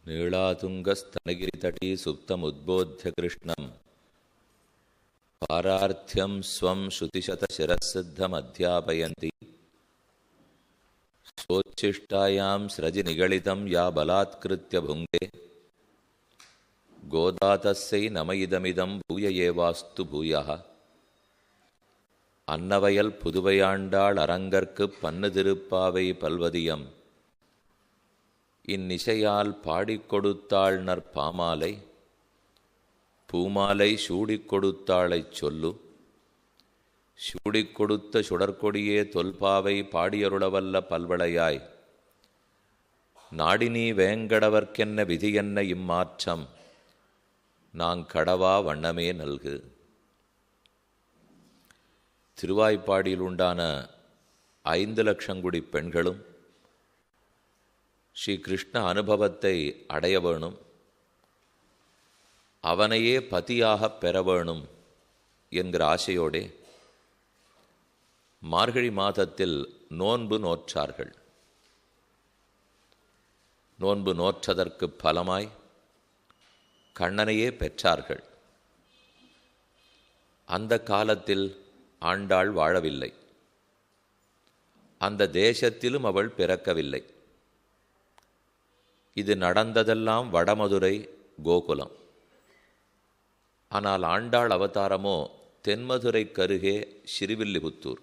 नीलातुङ्गस्तनगिरितटी सुप्तमुद्बोध्य कृष्णं पारार्थ्यं स्वं श्रुतिशतशिरःसिद्धमध्यापयन्ति स्वोच्छिष्टायां स्रजिनिगलितं या बलात्कृत्य भुङ्क्ते गोदातस्यै नम इदमिदं भूय एवास्तु भूयः அன்னவயல் புதுவையாண்டாள் அரங்கற்கு பன்னு திருப்பாவை பல்வதியம் இந்நிசையால் பாடிக் கொடுத்தாள் நற்பாமாலை பூமாலை சூடிக் கொடுத்தாளைச் சொல்லு சூடிக் கொடுத்த சுடற்கொடியே தொல்பாவை பாடியருளவல்ல பல்வளையாய் நாடினீ வேங்கடவர்க்கென்ன விதியென்ன இம்மாற்றம் நாங்கடவா வண்ணமே நல்கு. திருவாய்ப்பாடியில் உண்டான 5 லட்சங்குடி பெண்களும் ஸ்ரீ கிருஷ்ண அனுபவத்தை அடைய வேணும், அவனையே பதியாக பெற வேணும் என்கிற ஆசையோடே மார்கழி மாதத்தில் நோன்பு நோற்றார்கள். நோன்பு நோற்றதற்கு பலமாய் கண்ணனையே பெற்றார்கள். அந்த காலத்தில் ஆண்டாள் வாழவில்லை, அந்த தேசத்திலும் அவள் பிறக்கவில்லை. இது நடந்ததெல்லாம் வடமதுரை கோகுலம். ஆனால் ஆண்டாள் அவதாரமோ தென்மதுரை கருகே ஸ்ரீவில்லிபுத்தூர்.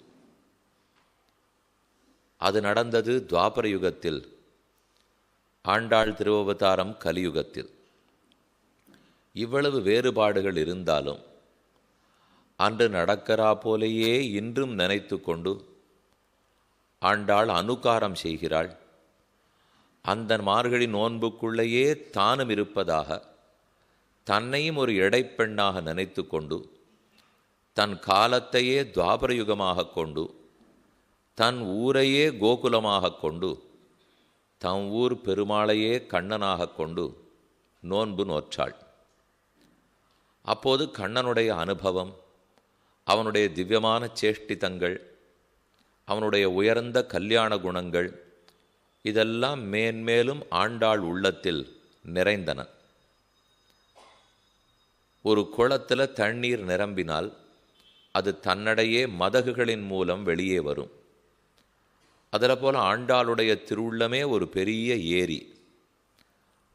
அது நடந்தது துவாபர யுகத்தில், ஆண்டாள் திருவவதாரம் கலியுகத்தில். இவ்வளவு வேறுபாடுகள் இருந்தாலும் அன்று நடக்கிறா போலேயே இன்றும் நினைத்து கொண்டு ஆண்டாள் அனுகாரம் செய்கிறாள். அந்த மார்கழி நோன்புக்குள்ளேயே தானும் இருப்பதாக தன்னையும் ஒரு இடைப்பெண்ணாக நினைத்து கொண்டு தன் காலத்தையே துவாபரயுகமாக கொண்டு தன் ஊரையே கோகுலமாக கொண்டு தன் ஊர் பெருமாளையே கண்ணனாக கொண்டு நோன்பு நோற்றாள். அப்போது கண்ணனுடைய அனுபவம், அவனுடைய திவ்யமான சேஷ்டிதங்கள், அவனுடைய உயர்ந்த கல்யாண குணங்கள் இதெல்லாம் மேன்மேலும் ஆண்டாள் உள்ளத்தில் நிறைந்தன. ஒரு குளத்தில் தண்ணீர் நிரம்பினால் அது தன்னடையே மதகுகளின் மூலம் வெளியே வரும். அதில் போல ஆண்டாளுடைய திருவுள்ளமே ஒரு பெரிய ஏரி.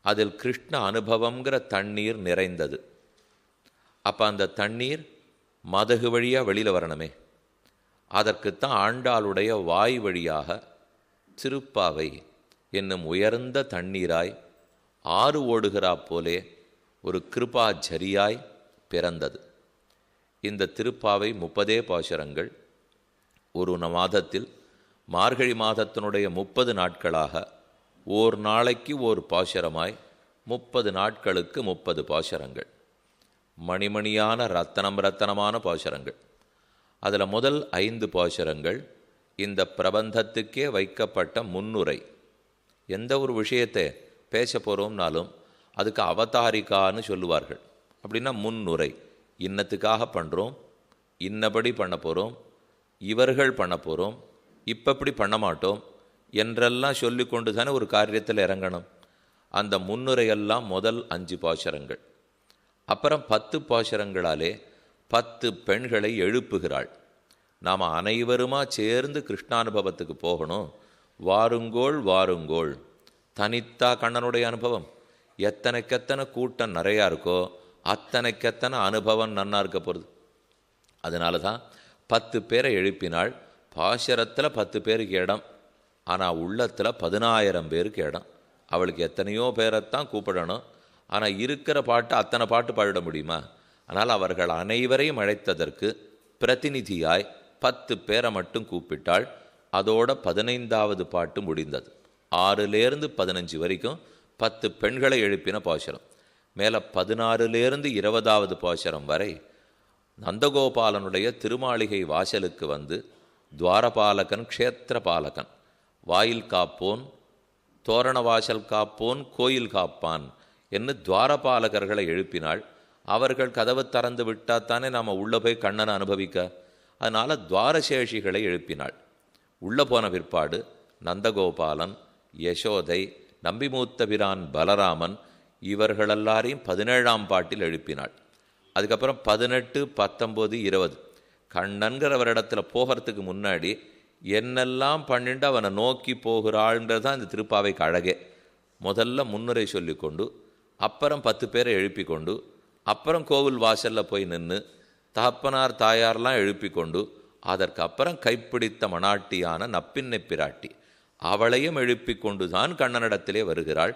அதில் கிருஷ்ண அனுபவங்கிற தண்ணீர் நிறைந்தது. அப்போ அந்த தண்ணீர் மதகு வழியாக வெளியில் வரணுமே, அதற்குத்தான் ஆண்டாளுடைய வாய் வழியாக திருப்பாவை என்னும் உயர்ந்த தண்ணீராய் ஆறு ஓடுகிறா போலே ஒரு கிருபாச்சரியாய் பிறந்தது. இந்த திருப்பாவை 30 பாசுரங்கள். ஒரு மாதத்தில் மார்கழி மாதத்தினுடைய 30 நாட்களாக ஓர் நாளைக்கு ஓர் பாசுரமாய் 30 நாட்களுக்கு 30 பாசுரங்கள். மணிமணியான ரத்தனமான பாசுரங்கள். அதில் முதல் 5 பாசுரங்கள் இந்த பிரபந்தத்துக்கே வைக்கப்பட்ட முன்னுரை. எந்த ஒரு விஷயத்தை பேச போகிறோம்னாலும் அதுக்கு அவதாரிக்கான்னு சொல்லுவார்கள். அப்படின்னா முன்னுரை, இன்னத்துக்காக பண்ணுறோம், இன்னபடி பண்ண போகிறோம், இவர்கள் பண்ண போகிறோம், இப்படி பண்ண மாட்டோம் என்றெல்லாம் சொல்லி கொண்டு தானே ஒரு காரியத்தில் இறங்கணும். அந்த முன்னுரையெல்லாம் முதல் 5 பாசுரங்கள். அப்புறம் 10 பாசுரங்களாலே 10 பெண்களை எழுப்புகிறாள். நாம் அனைவருமா சேர்ந்து கிருஷ்ணானுபவத்துக்கு போகணும். வாருங்கோள் வாருங்கோள். தனித்தா கண்ணனுடைய அனுபவம். எத்தனைக்கெத்தனை கூட்டம் நிறையா இருக்கோ அத்தனைக்கெத்தனை அனுபவம் நன்னா இருக்க போகிறது. அதனால தான் 10 பேரை எழுப்பினாள். பாசுரத்தில் 10 பேருக்கு இடம், ஆனால் உள்ளத்தில் 10,000 பேருக்கு இடம். அவளுக்கு எத்தனையோ பேரைத்தான் கூப்பிடணும். ஆனால் இருக்கிற பாட்டு அத்தனை பாட்டு பாடிட முடியுமா? ஆனால் அவர்கள் அனைவரையும் அழைத்ததற்கு பிரதிநிதியாய் 10 பேரை மட்டும் கூப்பிட்டாள். அதோட 15வது பாட்டு முடிந்தது. 6லேருந்து 15 வரைக்கும் 10 பெண்களை எழுப்பின பாசுரம். மேலே 16லேருந்து 20வது பாசுரம் வரை நந்தகோபாலனுடைய திருமாளிகை வாசலுக்கு வந்து துவாரபாலகன், க்ஷேத்திரபாலகன், வாயில் காப்போன், தோரண வாசல் காப்போன், கோயில் காப்பான் என்று துவாரபாலகர்களை எழுப்பினாள். அவர்கள் கதவு திறந்து விட்டாத்தானே நாம் உள்ளே போய் கண்ணனை அனுபவிக்க. அதனால் துவாரசேஷிகளை எழுப்பினாள். உள்ளே போன பிற்பாடு நந்தகோபாலன், யசோதை, நம்பிமூத்த பிரான் பலராமன் இவர்களெல்லாரையும் 17ஆம் பாட்டில் எழுப்பினாள். அதுக்கப்புறம் 18, 19, 20 கண்ணன்கிறவரிடத்தில் போகிறதுக்கு முன்னாடி என்னெல்லாம் பண்ணிட்டு அவனை நோக்கி போகிறாள்ன்றது தான் இந்த திருப்பாவைக்கு அழகே. முதல்ல முன்னுரை சொல்லிக்கொண்டு, அப்புறம் 10 பேரை எழுப்பி கொண்டு, அப்புறம் கோவில் வாசலில் போய் நின்று தகப்பனார் தாயார்லாம் எழுப்பி கொண்டு, அதற்கு அப்புறம் கைப்பிடித்த மணாட்டியான நப்பின்னை பிராட்டி அவளையும் எழுப்பி கொண்டு தான் கண்ணனிடத்திலே வருகிறாள்.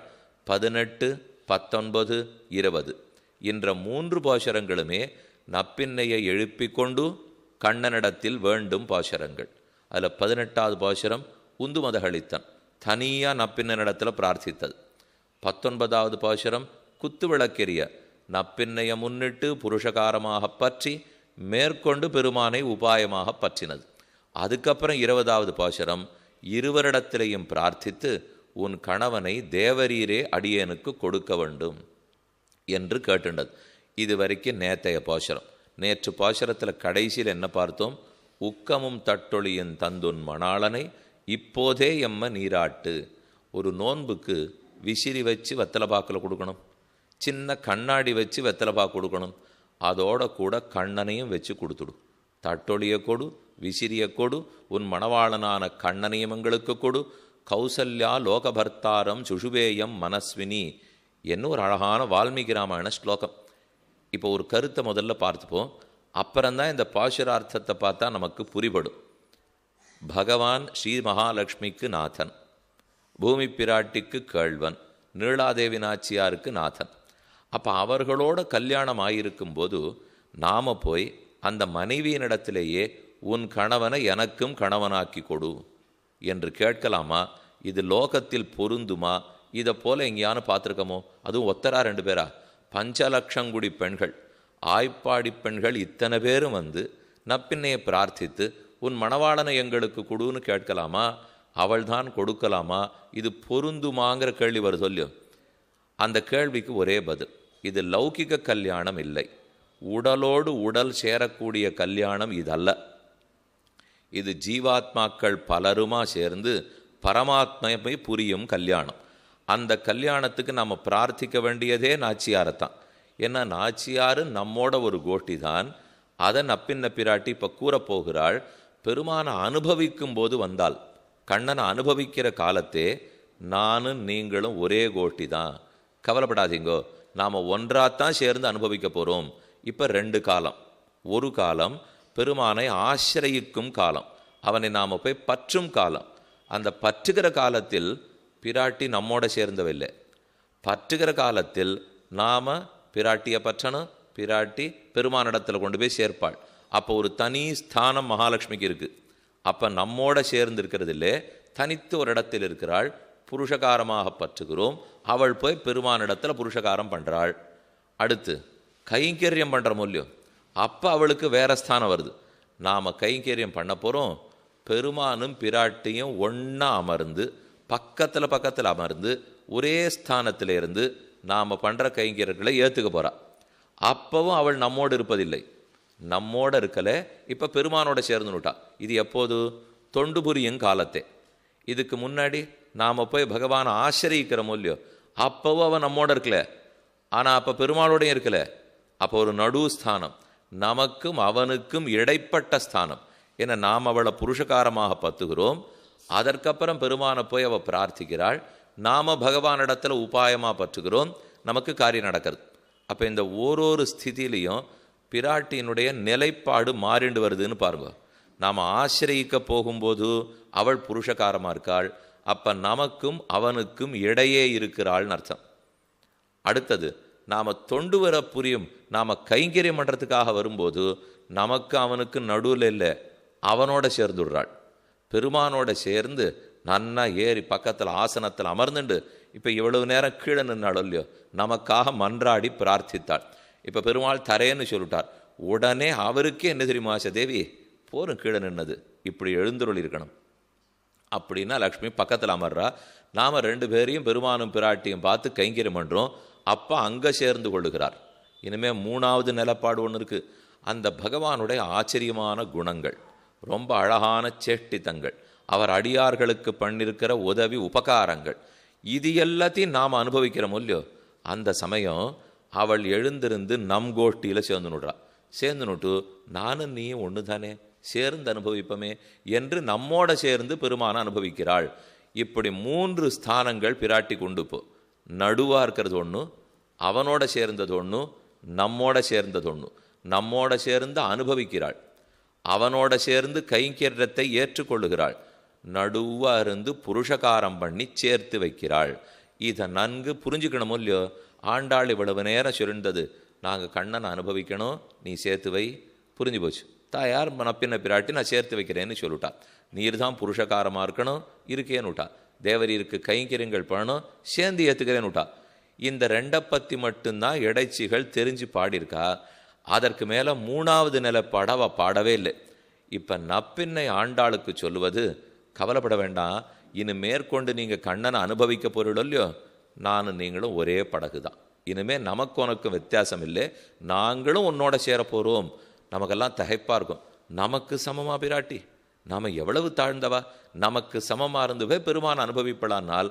18, 19, 20 என்ற 3 பாசுரங்களுமே நப்பின்னையை எழுப்பி கொண்டு கண்ணனிடத்தில் வேண்டும் பாசுரங்கள். அதில் 18வது பாசுரம் உந்து மதகளித்தன் தனியாக நப்பின்னனிடத்தில் பிரார்த்தித்தது. 19வது பாசுரம் குத்து விளக்கெரிய நப்பின்னைய முன்னிட்டு புருஷகாரமாக பற்றி மேற்கொண்டு பெருமானை உபாயமாக பற்றினது. அதுக்கப்புறம் 20வது பாசுரம் இருவரிடத்திலையும் பிரார்த்தித்து உன் கணவனை தேவரீரே அடியேனுக்கு கொடுக்க வேண்டும் என்று கேட்டுண்டது. இது வரைக்கும் நேத்தைய பாசுரம். நேற்று பாசுரத்தில் கடைசியில் என்ன பார்த்தோம்? உக்கமும் தட்டொழியின் தந்துன் மணாளனை இப்போதே எம்ம நீராட்டு. ஒரு நோன்புக்கு விசிறி வச்சு வெத்தலை பாக்கில் கொடுக்கணும், சின்ன கண்ணாடி வச்சு வெத்தலை பாக்கு கொடுக்கணும், அதோட கூட கண்ணனையும் வச்சு கொடுத்துடு. தட்டொழிய கொடு, விசிறிய கொடு, உன் மணவாளனான கண்ணனையும் எங்களுக்கு கொடு, கௌசல்யா லோகபர்த்தாரம் சுஷுபேயம் மனஸ்வினி என்ன ஒரு அழகான வால்மீகி ராமாயண ஸ்லோகம். இப்போ ஒரு கருத்தை முதல்ல பார்த்துப்போம், அப்புறம்தான் இந்த பாசுரார்த்தத்தை பார்த்தா நமக்கு புரிபடும். பகவான் ஸ்ரீ மகாலட்சுமிக்கு நாதன், பூமி பிராட்டிக்கு கேழ்வன், நீளாதேவி நாச்சியாருக்கு நாதன். அப்போ அவர்களோட கல்யாணம் ஆகியிருக்கும் போது நாம் போய் அந்த மனைவியினிடத்திலேயே உன் கணவனை எனக்கும் கணவனாக்கி கொடு என்று கேட்கலாமா? இது லோகத்தில் பொருந்துமா? இதை போல் எங்கேயானு பார்த்துருக்கமோ? அதுவும் ஒத்தரா 2 பேரா? 5,00,000 பெண்கள், ஆய்ப்பாடி பெண்கள் இத்தனை பேரும் வந்து நப்பின்னையை பிரார்த்தித்து உன் மணவாளனை எங்களுக்கு கொடுன்னு கேட்கலாமா? அவள்தான் கொடுக்கலாமா? இது பொருந்துமாங்கிற கேள்வி வரும் சொல்லியும். அந்த கேள்விக்கு ஒரே பதில், இது லௌகிக கல்யாணம் இல்லை, உடலோடு உடல் சேரக்கூடிய கல்யாணம் இதல்ல. இது ஜீவாத்மாக்கள் பலருமா சேர்ந்து பரமாத்மையை புரியும் கல்யாணம். அந்த கல்யாணத்துக்கு நம்ம பிரார்த்திக்க வேண்டியதே நாச்சியாரைத்தான். ஏன்னா நாச்சியார் நம்மோட ஒரு கோஷ்டி தான். அதை நப்பின்ன பிராட்டி இப்போ கூறப்போகிறாள். பெருமானை அனுபவிக்கும் போது வந்தால், கண்ணனை அனுபவிக்கிற காலத்தே நானும் நீங்களும் ஒரே கோஷ்டி தான், கவலைப்படாதீங்கோ, நாம் ஒன்றாத்தான் சேர்ந்து அனுபவிக்க போகிறோம். இப்போ 2 காலம். ஒரு காலம் பெருமானை ஆசிரயிக்கும் காலம், அவனை நாம் போய் பற்றும் காலம். அந்த பற்றுகிற காலத்தில் பிராட்டி நம்மோட சேர்ந்தவில்லை. பற்றுகிற காலத்தில் நாம் பிராட்டியை பற்றணும், பிராட்டி பெருமானிடத்தில் கொண்டு போய் சேர்ப்பாள். அப்போ ஒரு தனி ஸ்தானம் மகாலட்சுமிக்கு இருக்குது. அப்போ நம்மோட சேர்ந்து இருக்கிறது இல்லை, தனித்து ஒரு இடத்தில் இருக்கிறாள், புருஷகாரமாக பற்றுகிறோம். அவள் போய் பெருமானிடத்தில் புருஷகாரம் பண்ணுறாள். அடுத்து கைங்கரியம் பண்ணுற மூலியம், அப்போ அவளுக்கு வேற ஸ்தானம் வருது. நாம் கைங்கரியம் பண்ண போகிறோம், பெருமானும் பிராட்டியும் ஒன்றா அமர்ந்து பக்கத்தில் அமர்ந்து ஒரே ஸ்தானத்தில் இருந்து நாம் பண்ணுற கைங்கரியர்களை ஏற்றுக்க போகிறா. அப்பவும் அவள் நம்மோடு இருப்பதில்லை, நம்மோட இருக்கலை, இப்போ பெருமானோட சேர்ந்துனுட்டா. இது எப்போது? தொண்டு புரியும் காலத்தே. இதுக்கு முன்னாடி நாம் போய் பகவானை ஆசிரியிக்கிற மூலியம், அப்பவும் அவன் நம்மோட இருக்கல, ஆனால் அப்போ பெருமாளோடையும் இருக்கல. அப்போ ஒரு நடு ஸ்தானம், நமக்கும் அவனுக்கும் இடைப்பட்ட ஸ்தானம். ஏன்னா நாம் அவளை புருஷகாரமாக பத்துகிறோம், அதற்கப்புறம் பெருமானை போய் அவள் பிரார்த்திக்கிறாள், நாம் பகவானிடத்தில் உபாயமாக பற்றுகிறோம், நமக்கு காரியம் நடக்கிறது. அப்போ இந்த ஓரொரு ஸ்திதிலையும் பிராட்டியினுடைய நிலைப்பாடு மாறிண்டு வருதுன்னு பாருங்க. நாம் ஆசிரியிக்க போகும்போது அவள் புருஷகாரமாக இருக்காள், அப்போ நமக்கும் அவனுக்கும் இடையே இருக்கிறாள்னு அர்த்தம். அடுத்தது நாம் தொண்டு வர புரியும், நாம் கைங்கரியம் பண்ணுறதுக்காக வரும்போது நமக்கு அவனுக்கு நடுவில் இல்லை, அவனோட சேர்ந்துடுறாள். பெருமானோட சேர்ந்து நன்னா ஏறி பக்கத்தில் ஆசனத்தில் அமர்ந்துண்டு இப்போ இவ்வளவு நேரம் கீழே நின்னாலும் இல்லையோ நமக்காக மன்றாடி பிரார்த்தித்தாள். இப்போ பெருமாள் தரேன்னு சொல்லிட்டார். உடனே அவருக்கே என்ன தெரியுமா, தேவி போரும் கீழே நின்னது, இப்படி எழுந்துருள் இருக்கணும் அப்படின்னா லக்ஷ்மி பக்கத்தில் அமர்றா. நாம் 2 பேரையும் பெருமானும் பிராட்டியும் பார்த்து கைங்கரியம் பண்ணுறோம். அப்போ அங்கே சேர்ந்து கொள்ளுகிறார். இனிமேல் 3வது நிலப்பாடு ஒன்று இருக்குது. அந்த பகவானுடைய ஆச்சரியமான குணங்கள், ரொம்ப அழகான சேஷ்டித்தங்கள், அவர் அடியார்களுக்கு பண்ணிருக்கிற உதவி உபகாரங்கள், இது எல்லாத்தையும் நாம் அனுபவிக்கிறோம் இல்லையோ, அந்த சமயம் அவள் எழுந்திருந்து நம் கோஷ்டியில் சேர்ந்துனுடுறா. சேர்ந்துனுட்டு நானும் நீயும் ஒன்று தானே, சேர்ந்து அனுபவிப்போமே என்று நம்மோட சேர்ந்து பெருமான அனுபவிக்கிறாள். இப்படி 3 ஸ்தானங்கள் பிராட்டி கொண்டு போ. நடுவாக இருக்கிறது ஒன்று, அவனோட சேர்ந்தது ஒன்று, நம்மோட சேர்ந்தது ஒன்று. நம்மோட சேர்ந்து அனுபவிக்கிறாள், அவனோட சேர்ந்து கைங்கரியத்தை ஏற்றுக்கொள்ளுகிறாள், நடுவாக இருந்து புருஷகாரம் பண்ணி சேர்த்து வைக்கிறாள். இதை நன்கு புரிஞ்சுக்கணும் இல்லையோ. ஆண்டாள் இவ்வளவு நேரம் சொல்லிருந்தது, நாங்கள் கண்ணனை அனுபவிக்கணும், நீ சேர்த்து வை. புரிஞ்சு போச்சு. தாயார் மனப்பின்ன பிராட்டி நான் சேர்த்து வைக்கிறேன்னு சொல்லிட்டா. நீர் தான் புருஷகாரமாக இருக்கணும், இருக்கேன்னு விட்டா. தேவரீருக்கு கைங்கரியங்கள் பண்ணணும், சேர்ந்து ஏற்றுக்கிறேன்னு விட்டா. இந்த 2 பற்றி மட்டும்தான் இடைச்சிகள் தெரிஞ்சு பாடியிருக்கா. அதற்கு மேலே 3வது நிலைப்பாட அவள் பாடவே இல்லை. இப்போ நப்பின்னை ஆண்டாளுக்கு சொல்லுவது, கவலைப்பட வேண்டாம், இனி மேற்கொண்டு நீங்கள் கண்ணனை அனுபவிக்க பொருள் இல்லையோ, நானும் நீங்களும் ஒரே படகு தான். இனிமேல் நமக்கு உனக்கும் வித்தியாசம் இல்லை, நாங்களும் உன்னோட சேர போகிறோம். நமக்கெல்லாம் தகைப்பாக இருக்கும். நமக்கு சமமாக பிராட்டி, நாம் எவ்வளவு தாழ்ந்தவா, நமக்கு சமமாக இருந்துவே பெருமான் அனுபவிப்படானால்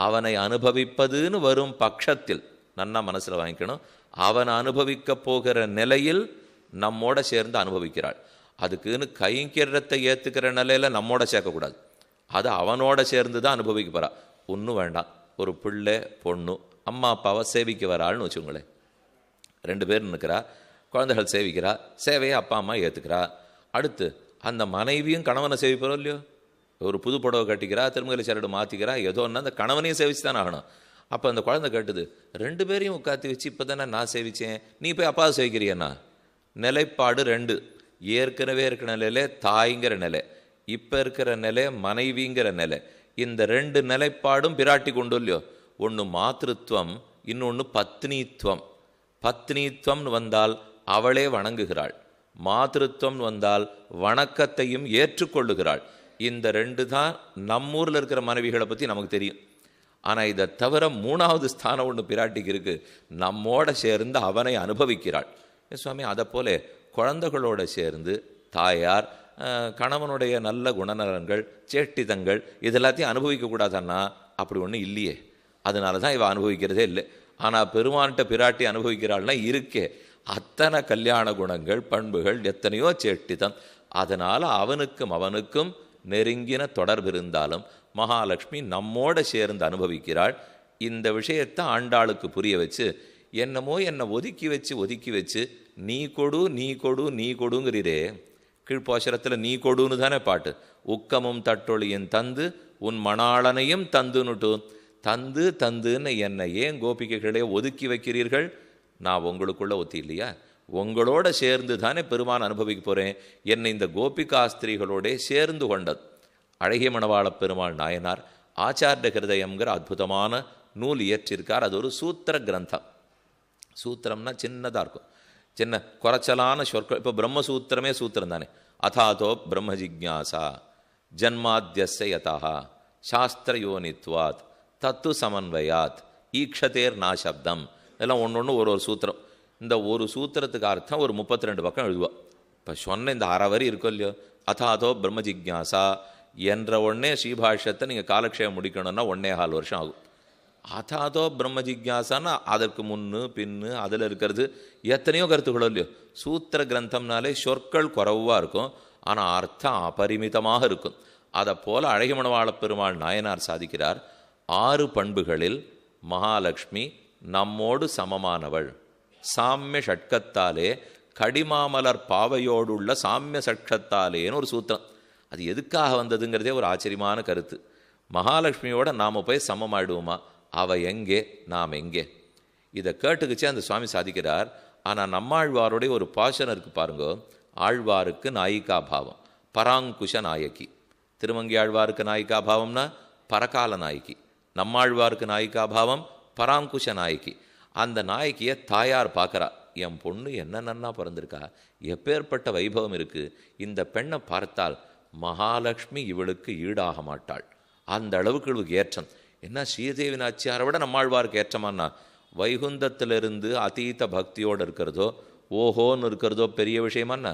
அவனை அனுபவிப்பதுன்னு வரும் பட்சத்தில் நன்னா மனசில் வாங்கிக்கணும், அவனை அனுபவிக்க போகிற நிலையில் நம்மோட சேர்ந்து அனுபவிக்கிறாள். அதுக்குன்னு கைங்கரியத்தை ஏற்றுக்கிற நிலையில் நம்மோட சேர்க்கக்கூடாது, அது அவனோட சேர்ந்து தான் அனுபவிக்க போகிறா. ஒன்றும் வேண்டாம், ஒரு பிள்ளை பொண்ணு அம்மா அப்பாவை சேவிக்க வராள்னு வச்சுங்களேன். 2 பேர் நிற்கிறா, குழந்தைகள் சேவிக்கிறா, சேவையை அப்பா அம்மா ஏற்றுக்கிறா. அடுத்து அந்த மனைவியும் கணவனை சேவிப்போம் இல்லையோ. ஒரு புது புடவை கட்டிக்கிறா, திருமலை சரடு மாற்றிக்கிறா, ஏதோ ஒன்று அந்த கணவனையும் சேவிச்சு தானே ஆகணும். அப்போ அந்த குழந்தை கேட்டுது, 2 பேரையும் உட்காத்தி வச்சு இப்போ தானே நான் சேவித்தேன், நீ போய் அப்பாவை சேவிக்கிறியண்ணா. நிலைப்பாடு 2. ஏற்கனவே இருக்கிற நிலையில தாய்ங்கிற நிலை, இப்போ இருக்கிற நிலை மனைவிங்கிற நிலை. இந்த 2 நிலைப்பாடும் பிராட்டி கொண்டு இல்லையோ. ஒன்று மாத்திருத்துவம், இன்னொன்று பத்னித்துவம். பத்னித்துவம்னு வந்தால் அவளே வணங்குகிறாள், மாத்திருத்துவம் வந்தால் வணக்கத்தையும் ஏற்றுக்கொள்ளுகிறாள். இந்த 2 தான் நம்மூரில் இருக்கிற மனைவிகளை பற்றி நமக்கு தெரியும். ஆனால் இதை தவிர 3வது ஸ்தானம் ஒன்று பிராட்டிக்கு இருக்குது, நம்மோட சேர்ந்து அவனை அனுபவிக்கிறாள். சுவாமி, அதை போல குழந்தைகளோடு சேர்ந்து தாயார் கணவனுடைய நல்ல குணநலன்கள் சேஷ்டிதங்கள் இதெல்லாத்தையும் அனுபவிக்கக்கூடாதன்னா அப்படி ஒன்றும் இல்லையே. அதனால தான் இவள் அனுபவிக்கிறதே இல்லை. ஆனால் பெருமான்கிட்ட பிராட்டி அனுபவிக்கிறாள்னா இருக்கே அத்தனை கல்யாண குணங்கள் பண்புகள் எத்தனையோ சேஷ்டிதம். அதனால் அவனுக்கும் நெருங்கின தொடர்பு இருந்தாலும் மகாலட்சுமி நம்மோட சேர்ந்து அனுபவிக்கிறாள். இந்த விஷயத்தை ஆண்டாளுக்கு புரிய வச்சு, என்னமோ என்னை ஒதுக்கி வச்சு நீ கொடு நீ கொடு நீ கொடுங்கிறீரே. கீழ்ப்பாசுரத்தில் நீ கொடுன்னு தானே பாட்டு. உக்கமும் தட்டொழியும் தந்து உன் மணாளனையும் தந்துன்னுட்டு தந்துன்னு என்னை ஏன் கோபிகைகளே ஒதுக்கி வைக்கிறீர்கள்? நான் உங்களுக்குள்ள ஒத்தி இல்லையா? உங்களோட சேர்ந்து தானே பெருமான் அனுபவிக்க போகிறேன். என்னை இந்த கோபிகாஸ்திரிகளோட சேர்ந்து கொண்டது. அழகிய மணவாள பெருமாள் நாயனார் ஆச்சாரிய ஹிருதயம்ங்கிற அற்புதமான நூல் இயற்றிருக்கார். அது ஒரு சூத்திர கிரந்தம். சூத்திரம்னா சின்னதாக இருக்கும், சின்ன குறைச்சலான சொற்கள். இப்போ பிரம்மசூத்திரமே சூத்திரம் தானே. அதாதோ பிரம்ம ஜிக்ஞாசா ஜன்மாத்தியஸ்ய யதா சாஸ்திரயோனித்வாத் தத்து சமன்வயாத் ஈக்ஷதேர் நாசப்தம். இதெல்லாம் ஒன்று ஒரு சூத்திரம். இந்த ஒரு சூத்திரத்துக்கு அர்த்தம் ஒரு 32 பக்கம் எழுதுவா. இப்போ சொன்ன இந்த 6 வரி இருக்கும் இல்லையோ, அதாதோ பிரம்ம ஜிக்ஞாசா என்ற உடனே ஸ்ரீபாஷ்யத்தை நீங்கள் காலக்ஷேபம் முடிக்கணும்னா 1.25 வருஷம் ஆகும். அதாதோ பிரம்ம ஜிக்ஞாசான்னா அதற்கு முன்னு பின்னு அதில் இருக்கிறது எத்தனையோ கருத்துக்களோ இல்லையோ. சூத்திர கிரந்தம்னாலே சொற்கள் குறைவாக இருக்கும், ஆனால் அர்த்தம் அபரிமிதமாக இருக்கும். அதை போல் அழகிய மணவாள பெருமாள் நாயனார் சாதிக்கிறார். 6 பண்புகளில் மகாலட்சுமி நம்மோடு சமமானவள். சாமிய ஷட்கத்தாலே கடிமாமலர் பாவையோடுள்ள சாமிய சட்கத்தாலேன்னு ஒரு சூத்திரம். அது எதுக்காக வந்ததுங்கிறதே ஒரு ஆச்சரியமான கருத்து. மகாலட்சுமியோட நாம் போய் சமமாயிடுவோமா? அவ எங்கே, நாம் எங்கே? இதை கேட்டுக்குச்சே அந்த சுவாமி சாதிக்கிறார். ஆனால் நம்மாழ்வாருடைய ஒரு பாசனம் இருக்குது பாருங்கோ. ஆழ்வாருக்கு நாயிகா பாவம், பராங்குஷ நாயகி. திருமங்கி ஆழ்வாருக்கு நாயிகா பாவம்னா பரகால நாயகி. நம்மாழ்வாருக்கு நாயிகா பாவம் பராங்குஷ நாயகி. அந்த நாயகியை தாயார் பார்க்குறா. என் பொண்ணு என்ன நன்னா பிறந்திருக்கா, எப்பேற்பட்ட வைபவம் இருக்குது. இந்த பெண்ணை பார்த்தால் மகாலட்சுமி இவளுக்கு ஈடாக மாட்டாள். அந்த அளவுக்கு இவளுக்கு ஏற்றம். என்ன ஸ்ரீதேவி நாச்சியாரை விட நம்மாழ்வாருக்கு ஏற்றமானா? வைகுந்தத்திலிருந்து அதீத பக்தியோடு இருக்கிறதோ ஓஹோன்னு இருக்கிறதோ பெரிய விஷயமாண்ணா?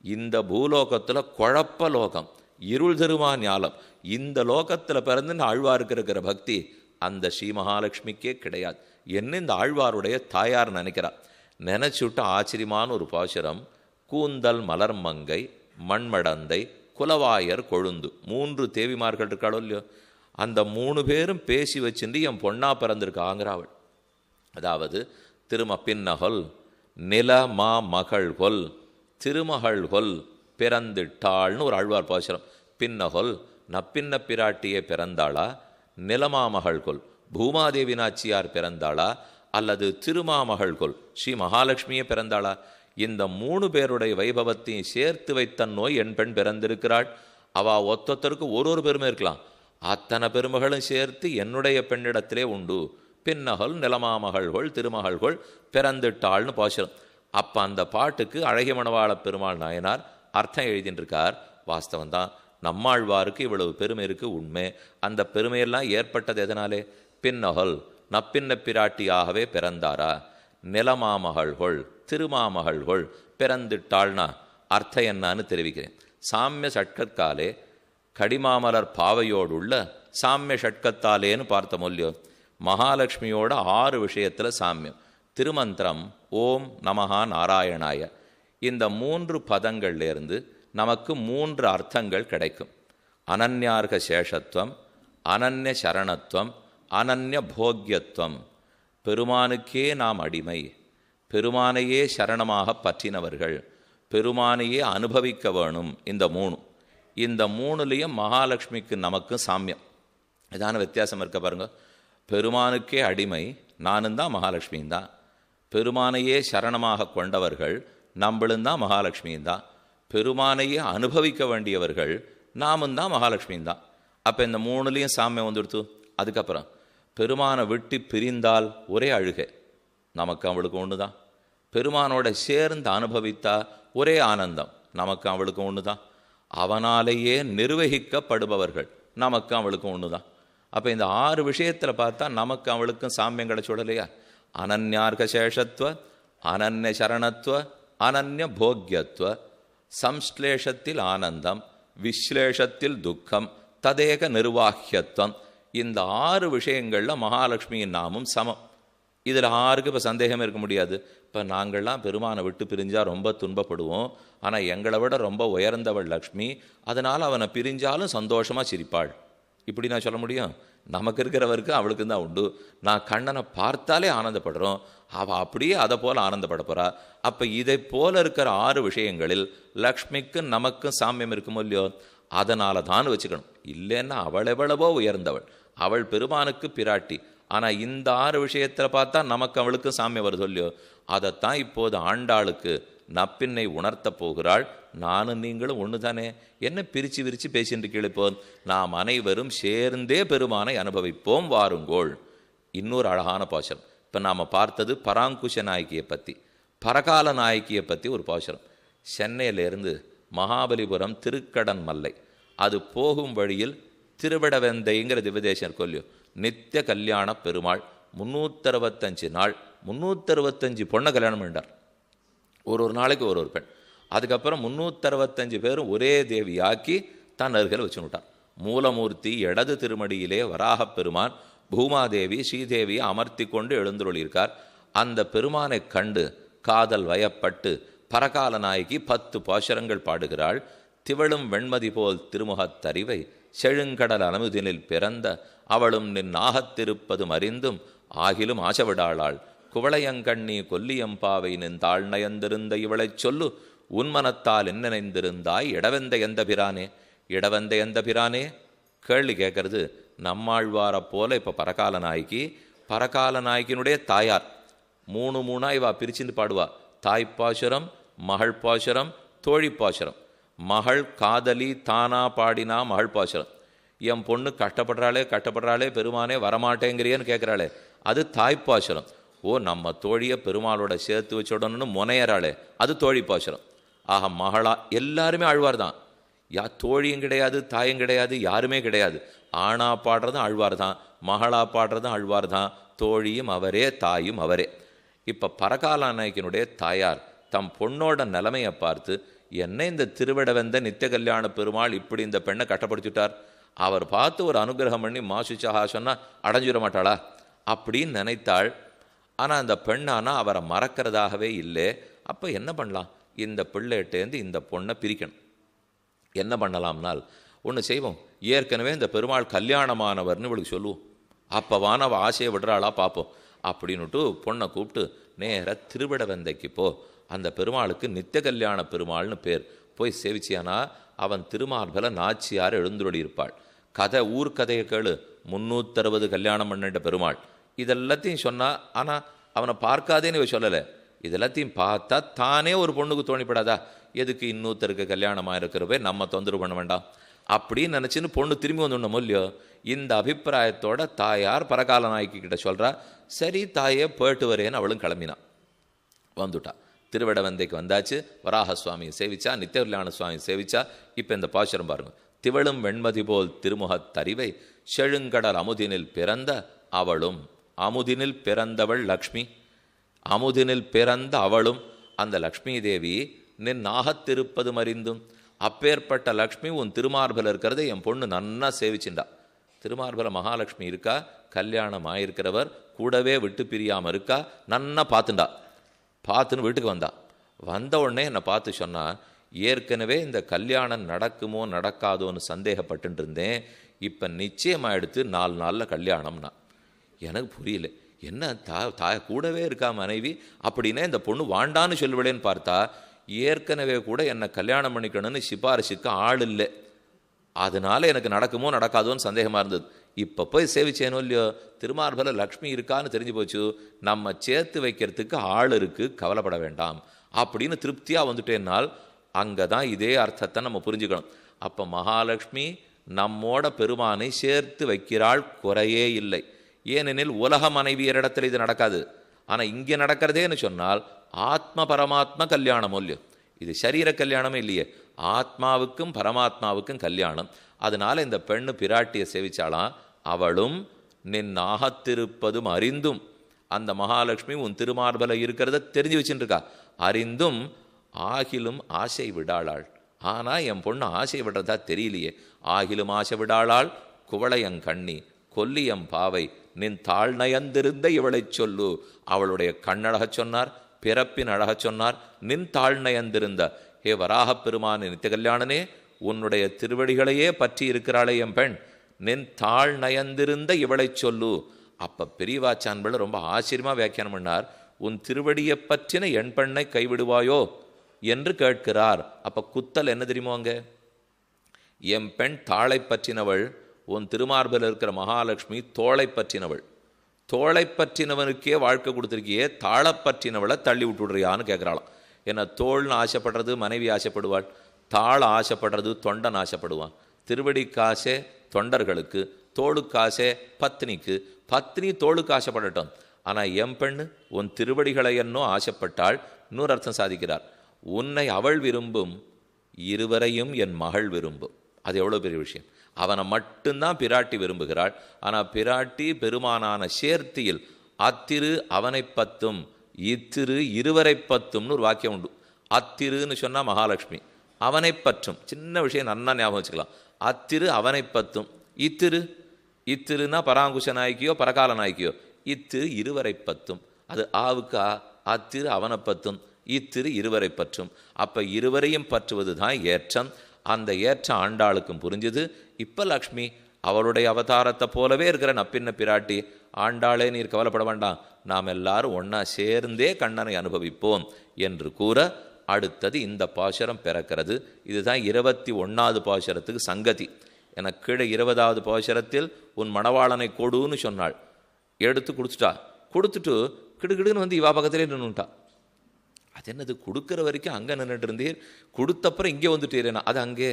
இந்த பூலோகத்தில் குழப்ப லோகம், இருள் திருமா ஞாலம். இந்த லோகத்தில் பிறந்து ஆழ்வாருக்கு இருக்கிற பக்தி அந்த ஸ்ரீ மகாலட்சுமிக்கே கிடையாது. என்ன இந்த ஆழ்வாருடைய தாயார் நினைக்கிறார். நினைச்சுட்டு ஆச்சரியமான ஒரு பாசுரம். கூந்தல் மலர் மங்கை மண்மடந்தை குலவாயர் கொழுந்து 3 தேவிமார்கள் இருக்காளோ இல்லையோ, அந்த 3 பேரும் பேசி வச்சுட்டு என் பொண்ணா பிறந்திருக்காங்கிறாவள். அதாவது திருமப்பின்னகொல் நில மா மகள் கொல் திருமகள் கொல் பிறந்திட்டாள்னு ஒரு ஆழ்வார் பாசுரம். பின்னகொல் நப்பின்ன பிராட்டியே பிறந்தாளா, நிலமாமகள் கொல் பூமாதேவி நாச்சியார் பிறந்தாளா, அல்லது திருமாமகள் கொல் ஸ்ரீ மகாலட்சுமியே பிறந்தாளா? இந்த 3 பேருடைய வைபவத்தையும் சேர்த்து வைத்த நோய் என் பெண் பிறந்திருக்கிறாள். அவள் ஒத்தொத்தருக்கு ஒரு பெருமை இருக்கலாம், அத்தனை பெருமைகளும் சேர்த்து என்னுடைய பெண்ணிடத்திலே உண்டு. பின்னகல் நிலமாமகள்கொள் திருமகள்கொள் பிறந்துட்டாள்னு பாசுரம். அப்போ அந்த பாட்டுக்கு அழகிய மணவாள பெருமாள் நாயனார் அர்த்தம் எழுதின்றிருக்கார். வாஸ்தவந்தான், நம்மாழ்வாருக்கு இவ்வளவு பெருமை இருக்கு, உண்மை. அந்த பெருமையெல்லாம் ஏற்பட்டது எதனாலே? பின்னகல் நப்பின்ன பிராட்டியாகவே பிறந்தாரா, நிலமாமகள்கொள் திருமாமகள்கொள் பிறந்துட்டாள்னா அர்த்தம் என்னான்னு தெரிவிக்கிறேன். சாமிய ஷட்கத்தாலே கடிமாமலர் பாவையோடுள்ள சாமிய ஷட்கத்தாலேன்னு பார்த்த மொழியோ, மகாலட்சுமியோட 6 விஷயத்தில் சாமியம். திருமந்திரம் ஓம் நமஹா நாராயணாய. இந்த 3 பதங்கள்லேருந்து நமக்கு 3 அர்த்தங்கள் கிடைக்கும். அனன்யார்க சேஷத்துவம், அனன்ய சரணத்துவம், அனன்ய போக்கியத்துவம். பெருமானுக்கே நாம் அடிமை, பெருமானையே சரணமாக பற்றினவர்கள், பெருமானையே அனுபவிக்க வேணும். இந்த 3லையும் மகாலட்சுமிக்கு நமக்கு சாமியம். இதான வித்தியாசம் இருக்க பாருங்க. பெருமானுக்கே அடிமை நானும் தான் மகாலட்சுமியும் தான், பெருமானையே சரணமாக கொண்டவர்கள் நம்மளும் தான் மகாலட்சுமியும் தான், பெருமானையே அனுபவிக்க வேண்டியவர்கள் நாமும் தான் மகாலட்சுமியும் தான். அப்போ இந்த 3லையும் சாமியம் வந்துடுத்து. அதுக்கப்புறம் பெருமானை விட்டு பிரிந்தால் ஒரே அழுகை, நமக்கு அவளுக்கு ஒன்று தான். பெருமானோட சேர்ந்து அனுபவித்தா ஒரே ஆனந்தம், நமக்கு அவளுக்கு ஒன்று தான். அவனாலேயே நிர்வகிக்கப்படுபவர்கள் நமக்கு அவளுக்கும் ஒன்று தான். அப்போ இந்த 6 விஷயத்தில் பார்த்தா நமக்கு அவளுக்கும் சாமியம் கிடைச்சுடலையா? அனன்யார்க சேஷத்துவ, அனன்ய சரணத்துவ, அனன்ய போக்கியத்துவ. சம்ஸ்லேஷத்தில் ஆனந்தம், விஸ்லேஷத்தில் துக்கம், ததேக நிர்வாகியத்துவம். இந்த 6 விஷயங்களில் மகாலட்சுமியின் நாமும் சமம். இதில் 6க்கு இப்போ சந்தேகம் இருக்க முடியாது. இப்போ நாங்கள்லாம் பெருமானை விட்டு பிரிஞ்சால் ரொம்ப துன்பப்படுவோம், ஆனால் எங்களை விட ரொம்ப உயர்ந்தவள் லக்ஷ்மி, அதனால் அவனை பிரிஞ்சாலும் சந்தோஷமாக சிரிப்பாள். இப்படி நான் சொல்ல முடியும்? நமக்கு இருக்கிறவருக்கு அவளுக்கு தான் உண்டு. நான் கண்ணனை பார்த்தாலே ஆனந்தப்படுறோம், அவள் அப்படியே அதை போல் ஆனந்தப்பட போகிறா. அப்போ இதை போல இருக்கிற 6 விஷயங்களில் லக்ஷ்மிக்கும் நமக்கும் சாமியம் இருக்குமோ இல்லையோ? அதனால தான் வச்சுக்கணும். இல்லைன்னா அவள் எவ்வளவோ உயர்ந்தவள், அவள் பெருமானுக்கு பிராட்டி. ஆனால் இந்த 6 விஷயத்தில் பார்த்தா நமக்கு அவளுக்கு சாமியம் வருது இல்லையோ? அதைத்தான் இப்போது ஆண்டாளுக்கு நப்பின்னை உணர்த்த போகிறாள். நானும் நீங்களும் ஒன்று தானே, என்ன பிரித்து விரித்து பேசிட்டு கிழிப்போம்? நாம் அனைவரும் சேர்ந்தே பெருமானை அனுபவிப்போம் வாருங்கோள். இன்னொரு அழகான பாசுரம். இப்போ நாம் பார்த்தது பராங்குஷ நாயகியை பற்றி, பரகால நாயகியை பற்றி ஒரு பாசுரம். சென்னையிலேருந்து மகாபலிபுரம் திருக்கடன் மல்லை, அது போகும் வழியில் திருவிடவெந்தைங்கிற திவ்யதேசம் கொல்லியோ, நித்திய கல்யாண பெருமாள் 365 நாள் 365 பொண்ணை கல்யாணம் பண்ணிட்டார். ஒரு நாளைக்கு ஒரு பெண். அதுக்கப்புறம் 365 பேரும் ஒரே தேவியாக்கி தான் அருகில் வச்சு விட்டார். மூலமூர்த்தி இடது திருமடியிலே வராகப் பெருமான் பூமாதேவி ஸ்ரீதேவியை அமர்த்தி கொண்டு எழுந்துள்ளிருக்கார். அந்த பெருமானை கண்டு காதல் வயப்பட்டு பரகால நாயகி 10 பாசுரங்கள் பாடுகிறாள். திவளும் வெண்மதி போல் திருமுகத்தறிவை செழுங்கடல் அமுதினில் பிறந்த அவளும் நின் நாகத்திருப்பதும் அறிந்தும் ஆகிலும் ஆசவிடாளாள். குவளையங்கண்ணி கொல்லியம்பாவை நின் தாழ் நயந்திருந்த இவளைச் சொல்லு உன்மனத்தால் என்ன நினைந்திருந்தாய் இடவெந்த எந்த பிரானே. இடவெந்த எந்த பிரானே கேள்வி கேட்கறது நம்மாழ்வாரை போல. இப்போ பரகால நாயகி, பரகால நாயகினுடைய தாயார் 3 இவா பிரிச்சுட்டு பாடுவா. தாய்ப்பாசுரம், மகள் பாசுரம், தோழி பாசுரம். மகள் காதலி தானா பாடினா மகள் பாசுரம். என் பொண்ணு கஷ்டப்படுறாளே பெருமானே வரமாட்டேங்கிறியன்னு கேட்குறாளே, அது தாய்ப்பாசுரம். ஓ, நம்ம தோழியை பெருமாளோட சேர்த்து வச்சுடணும்னு முனையறாளே, அது தோழி பாசுரம். ஆக மகளா எல்லாருமே ஆழ்வார் தான். தோழியும் கிடையாது, தாயும் கிடையாது, யாருமே கிடையாது. ஆணா பாடுறதும் ஆழ்வார் தான், மகளா பாடுறதும் ஆழ்வார் தான். தோழியும் அவரே, தாயும் அவரே. இப்போ பரகால நாயகினுடைய தாயார் தம் பொண்ணோட நிலைமையை பார்த்து, என்ன இந்த திருவிடவெந்த நித்திய கல்யாண பெருமாள் இப்படி இந்த பெண்ணை கட்டப்படுத்திட்டார், அவர் பார்த்து ஒரு அனுகிரகம் பண்ணி மாசுச்சஹா சொன்னால் அடைஞ்சிட மாட்டாளா அப்படின்னு நினைத்தாள். ஆனால் அந்த பெண்ணானா அவரை மறக்கிறதாகவே இல்லை. அப்போ என்ன பண்ணலாம்? இந்த பிள்ளைகிட்டேருந்து இந்த பொண்ணை பிரிக்கணும். என்ன பண்ணலாம்னால் ஒன்று செய்வோம். ஏற்கனவே இந்த பெருமாள் கல்யாணமானவர்னு இவளுக்கு சொல்லுவோம். அப்போவான அவள் ஆசையை விடுறாளா பார்ப்போம் அப்படின்னுட்டு பொண்ணை கூப்பிட்டு நேராக திருவிடவந்தைக்கு போ. அந்த பெருமாளுக்கு நித்திய கல்யாண பெருமாள்னு பேர். போய் சேவிச்சியானா அவன் திருமார்பல நாச்சியார் எழுந்துருடி இருப்பாள். கதை ஊர்க்கதையை கேளு. 360 கல்யாணம் பண்ணிட்ட பெருமாள். இதெல்லாத்தையும் சொன்னால் ஆனால் அவனை பார்க்காதேன்னு இவ சொல்லலை. இதெல்லாத்தையும் பார்த்தா தானே ஒரு பொண்ணுக்கு தோணிப்படாதா? எதுக்கு இன்னொருத்தருக்கு கல்யாணமாக இருக்கிறப்ப நம்ம தொந்தரவு பண்ண வேண்டாம் அப்படின்னு நினச்சின்னு பொண்ணு திரும்பி வந்துடணும் இல்லையோ. இந்த அபிப்பிராயத்தோட தாயார் பரகால நாய்க்கு கிட்ட சொல்கிறா. சரி தாயே போயிட்டு வரேன்னு அவளும் கிளம்பினான். வந்துட்டா. திருவிடவந்தைக்கு வந்தாச்சு. வராகசுவாமியை சேவிச்சா, நித்திய கல்யாண சுவாமியை சேவிச்சா. இப்போ இந்த பாசுரம் பாருங்க. திவளும் வெண்மதி போல் திருமுகத் தறிவை செழுங்கடல் அமுதினில் பிறந்த அவளும். அமுதினில் பிறந்தவள் லக்ஷ்மி. அமுதினில் பிறந்த அவளும் அந்த லக்ஷ்மி தேவி நின் நாகத்திருப்பது மறிந்தும். அப்பேற்பட்ட லக்ஷ்மி உன் திருமார்பல இருக்கிறத என் பொண்ணு நன்னா சேவிச்சுண்டா. திருமார்பல மகாலட்சுமி இருக்கா, கல்யாணம் ஆயிருக்கிறவர் கூடவே விட்டு பிரியாமல் இருக்கா, நன்னா பார்த்துண்டா. பார்த்துன்னு வீட்டுக்கு வந்தா. வந்த உடனே என்னை பார்த்து சொன்னா, ஏற்கனவே இந்த கல்யாணம் நடக்குமோ நடக்காதோன்னு சந்தேகப்பட்டு இருந்தேன். இப்போ நிச்சயமாகிடுத்து 4 நாளில் கல்யாணம்னா. எனக்கு புரியல. என்ன கூடவே இருக்கா மனைவி அப்படின்னா இந்த பொண்ணு வாண்டான்னு சொல்லுவிடேன்னு பார்த்தா, ஏற்கனவே கூட என்னை கல்யாணம் பண்ணிக்கணும்னு சிபாரிசுக்கு ஆள் இல்லை. அதனால எனக்கு நடக்குமோ நடக்காதோன்னு சந்தேகமாக இருந்தது. இப்போ போய் சேவிச்சேனோ இல்லையோ, திருமார்பல லக்ஷ்மி இருக்கான்னு தெரிஞ்சு போச்சு. நம்ம சேர்த்து வைக்கிறதுக்கு ஆள் இருக்குது, கவலைப்பட வேண்டாம் அப்படின்னு திருப்தியாக வந்துட்டேன்னால் அங்கே தான் இதே அர்த்தத்தை நம்ம புரிஞ்சுக்கணும். அப்போ மகாலட்சுமி நம்மோட பெருமானை சேர்த்து வைக்கிறாள், குறையே இல்லை. ஏனெனில் உலக மனைவியரிடத்தில் இது நடக்காது. ஆனால் இங்கே நடக்கிறதேன்னு சொன்னால் ஆத்ம பரமாத்ம கல்யாணம் இல்லையோ. இது சரீர கல்யாணமே இல்லையே, ஆத்மாவுக்கும் பரமாத்மாவுக்கும் கல்யாணம். அதனால இந்த பெண்ணு பிராட்டியை சேவிச்சாலாம். அவளும் நின் நாகத்திருப்பதும் அறிந்தும். அந்த மகாலட்சுமி உன் திருமார்பல இருக்கிறத தெரிஞ்சு வச்சுருக்கா. அறிந்தும் ஆகிலும் ஆசை விடாளாள். ஆனால் என் பொண்ணு ஆசை விடுறதா தெரியலையே. ஆகிலும் ஆசை விடாளாள் குவளையங்கண்ணி கொல்லியம் பாவை நின் தாழ் நயந்திருந்த இவளை சொல்லு. அவளுடைய கண்ணழகச் சொன்னார், பிறப்பின் அழகச் சொன்னார். நின் தாழ் நயந்திருந்த ஹே வராகப் பெருமான் நித்திய கல்யாணனே, உன்னுடைய திருவடிகளையே பற்றி இருக்கிறாளே என் பெண், நின் தாழ் நயந்திருந்த இவளை சொல்லு. அப்போ பெரியவாச்சான்பிள்ளை ரொம்ப ஆச்சரியமாக வியாக்கியானம் பண்ணார். உன் திருவடியை பற்றின என் பெண்ணை கைவிடுவாயோ என்று கேட்கிறார். அப்போ குத்தல் என்ன தெரியுமோ, அங்கே என் பெண் தாளை பற்றினவள், உன் திருமார்பில் இருக்கிற மகாலட்சுமி தோளை பற்றினவள். தோளை பற்றினவனுக்கே வாழ்க்கை கொடுத்துருக்கியே, தாளை பற்றினவளை தள்ளி விட்டுடுறியான்னு கேட்குறாளாம். ஏன்னா தோள்னு ஆசைப்படுறது மனைவி ஆசைப்படுவாள், தாள ஆசைப்படுறது தொண்டன் ஆசைப்படுவான். திருவடிக்கு ஆசை தொண்டர்களுக்கு, தோளுக்கு ஆசை பத்னிக்கு. பத்னி தோளுக்கு ஆசைப்படட்டும். ஆனால் என் பெண்ணு உன் திருவடிகளை என்னோ ஆசைப்பட்டாள். இன்னொரு அர்த்தம் சாதிக்கிறார். உன்னை அவள் விரும்பும், இருவரையும் என் மகள் விரும்பும். அது எவ்வளோ பெரிய விஷயம். அவனை மட்டும்தான் பிராட்டி விரும்புகிறாள். ஆனால் பிராட்டி பெருமானான சேர்த்தியில் அத்திரு அவனை பத்தும் இத்திரு இருவரை பத்தும்னு ஒரு வாக்கியம் உண்டு. அத்திருன்னு சொன்னால் மகாலட்சுமி, அவனை பற்றும் சின்ன விஷயம் நன்னா ஞாபகம் வச்சுக்கலாம். அத்திரு அவனை பத்தும், இத்திரு இத்திருனா பராங்குஷ நாய்க்கியோ பரகால நாய்க்கியோ, இத்திரு இருவரை பத்தும். அது ஆவுக்கு அத்திரு அவனை பத்தும், இத்திரு இருவரை பற்றும். அப்போ இருவரையும் பற்றுவது தான் ஏற்றம். அந்த ஏற்ற ஆண்டாளுக்கும் புரிஞ்சுது. இப்போ லக்ஷ்மி அவளுடைய அவதாரத்தை போலவே இருக்கிற நப்பின்ன பிராட்டி. ஆண்டாளே நீர் கவலைப்பட வேண்டாம், நாம் எல்லாரும் ஒன்றா சேர்ந்தே கண்ணனை அனுபவிப்போம் என்று கூற அடுத்தது இந்த பாசுரம் பிறக்கிறது. இதுதான் 21வது பாசுரத்துக்கு சங்கதி. எனக்கு கீழே 20வது பாசுரத்தில் உன் மணவாளனை கொடுன்னு சொன்னாள். எடுத்து கொடுத்துட்டா. கொடுத்துட்டு கிடுகிடுன்னு வந்து இவா பக்கத்திலே நின்றுட்டா. அது என்னது, கொடுக்குற வரைக்கும் அங்கே நின்றுட்டு இருந்தீர், கொடுத்தப்புறம் இங்கே வந்துட்டீரேனா? அது அங்கே,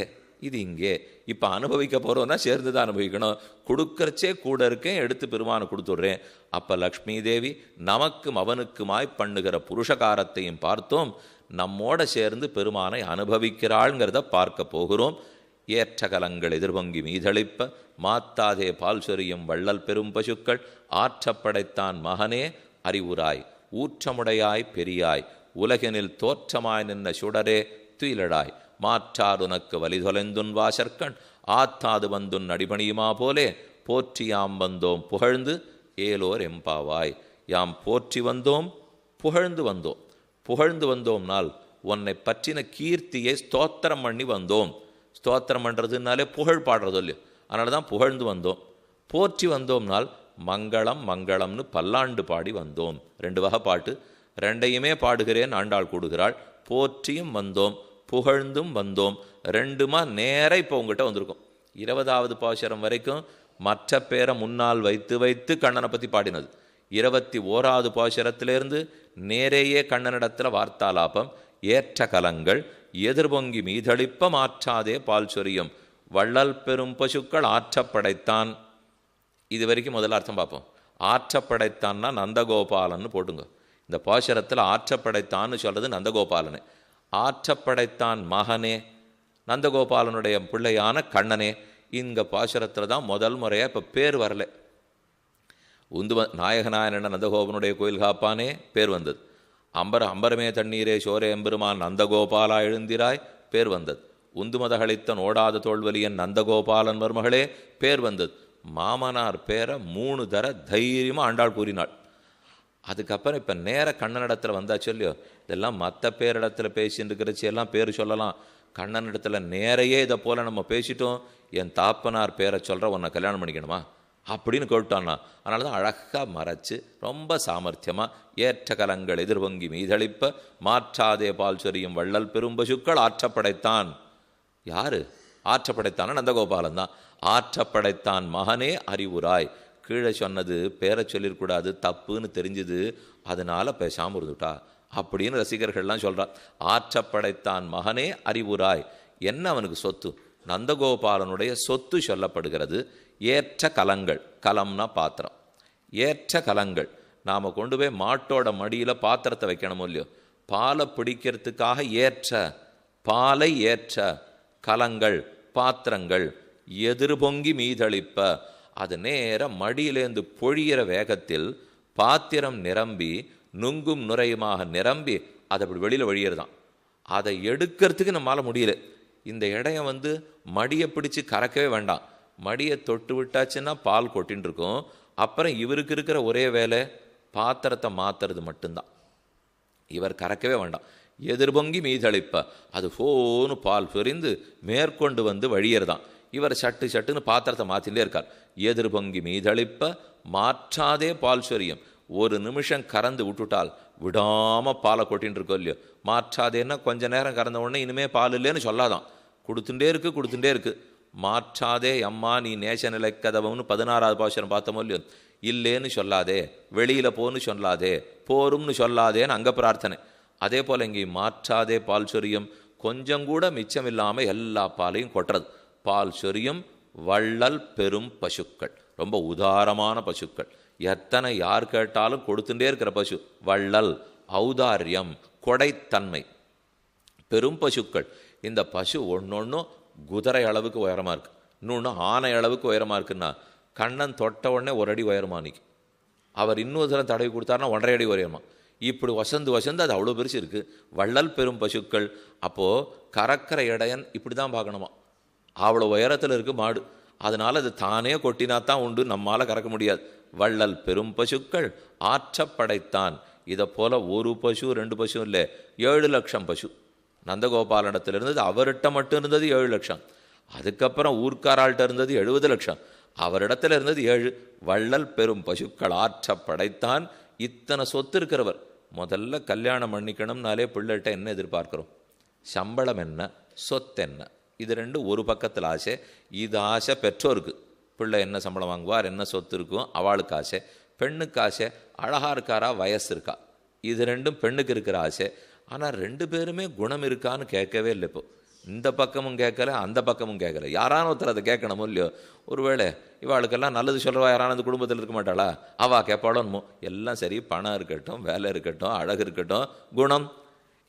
இது இங்கே. இப்போ அனுபவிக்க போகிறோன்னா சேர்ந்து தான் அனுபவிக்கணும். கொடுக்கறச்சே கூட இருக்கேன், எடுத்து பெருமானை கொடுத்துட்றேன். அப்போ லக்ஷ்மி தேவி நமக்கும் அவனுக்குமாய் பண்ணுகிற புருஷகாரத்தையும் பார்த்தோம். நம்மோட சேர்ந்து பெருமானை அனுபவிக்கிறாள்ங்கிறத பார்க்க போகிறோம். ஏற்ற கலங்கள் எதிர்பொங்கி மீதளிப்ப மாத்தாதே பால் சொரியும் வள்ளல் பெரும் பசுக்கள் ஆற்றப்படைத்தான் மகனே அறிவுராய் ஊற்றமுடையாய் பெரியாய் உலகினில் தோற்றமாய் நின்ன சுடரே துயிலடாய் மாற்றார் உனக்கு வலிதொலைந்துன் வாசற்கண் ஆத்தாது வந்துன் அடிபணியுமா போலே போற்றியாம் வந்தோம் புகழ்ந்து ஏலோர் எம்பாவாய். யாம் போற்றி வந்தோம், புகழ்ந்து வந்தோம். புகழ்ந்து வந்தோம்னால் உன்னை பற்றின கீர்த்தியை ஸ்தோத்திரம் பண்ணி வந்தோம். ஸ்தோத்திரம் பண்ணுறதுனாலே புகழ் பாடுறதோ இல்லையோ, அதனால தான் புகழ்ந்து வந்தோம். போற்றி வந்தோம்னால் மங்களம் மங்களம்னு பல்லாண்டு பாடி வந்தோம். 2 வகை பாட்டு, ரெண்டையுமே பாடுகிறேன் ஆண்டாள் கூடுகிறாள். போற்றியும் வந்தோம், புகழ்ந்தும் வந்தோம், ரெண்டுமா நேர இப்போ உங்ககிட்ட வந்திருக்கும். 20வது பாசுரம் வரைக்கும் மற்ற பேரை முன்னால் வைத்து வைத்து கண்ணனை பற்றி பாடினது. 21வது பாசுரத்திலிருந்து நேரையே கண்ணனிடத்தில் வார்த்தாலாபம். ஏற்ற கலங்கள் எதிர்பொங்கி மீதளிப்ப மாற்றாதே பால் சொரியும் வள்ளல் பெரும் பசுக்கள் ஆற்றப்படைத்தான். இது வரைக்கும் முதல்ல அர்த்தம் பார்ப்போம். ஆற்றப்படைத்தான்னா நந்தகோபாலன்னு போட்டுங்க. இந்த பாசுரத்தில் ஆற்றப்படைத்தான்னு சொல்கிறது நந்தகோபாலனே. ஆற்றப்படைத்தான் மகனே, நந்தகோபாலனுடைய பிள்ளையான கண்ணனே. இங்கே பாசுரத்தில் தான் முதல் முறையாக இப்போ பேர் வரல. நாயகனாயன நந்தகோபனுடைய கோயில் காப்பானே பேர் வந்தது. அம்பரமே தண்ணீரே சோரே எம்பெருமான் நந்தகோபாலா எழுந்திராய் பேர் வந்தது. உந்துமதகளித்தன் ஓடாத தோல்வலியன் நந்தகோபாலன் மருமகளே பேர் வந்தது. மாமனார் பேரை 3 தர தைரியமாக ஆண்டாள் கூறினாள். அதுக்கப்புறம் இப்போ நேர கண்ணனிடத்தில் வந்தா சொல்லியோ, இதெல்லாம் மற்ற பேரிடத்தில் பேசின்னு இருக்கிறச்சி எல்லாம் பேர் சொல்லலாம். கண்ணனிடத்தில் நேரையே இதை போல் நம்ம பேசிட்டோம், என் தாப்பனார் பேரை சொல்கிற உன்னை கல்யாணம் பண்ணிக்கணுமா அப்படின்னு கேட்டான்னா. அதனால தான் அழகாக மறைச்சு ரொம்ப சாமர்த்தியமாக ஏற்ற கலங்கள் எதிர்வங்கி மீதளிப்ப மாற்றாதே பால் சொரியும் வள்ளல் பெரும்பசுக்கள் ஆற்றப்படைத்தான். யார் ஆற்றப்படைத்தான? நந்தகோபாலன் தான். ஆற்றப்படைத்தான் மகனே அறிவுராய். கீழே சொன்னது பேரை சொல்லிடக்கூடாது, தப்புன்னு தெரிஞ்சுது, அதனால பேசாமல் இருந்துட்டா அப்படின்னு ரசிகர்கள்லாம் சொல்கிறார். ஆற்றப்படைத்தான் மகனே அறிவுராய். என்ன அவனுக்கு சொத்து? நந்தகோபாலனுடைய சொத்து சொல்லப்படுகிறது. ஏற்ற கலங்கள், கலம்னா பாத்திரம். ஏற்ற கலங்கள் நாம் கொண்டு போய் மாட்டோட மடியில் பாத்திரத்தை வைக்கணுமோ இல்லையோ, பாலை பிடிக்கிறதுக்காக ஏற்ற பாலை ஏற்ற கலங்கள் பாத்திரங்கள் எதிர்பொங்கி மீதளிப்ப, அது நேர மடியிலேருந்து பொழியிற வேகத்தில் பாத்திரம் நிரம்பி நுங்கும் நுரையுமாக நிரம்பி அதை அப்படி வெளியில் வழியிறதான். அதை எடுக்கிறதுக்கு நம்மளால் முடியல. இந்த இடையம் மடியை பிடிச்சி கறக்கவே வேண்டாம், மடியை தொட்டு விட்டாச்சுன்னா பால் கொட்டின்னு இருக்கும். அப்புறம் இவருக்கு இருக்கிற ஒரே வேலை பாத்திரத்தை மாற்றுறது மட்டும்தான். இவர் கறக்கவே வேண்டாம். எதிர்பொங்கி மீதளிப்ப அது ஃபோனு பால் பிரிந்து மேற்கொண்டு வழியிறதான். இவர் சட்டு சட்டுன்னு பாத்திரத்தை மாற்றிலே இருக்கார். எதிர்பொங்கி மீதளிப்ப மாற்றாதே பால் சொரியும். ஒரு நிமிஷம் கறந்து விட்டுட்டால் விடாமல் பாலை கொட்டின்னு இருக்கோ இல்லையோ. மாற்றாதேன்னா கொஞ்ச நேரம் கறந்த உடனே இனிமே பால் இல்லைன்னு சொல்லாதான், கொடுத்துட்டே இருக்கு. மாற்றாதே அம்மா நீ நேச நிலைக்கதவம்னு 16வது பாசுரம் பார்த்தோமோ இல்லையோ. இல்லேன்னு சொல்லாதே, வெளியில் போன்னு சொல்லாதே, போரும்னு சொல்லாதேன்னு அங்கே பிரார்த்தனை. அதே போல் இங்கே மாற்றாதே பால் சொரியும், கொஞ்சம் கூட மிச்சம் இல்லாமல் எல்லா பாலையும் கொட்டுறது. பால் சொரியும் வள்ளல் பெரும் பசுக்கள், ரொம்ப உதாரமான பசுக்கள். எத்தனை யார் கேட்டாலும் கொடுத்துட்டே இருக்கிற பசு. வள்ளல் ஔதாரியம், கொடைத்தன்மை, பெரும் பசுக்கள். இந்த பசு ஒன்னொன்னும் குதிரை அளவுக்கு உயரமாக இருக்குது, இன்னொன்று ஆனை அளவுக்கு உயரமாக இருக்குன்னா கண்ணன் தொட்ட உடனே 1 அடி உயரமானிக்கு. அவர் இன்னொரு தடவை தடவி கொடுத்தாருன்னா 1.5 அடி உயரமா. இப்படி வசந்து அது அவ்வளோ பெருசு இருக்குது. வள்ளல் பெரும் பசுக்கள். அப்போது கறக்கிற இடையன் இப்படி தான் பார்க்கணுமா, அவ்வளோ உயரத்தில் இருக்குது மாடு. அதனால் அது தானே கொட்டினாத்தான் உண்டு, நம்மால் கறக்க முடியாது. வள்ளல் பெரும் பசுக்கள் ஆற்றப்படைத்தான். இதை போல் 1 பசு 2 பசு இல்லை, 7 லட்சம் பசு நந்தகோபாலனிடத்தில் இருந்தது. அவர்கிட்ட மட்டும் இருந்தது 7 லட்சம். அதுக்கப்புறம் ஊர்க்காராள்கிட்ட இருந்தது 70 லட்சம். அவரிடத்துல இருந்தது 7. வள்ளல் பெரும் பசுக்கள் ஆற்றப்படைத்தான். இத்தனை சொத்து இருக்கிறவர் முதல்ல கல்யாணம் பண்ணிக்கணும்னாலே பிள்ளைகிட்ட என்ன எதிர்பார்க்குறோம்? சம்பளம் என்ன, சொத்து என்ன? இது 2 ஒரு பக்கத்தில் ஆசை. இது ஆசை பெற்றோருக்கு, பிள்ளை என்ன சம்பளம் வாங்குவார், என்ன சொத்து இருக்கும், அவளுக்கு ஆசை. பெண்ணுக்கு ஆசை, அழகாக இருக்காரா, வயசு இருக்கா. இது 2ம் பெண்ணுக்கு இருக்கிற ஆசை. ஆனால் 2 பேருமே குணம் இருக்கான்னு கேட்கவே இல்லை. இப்போ இந்த பக்கமும் கேட்கல, அந்த பக்கமும் கேட்கல. யாரான ஒருத்தர் அதை கேட்கணுமோ இல்லையோ. ஒருவேளை இவாளுக்கெல்லாம் நல்லது சொல்கிறவா யாரான அந்த குடும்பத்தில் இருக்க மாட்டாளா, அவள் கேட்பாளோன்மோ. எல்லாம் சரி, பணம் இருக்கட்டும், வேலை இருக்கட்டும், அழகு இருக்கட்டும், குணம்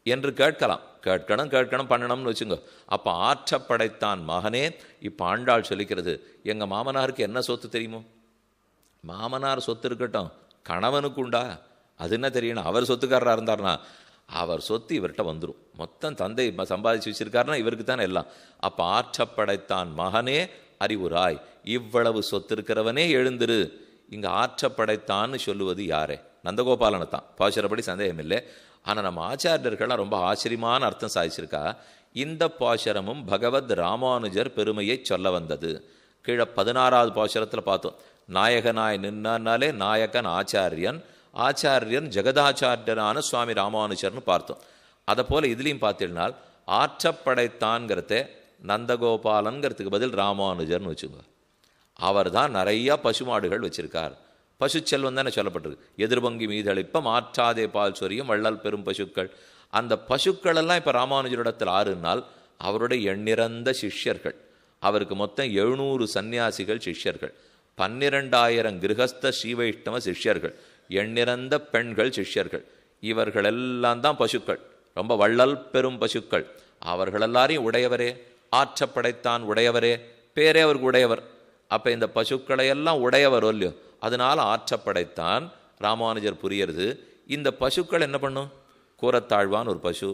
என்று கேட்கணும் பண்ணணும்னு வச்சுங்க. அப்போ ஆற்றப்படைத்தான் மகனே. இப்போ ஆண்டாள் சொல்லிக்கிறது, எங்கள் மாமனாருக்கு என்ன சொத்து தெரியுமோ? மாமனார் சொத்து இருக்கட்டும், கணவனுக்கு உண்டா? அது என்ன தெரியணும்? அவர் சொத்துக்காரராக இருந்தார்னா அவர் சொத்து இவர்கிட்ட வந்துடும். மொத்தம் தந்தை சம்பாதிச்சு வச்சிருக்காருன்னா இவருக்கு தானே எல்லாம். அப்போ ஆற்றப்படைத்தான் மகனே அறிவுராய், இவ்வளவு சொத்து இருக்கிறவனே எழுந்திரு. இங்கே ஆற்றப்படைத்தான்னு சொல்லுவது யாரே? நந்தகோபாலனை தான். பாசுரப்படி சந்தேகம் இல்லை. ஆனால் நம்ம ஆச்சாரியர்கள்லாம் ரொம்ப ஆச்சரியமான அர்த்தம் சாதிச்சிருக்கா. இந்த பாசுரமும் பகவத் ராமானுஜர் பெருமையை சொல்ல வந்தது. கீழே 16வது பாசுரத்தில் பார்த்தோம். நாயகனாய் நின்னாலே நாயகன் ஆச்சாரியன், ஆச்சாரியன் ஜெகதாச்சாரியரான சுவாமி ராமானுஜர்னு பார்த்தோம். அதை போல் இதுலேயும் பார்த்தீங்கன்னால் ஆற்றப்படைத்தான்கிறத நந்தகோபாலன்கிறதுக்கு பதில் ராமானுஜர்னு வச்சுக்கோ. அவர் தான் நிறையா பசுமாடுகள் வச்சிருக்கார். பசு செல்வம் தானே சொல்லப்பட்டிருக்கு. எதிர்பொங்கி மீதளிப்ப மாற்றாதே பால் சொரியும் வள்ளல் பெரும் பசுக்கள். அந்த பசுக்களெல்லாம் இப்போ ராமானுஜரிடத்தில் 6 நாள் அவருடைய எண்ணிறந்த சிஷ்யர்கள். அவருக்கு மொத்தம் 700 சன்னியாசிகள் சிஷ்யர்கள், 12,000 கிரகஸ்த ஸ்ரீவைஷ்ணவ சிஷ்யர்கள், எண்ணிறந்த பெண்கள் சிஷ்யர்கள். இவர்களெல்லாம் தான் பசுக்கள், ரொம்ப வள்ளல் பெரும் பசுக்கள். அவர்கள் எல்லாரையும் உடையவரே, ஆற்றப்படைத்தான் உடையவரே, பேரே அவருக்கு உடையவர். அப்போ இந்த பசுக்களையெல்லாம் உடையவர் இல்லையோ, அதனால் ஆற்றப்படைத்தான் ராமானுஜர் புரியறது. இந்த பசுக்கள் என்ன பண்ணும்? கூரத்தாழ்வான் ஒரு பசு,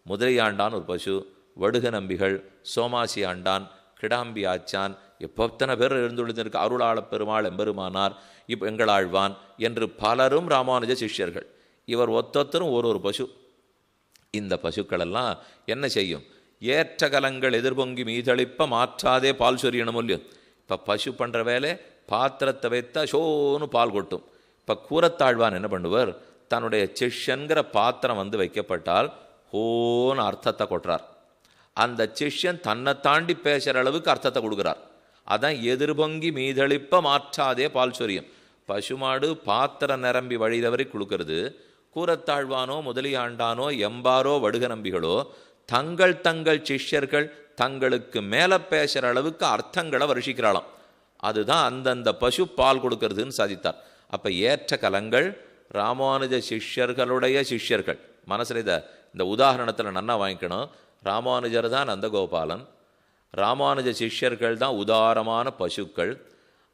முதலியாண்டான் ஒரு பசு, வடுக நம்பிகள், சோமாசி ஆண்டான், கிடாம்பி ஆச்சான், எப்பத்தனை பேர் எழுந்துள்ளிருக்கு, அருளாள பெருமாள் எம்பெருமானார், இப்போ எங்களாழ்வான் என்று பலரும் ராமானுஜ சிஷ்யர்கள். இவர் ஒத்தொத்தரும் ஒரு பசு. இந்த பசுக்களெல்லாம் என்ன செய்யும்? ஏற்ற கலங்கள் எதிர்பொங்கி மீதளிப்ப மாற்றாதே பால் சொரியணும் இல்லையோ. இப்போ பசு பண்ணுற வேலை பாத்திரத்தை வைத்தா ஷோன்னு பால் கொட்டும். இப்போ கூரத்தாழ்வான் என்ன பண்ணுவார்? தன்னுடைய சிஷ்யன்கிற பாத்திரம் வந்து வைக்கப்பட்டால் ஹோன்னு அர்த்தத்தை கொட்டுறார். அந்த சிஷ்யன் தன்னை தாண்டி பேசுகிற அளவுக்கு அர்த்தத்தை கொடுக்குறார். அதான் எதிர்பொங்கி மீதளிப்ப மாற்றாதே பால் சொரியும். பசுமாடு பாத்திரம் நிரம்பி வழிதவரை கொடுக்கறது. கூரத்தாழ்வானோ முதலியாண்டானோ எம்பாரோ வடுக நம்பிகளோ தங்கள் தங்கள் சிஷ்யர்கள் தங்களுக்கு மேலே பேசுகிற அளவுக்கு அர்த்தங்களை வருஷிக்கிறாளாம். அதுதான் அந்தந்த பசு பால் கொடுக்கறதுன்னு சாதித்தார். அப்போ ஏற்ற கலங்கள் ராமானுஜ சிஷ்யர்களுடைய சிஷ்யர்கள். மனசில் இந்த உதாரணத்தில் நன்னா வாங்கிக்கணும். ராமானுஜர் தான் நந்தகோபாலன், ராமானுஜ சிஷ்யர்கள் தான் உதாரமான பசுக்கள்,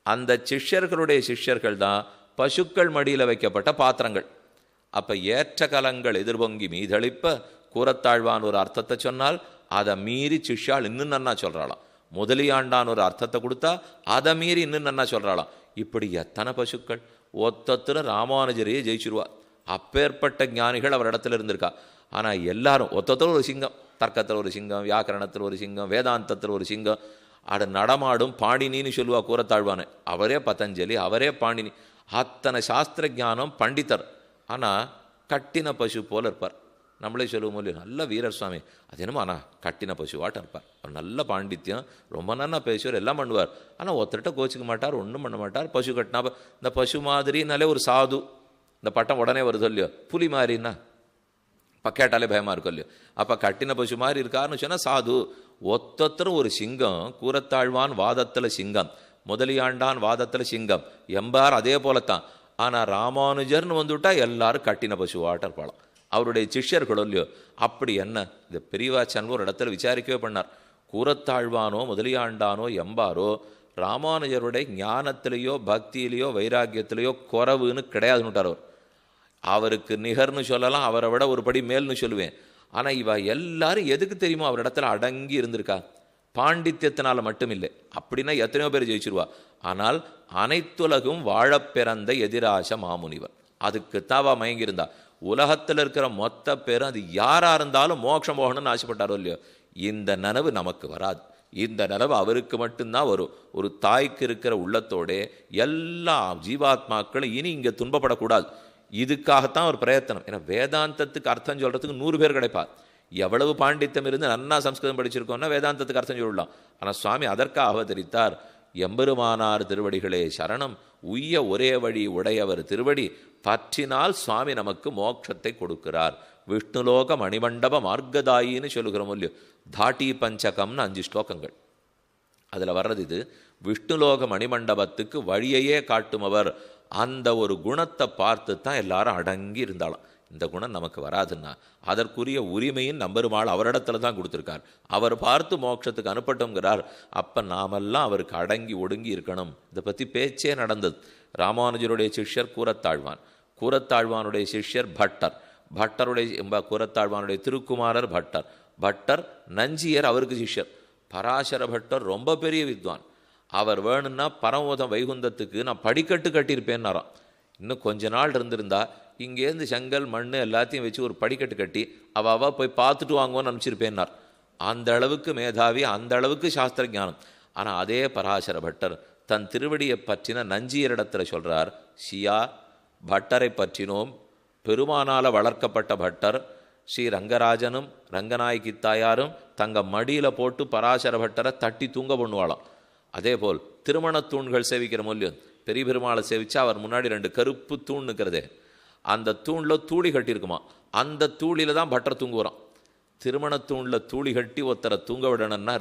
அந்த சிஷ்யர்களுடைய சிஷ்யர்கள் தான் பசுக்கள் மடியில் வைக்கப்பட்ட பாத்திரங்கள். அப்போ ஏற்ற கலங்கள் எதிர்பொங்கி மீதளிப்ப கூரத்தாழ்வான் ஒரு அர்த்தத்தை சொன்னால் அதை மீறி சிஷ்யாள் இன்னும் நன்னா சொல்கிறாளாம். முதலியாண்டான் ஒரு அர்த்தத்தை கொடுத்தா அதை மீறி இன்னும் நன்னா சொல்கிறாளாம். இப்படி எத்தனை பசுக்கள்! ஒத்தொத்தரும் ராமானுஜரையே ஜெயிச்சிருவா. அப்பேற்பட்ட ஞானிகள் அவர் இடத்துல இருந்திருக்கா. ஆனால் எல்லாரும் ஒத்தொத்தரும் ஒரு சிங்கம். தர்க்கத்தில் ஒரு சிங்கம், வியாக்கரணத்தில் ஒரு சிங்கம், வேதாந்தத்தில் ஒரு சிங்கம். அட நடமாடும் பாணினின்னு சொல்லுவா கூரத்தாழ்வானே. அவரே பதஞ்சலி, அவரே பாணினி. அத்தனை சாஸ்திர ஞானம் பண்டிதர். ஆனால் கட்டின பசு போல இருப்பார். நம்மளே சொல்லுவோம் இல்லையா, நல்ல வீரர் சுவாமி, அது என்னமோ ஆனால் கட்டின பசுவாட்டம் இருப்பார். அவர் நல்ல பாண்டித்யம், ரொம்ப நல்லா பேசுவார், எல்லாம் பண்ணுவார். ஆனால் ஒருத்தர்கிட்ட கோச்சிக்க மாட்டார், ஒன்றும் பண்ண மாட்டார். பசு கட்டினா இந்த பசு மாதிரினாலே ஒரு சாது. இந்த பட்டம் உடனே வருது இல்லையோ. புலி மாதிரின்னா கேட்டாலே பயமாக இருக்கும் இல்லையோ. அப்போ கட்டின பசு மாதிரி இருக்காருன்னு சொன்னால் சாது. ஒத்தொத்தரும் ஒரு சிங்கம். கூரத்தாழ்வான் வாதத்தில் சிங்கம், முதலியாண்டான் வாதத்தில் சிங்கம், எம்பார் அதே போலத்தான். ஆனால் ராமானுஜர்னு வந்துவிட்டா எல்லாரும் கட்டின பசுவாட்டம் இருப்பாளாம். அவருடைய சிஷ்யர்களோ இல்லையோ. அப்படி என்ன இந்த பெரியவாச்சன் ஒரு இடத்துல விசாரிக்கவே பண்ணார். கூரத்தாழ்வானோ முதலியாண்டானோ எம்பாரோ ராமானுஜருடைய ஞானத்திலேயோ பக்தியிலேயோ வைராக்கியத்திலேயோ குறவுன்னு கிடையாதுன்னுட்டார். அவருக்கு நிகர்னு சொல்லலாம், அவரை விட ஒரு படி மேல்னு சொல்லுவேன். ஆனால் இவ எல்லாரும் எதுக்கு தெரியுமோ அவர் இடத்துல அடங்கி இருந்திருக்கா? பாண்டித்யத்தினால மட்டும் இல்லை. அப்படின்னா எத்தனையோ பேர் ஜெயிச்சிருவா. ஆனால் அனைத்துலகும் வாழப் பிறந்த எதிராச மாமுனிவர், அதுக்கு தாவா மயங்கியிருந்தா. உலகத்தில் இருக்கிற மொத்த பேரும் அது யாராக இருந்தாலும் மோட்சம் போகணும்னு ஆசைப்பட்டாரோ இல்லையோ. இந்த நனவு நமக்கு வராது. இந்த நனவு அவருக்கு மட்டும்தான் வரும். ஒரு தாய்க்கு இருக்கிற உள்ளத்தோட எல்லா ஜீவாத்மாக்களும் இனி இங்கே துன்பப்படக்கூடாது. இதுக்காகத்தான் ஒரு பிரயத்தனம். ஏன்னா வேதாந்தத்துக்கு அர்த்தம் சொல்கிறதுக்கு 100 பேர் கிடைப்பார். எவ்வளவு பாண்டித்யம் இருந்து நன்னா சம்ஸ்கிருதம் படிச்சிருக்கோம்னா வேதாந்தத்துக்கு அர்த்தம் சொல்லலாம். ஆனால் சுவாமி அதற்காக அவதரித்தார். எம்பெருமானார் திருவடிகளே சரணம், உய்ய ஒரே வழி உடையவர் திருவடி பற்றினால் சுவாமி நமக்கு மோட்சத்தை கொடுக்கிறார். விஷ்ணுலோக மணிமண்டப மார்க்கதாயின்னு சொல்லுகிறோம் இல்லையோ. தாட்டி பஞ்சகம்னு 5 ஸ்லோகங்கள் அதில் வர்றது இது. விஷ்ணுலோக மணிமண்டபத்துக்கு வழியையே காட்டுமவர். அந்த ஒரு குணத்தை பார்த்து தான் எல்லாரும் அடங்கி இருந்தாலும். இந்த குணம் நமக்கு வராதுன்னா அதற்குரிய உரிமையின் நம்பெருமாள் அவரிடத்துல தான் கொடுத்துருக்கார். அவர் பார்த்து மோட்சத்துக்கு அனுப்பட்டும்ங்கிறார். அப்போ நாமெல்லாம் அவருக்கு அடங்கி ஒடுங்கி இருக்கணும். இதை பற்றி பேச்சே நடந்தது. ராமானுஜருடைய சிஷ்யர் கூரத்தாழ்வான், கூரத்தாழ்வானுடைய சிஷ்யர் பட்டர், பட்டருடைய குரத்தாழ்வானுடைய திருக்குமாரர் பட்டர். பட்டர் நஞ்சியர் அவருக்கு சிஷ்யர். பராசர பட்டர் ரொம்ப பெரிய வித்வான். அவர் வேணும்னா பரமோதம் வைகுந்தத்துக்கு நான் படிக்கட்டு கட்டியிருப்பேன்னாராம். இன்னும் கொஞ்ச நாள் இருந்திருந்தா இங்கேருந்து செங்கல் மண் எல்லாத்தையும் வச்சு ஒரு படிக்கட்டு கட்டி அவ போய் பார்த்துட்டு வாங்குவோன்னு அனுப்பிச்சிருப்பேன்னார். அந்த அளவுக்கு மேதாவி, அந்த அளவுக்கு சாஸ்திர ஞானம். ஆனால் அதே பராசர பட்டர் தன் திருவடியை பற்றின நஞ்சியரிடத்தில் சொல்கிறார், ஷியா பட்டரை பற்றினோம், பெருமானால் வளர்க்கப்பட்ட பட்டர். ஸ்ரீ ரங்கராஜனும் ரங்கநாயகி தாயாரும் தங்க மடியில் போட்டு பராசர பட்டரை தட்டி தூங்க பண்ணுவாளாம். அதே போல் திருமண தூண்கள் சேவிக்கிற மூலியம் பெரிய பெருமாளை சேவிச்சா அவர் முன்னாடி 2 கருப்பு தூண் இருக்கிறதே, அந்த தூணில் தூளி கட்டியிருக்குமா, அந்த தூளியில் தான் பட்டர் தூங்குவாராம். திருமண தூணில் தூளி கட்டி ஒருத்தரை தூங்க விடணும்னா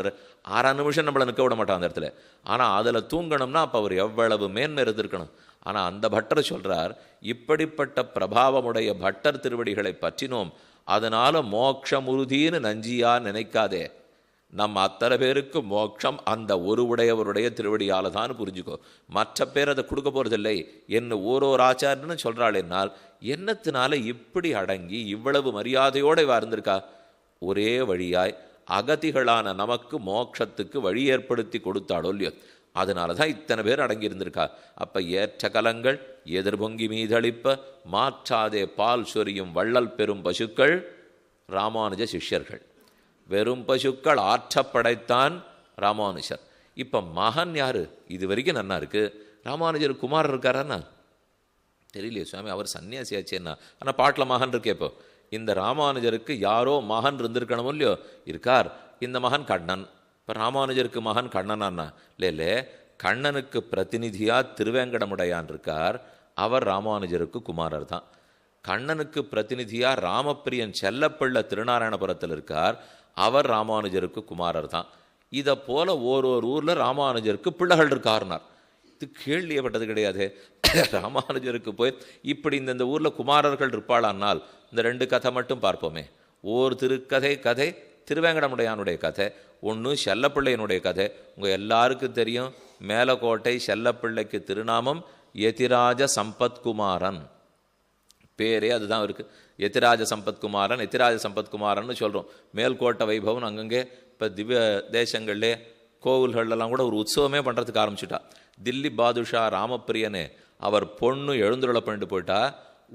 6 நிமிஷம் நம்மளை நிற்க விட மாட்டான் அந்த இடத்துல. ஆனால் அதில் தூங்கணும்னா அப்போ அவர் எவ்வளவு மேன்மை இருந்திருக்கணும். ஆனால் அந்த பட்டர் சொல்கிறார், இப்படிப்பட்ட பிரபாவமுடைய பட்டர் திருவடிகளை பற்றினோம், அதனால் மோட்சம் உறுதின்னு நஞ்சியா நினைக்காதே. நம்ம அத்தனை பேருக்கு மோட்சம் அந்த ஒரு உடையவருடைய திருவடியால் தான் புரிஞ்சுக்கோ. மற்ற பேர் அதை கொடுக்க போகிறதில்லை என்ன ஒரு ஆச்சாரன்னு சொல்கிறாள். என்னால் என்னத்தினால இப்படி அடங்கி இவ்வளவு மரியாதையோடு இருந்திருக்கா? ஒரே வழியாய் அகதிகளான நமக்கு மோட்சத்துக்கு வழி ஏற்படுத்தி கொடுத்தாளோ இல்லையோ, அதனால தான் இத்தனை பேர் அடங்கியிருந்திருக்கா. அப்போ ஏற்ற கலங்கள் எதிர்பொங்கி மீதளிப்ப மாற்றாதே பால் சொரியும் வள்ளல் பெரும் பசுக்கள் ராமானுஜ சிஷ்யர்கள். வெறும் பசுக்கள் ஆற்றப்படைத்தான் ராமானுஜர். இப்போ மகன் யாரு? இது வரைக்கும் நன்னா இருக்கு. ராமானுஜர் குமாரர் இருக்காராண்ணா தெரியலையே சுவாமி, அவர் சன்னியாசியாச்சேன்னா. ஆனால் பாட்டில் மகன் இருக்கே. இப்போ இந்த ராமானுஜருக்கு யாரோ மகன் இருந்திருக்கணும் இல்லையோ, இருக்கார். இந்த மகன் கண்ணன். இப்போ ராமானுஜருக்கு மகன் கண்ணனாண்ணா இல்லை, கண்ணனுக்கு பிரதிநிதியாக திருவேங்கடமுடையான் இருக்கார், அவர் ராமானுஜருக்கு குமாரர் தான். கண்ணனுக்கு பிரதிநிதியாக ராமப்பிரியன் செல்லப்பிள்ளை திருநாராயணபுரத்தில் இருக்கார், அவர் ராமானுஜருக்கு குமாரர் தான். இதை போல ஒரு ஊரில் ராமானுஜருக்கு பிள்ளைகள் இருக்காருனார். இது கேள்வியப்பட்டது கிடையாது. ராமானுஜருக்கு போய் இப்படி இந்த ஊரில் குமாரர்கள் இருப்பாளானால் இந்த 2 கதை மட்டும் பார்ப்போமே. ஓர் திருக்கதை திருவேங்கடமுடையானுடைய கதை, ஒன்று செல்லப்பிள்ளையனுடைய கதை. உங்கள் எல்லாருக்கும் தெரியும், மேலக்கோட்டை செல்லப்பிள்ளைக்கு திருநாமம் யதிராஜ சம்பத்குமாரன். பேரே அதுதான் இருக்குது, யதிராஜ சம்பத்குமாரன். யதிராஜ சம்பத்குமாரன்னு சொல்கிறோம். மேல்கோட்டை வைபவன் அங்கங்கே இப்போ திவ்ய தேசங்கள்லே கோவில்கள்லாம் கூட ஒரு உற்சவமே பண்ணுறதுக்கு ஆரம்பிச்சுட்டா. தில்லி பாதுஷா ராமப்பிரியனே அவர் பொண்ணு எழுந்துருளை பண்ணிட்டு போயிட்டா.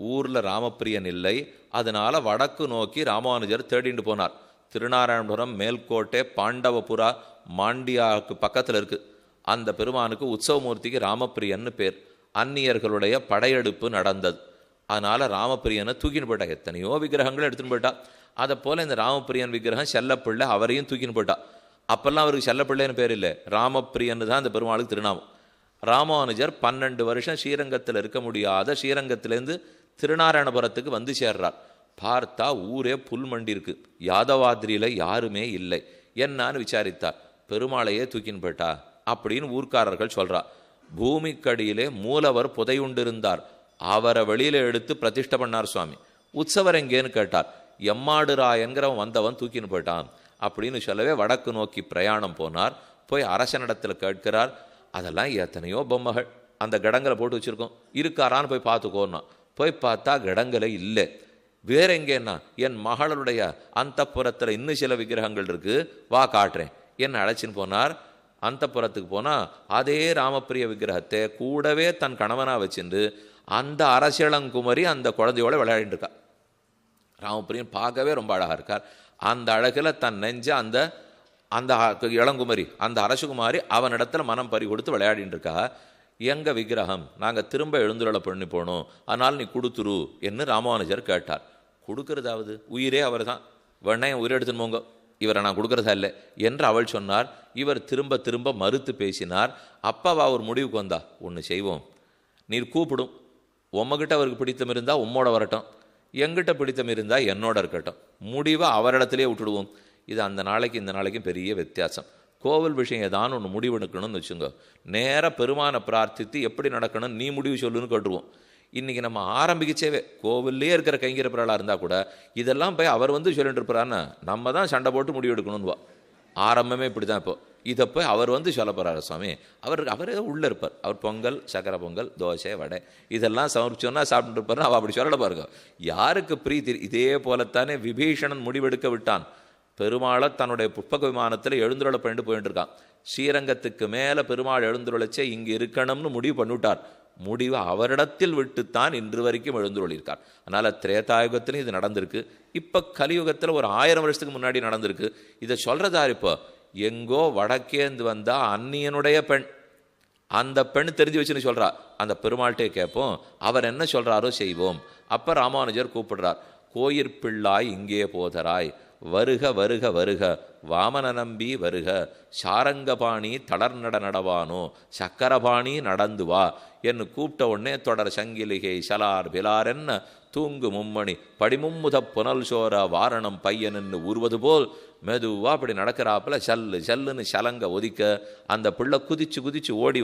ஊரில் ராமப்பிரியன் இல்லை, அதனால் வடக்கு நோக்கி ராமானுஜர் தேடிட்டு போனார். திருநாராயணபுரம் மேல்கோட்டை பாண்டவபுரா மாண்டியாவுக்கு பக்கத்தில் இருக்குது. அந்த பெருமானுக்கு உற்சவமூர்த்திக்கு ராமப்பிரியன்னு பேர். அந்நியர்களுடைய படையெடுப்பு நடந்தது, அதனால் ராமப்பிரியனை தூக்கின்னு போயிட்டா. எத்தனையோ விக்கிரகங்களை எடுத்துன்னு போயிட்டா. அதை போல் இந்த ராமப்பிரியன் விக்கிரகம் செல்லப்பிள்ளை அவரையும் தூக்கின்னு போயிட்டா. அப்போல்லாம் அவருக்கு செல்லப்பிள்ளைன்னு பேர் இல்லை, ராமப்பிரியன்னு தான் அந்த பெருமாளுக்கு திருநாமம். ராமானுஜர் 12 வருஷம் ஸ்ரீரங்கத்தில் இருக்க முடியாத ஸ்ரீரங்கத்திலேருந்து திருநாராயணபுரத்துக்கு வந்து சேர்றார். பார்த்தா ஊரே புல்மண்டி இருக்கு, யாதவாதிரியில் யாருமே இல்லை. என்னான்னு விசாரித்தார். பெருமாளையே தூக்கின்னு போயிட்டா அப்படின்னு ஊர்க்காரர்கள் சொல்றா. பூமிக்கடியிலே மூலவர் புதையுண்டிருந்தார், அவரை வெளியில எடுத்து பிரதிஷ்டை பண்ணார் சுவாமி. உற்சவர் எங்கேன்னு கேட்டார். எம்மாடுராயன்கிறவன் வந்தவன் தூக்கின்னு போயிட்டான் அப்படின்னு சொல்லவே வடக்கு நோக்கி பிரயாணம் போனார். போய் அரசனிடத்தில் கேட்கிறார். அதெல்லாம் எத்தனையோ பொம்மைகள் அந்த கடங்களை போட்டு வச்சுருக்கோம், இருக்காரான்னு போய் பார்த்துக்கோன்னா. போய் பார்த்தா கடங்களை இல்லை. வேற எங்கேன்னா, என் மகளுடைய அந்தப்புறத்தில் இன்னும் சில விக்கிரகங்கள் இருக்குது, வா காட்டுறேன் என்ன அழைச்சின்னு போனார். அந்தப்புறத்துக்கு போனால் அதே ராமப்பிரிய விக்கிரகத்தை கூடவே தன் கணவனாக வச்சுட்டு அந்த அரசியலங்குமரி அந்த குழந்தையோட விளையாடிட்டு இருக்கா. ராமப்பிரியன் பார்க்கவே ரொம்ப அழகாக இருக்கார். அந்த அழகில் தன் நெஞ்ச அந்த அந்த இளங்குமரி அந்த அரசகுமாரி அவனிடத்துல மனம் பறி கொடுத்து விளையாடிட்டு இருக்கா. எங்கள் விக்கிரகம் நாங்கள் திரும்ப எழுந்துருளை பண்ணி போனோம், அதனால் நீ கொடுத்துரு என்று ராமானுஜர் கேட்டார். கொடுக்கறதாவது உயிரே அவர் தான், வேணா என் உயிரை எடுத்துன்னு போங்க, இவரை நான் கொடுக்குறதா இல்லை என்று அவள் சொன்னார். இவர் திரும்ப திரும்ப மறுத்து பேசினார். அப்பாவா ஒரு முடிவுக்கு வந்தா, ஒன்று செய்வோம், நீர் கூப்பிடும், உம்மகிட்ட அவருக்கு பிடித்தம் இருந்தால் உம்மோட வரட்டும், எங்கிட்ட பிடித்தம் இருந்தால் என்னோட இருக்கட்டும், முடிவை அவரிடத்துலேயே விட்டுடுவோம். இது அந்த நாளைக்கு இந்த நாளைக்கும் பெரிய வித்தியாசம். கோவில் விஷயம் ஏதான்னு ஒன்று முடிவெடுக்கணும்னு வச்சுங்க, நேராக பெருமானை பிரார்த்தித்து எப்படி நடக்கணும்னு நீ முடிவு சொல்லுன்னு கேட்டுருவோம். இன்றைக்கி நம்ம ஆரம்பிக்கச்சேவே கோவில்லே இருக்கிற கைங்கிறப்பராளாக இருந்தால் கூட இதெல்லாம் போய் அவர் வந்து சொல்லிட்டு இருப்பாருன்னா நம்ம தான் சண்டை போட்டு முடிவு எடுக்கணும்னுவா. ஆரம்பமே இப்படி தான். இப்போ இதை போய் அவர் சொல்ல போகிறாரு சுவாமி. அவரே உள்ளே இருப்பார். அவர் பொங்கல், சக்கரை பொங்கல், தோசை, வடை இதெல்லாம் சமர்ப்பிச்சோன்னா சாப்பிட்டு இருப்பார். அவள் அப்படி சொல்லல பாருங்க. யாருக்கு பிரீத்தி? இதே போலத்தானே விபீஷணன் முடிவெடுக்க விட்டான். பெருமாளை தன்னுடைய புஷ்பக விமானத்தில் எழுந்துருளை பண்ணிட்டு போயிட்டு இருக்கான். ஸ்ரீரங்கத்துக்கு மேலே பெருமாள் எழுந்துருளைச்சே இங்கே இருக்கணும்னு முடிவு பண்ணிவிட்டார். முடிவு அவரிடத்தில் விட்டுத்தான் இன்று வரைக்கும் எழுந்துருளிருக்கார். அதனால் திரேதாயுகத்திலும் இது நடந்திருக்கு. இப்போ கலியுகத்தில் ஒரு 1000 வருஷத்துக்கு முன்னாடி நடந்திருக்கு. இதை சொல்கிறதார் இப்போ எங்கோ வடக்கேந்து வந்தால் அந்நியனுடைய பெண், அந்த பெண் தெரிஞ்சு வச்சுன்னு சொல்கிறா. அந்த பெருமாள்கிட்டே கேட்போம், அவர் என்ன சொல்கிறாரோ செய்வோம். அப்போ ராமானுஜர் கூப்பிடுறார், கோயிற்பிள்ளாய் இங்கே போதராய், வருக வருக வருக, வாமன நம்பி வருக, சாரங்கபாணி தளர்நட நடவானோ, சக்கரபாணி நடந்து வா என்று கூப்பிட்ட உடனே தொடர் சங்கிலிகை சலார் பிலார் என்ன தூங்கு மும்மணி படிமும்முத புனல் சோர வாரணம் பையன்னு ஊறுவது போல் மெதுவா அப்படி நடக்கிறாப்புல சல்லு சல்லுன்னு சலங்க ஒதிக்க அந்த பிள்ளை குதிச்சு குதிச்சு ஓடி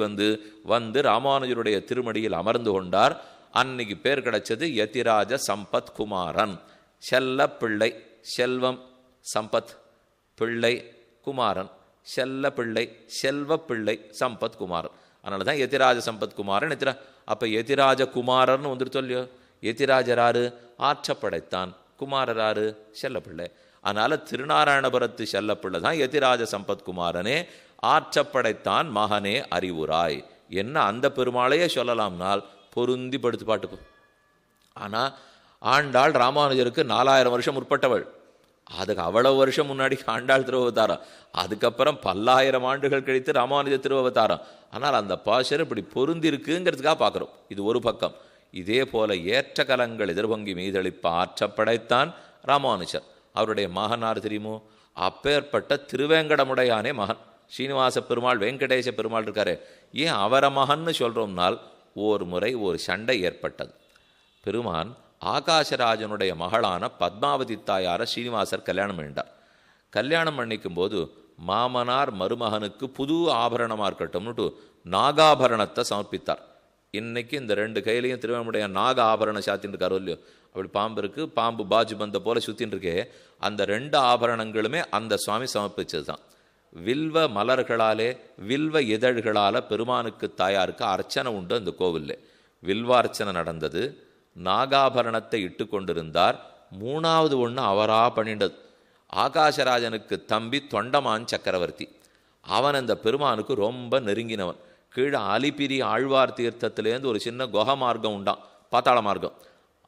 வந்து ராமானுஜருடைய திருமடியில் அமர்ந்து கொண்டார். அன்னைக்கு பேர் கிடைச்சது யதிராஜ சம்பத் குமாரன். செல்ல பிள்ளை, செல்வம் சம்பத், பிள்ளை குமாரன், செல்ல பிள்ளை, செல்வ பிள்ளை சம்பத் குமாரன். அதனால தான் யதிராஜ சம்பத் குமாரன் எத்திரா. அப்போ யதிராஜ குமாரர்னு வந்துட்டு சொல்லியோ. யதிராஜராரு? ஆற்றப்படைத்தான். குமாரராரு? செல்லப்பிள்ளை. அதனால திருநாராயணபுரத்து செல்லப்பிள்ளை தான் யதிராஜ சம்பத் குமாரனே. ஆற்றப்படைத்தான் மகனே அறிவுராய் என்ன அந்த பெருமாளையே சொல்லலாம்னால் பொருந்தி படுத்து பாட்டுக்கு. ஆனால் ஆண்டாள் ராமானுஜருக்கு 4000 வருஷம் முற்பட்டவள். அதுக்கு அவ்வளவு வருஷம் முன்னாடி ஆண்டாள் திருவவதாரம். அதுக்கப்புறம் 10,000 ஆண்டுகள் கழித்து ராமானுஜர் திருவவதாரம். ஆனால் அந்த பாசர் இப்படி பொருந்தி இருக்குங்கிறதுக்காக பார்க்குறோம். இது ஒரு பக்கம். இதே போல ஏற்ற கலங்கள் எதிர்பொங்கி மீதளிப்ப ஆற்றப்படைத்தான் ராமானுஜர். அவருடைய மகனார் தெரியுமோ? அப்பேற்பட்ட திருவேங்கடமுடையானே மகன் ஸ்ரீனிவாச பெருமாள், வெங்கடேச பெருமாள் இருக்காரு. ஏன் அவரை மகன்னு சொல்கிறோம்னால் ஒரு முறை ஒரு சண்டை ஏற்பட்டது. பெருமான் ஆகாசராஜனுடைய மகளான பத்மாவதி தாயாரை ஸ்ரீனிவாசர் கல்யாணம் பண்ணிட்டார். கல்யாணம் பண்ணிக்கும் போது மாமனார் மருமகனுக்கு புது ஆபரணமாக இருக்கட்டும்னுட்டு நாகாபரணத்தை சமர்ப்பித்தார். இன்னைக்கு இந்த 2 கையிலையும் திருவனுடைய நாக ஆபரணம் சாத்தின்னு இருக்காரோ இல்லையோ, அப்படி பாம்பு இருக்குது, பாம்பு பாஜு பந்த போல சுற்றின்னு இருக்கே, அந்த 2 ஆபரணங்களுமே அந்த சுவாமி சமர்ப்பிச்சது தான். வில்வ மலர்களாலே வில்வ இதழ்களால் பெருமானுக்கு தாயாருக்கு அர்ச்சனை உண்டு. அந்த கோவிலில் வில்வார்ச்சனை நடந்தது. நாகாபரணத்தை இட்டு கொண்டிருந்தார். 3வது ஒன்று அவராக பண்ணிண்டது. ஆகாசராஜனுக்கு தம்பி தொண்டமான் சக்கரவர்த்தி. அவன் அந்த பெருமானுக்கு ரொம்ப நெருங்கினவன். கீழே அலிபிரி ஆழ்வார் தீர்த்தத்திலேருந்து ஒரு சின்ன குஹ மார்க்கம் உண்டான், பாத்தாள மார்க்கம்.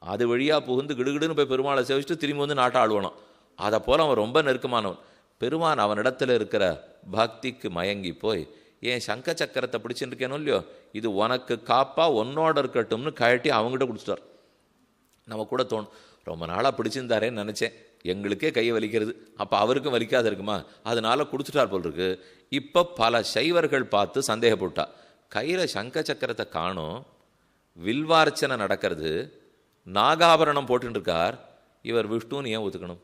அது வழியாக புகுந்து கிடுகிடுன்னு போய் பெருமாளை சேவிச்சுட்டு திரும்பி நாட்டை ஆழ்வானான். அதை போல் அவன் ரொம்ப நெருக்கமானவன். பெருமான் அவனிடத்தில் இருக்கிற பக்திக்கு மயங்கி போய், ஏன் சங்க சக்கரத்தை பிடிச்சிட்டு இருக்கேனோ இல்லையோ, இது உனக்கு காப்பா உன்னோட இருக்கட்டும்னு கழட்டி அவங்ககிட்ட கொடுத்துட்டார். நம்ம கூட தோணும், ரொம்ப நாளாக பிடிச்சிருந்தாரேன்னு நினச்சேன், எங்களுக்கே கையை வலிக்கிறது, அப்போ அவருக்கும் வலிக்காத இருக்குமா, அதனால கொடுத்துட்டார் போல் இருக்கு. இப்போ பல சைவர்கள் பார்த்து சந்தேகப்பட்டா, கையில் சங்க சக்கரத்தை காணும், வில்வார்ச்சனை நடக்கிறது, நாகாபரணம் போட்டுருக்கார், இவர் விஷ்ணுன்னு ஏன் ஒத்துக்கணும்?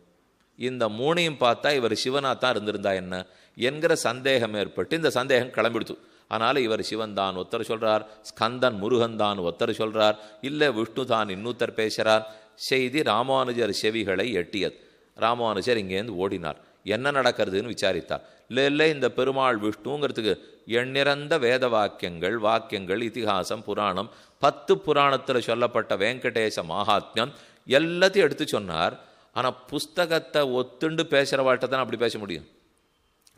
இந்த 3ஐயும் பார்த்தா இவர் சிவனாக தான் இருந்திருந்தா என்ன என்கிற சந்தேகம் ஏற்பட்டு இந்த சந்தேகம் கிளம்பிடுத்து. அதனால் இவர் சிவன் தான் ஒருத்தர் சொல்கிறார், ஸ்கந்தன் முருகன் தான் ஒருத்தர் சொல்கிறார், இல்லை விஷ்ணு தான் இன்னொருத்தர் பேசுகிறார். செய்தி ராமானுஜர் செவிகளை எட்டியது. ராமானுஜர் இங்கேருந்து ஓடினார். என்ன நடக்கிறதுன்னு விசாரித்தார். இல்லை இந்த பெருமாள் விஷ்ணுங்கிறதுக்கு எண்ணிறந்த வேத வாக்கியங்கள் இதிகாசம் புராணம் 10 புராணத்தில் சொல்லப்பட்ட வெங்கடேச மகாத்மியம் எல்லாத்தையும் எடுத்து சொன்னார். ஆனால் புஸ்தகத்தை ஒத்துண்டு பேசுகிறவாட்ட தான் அப்படி பேச முடியும்.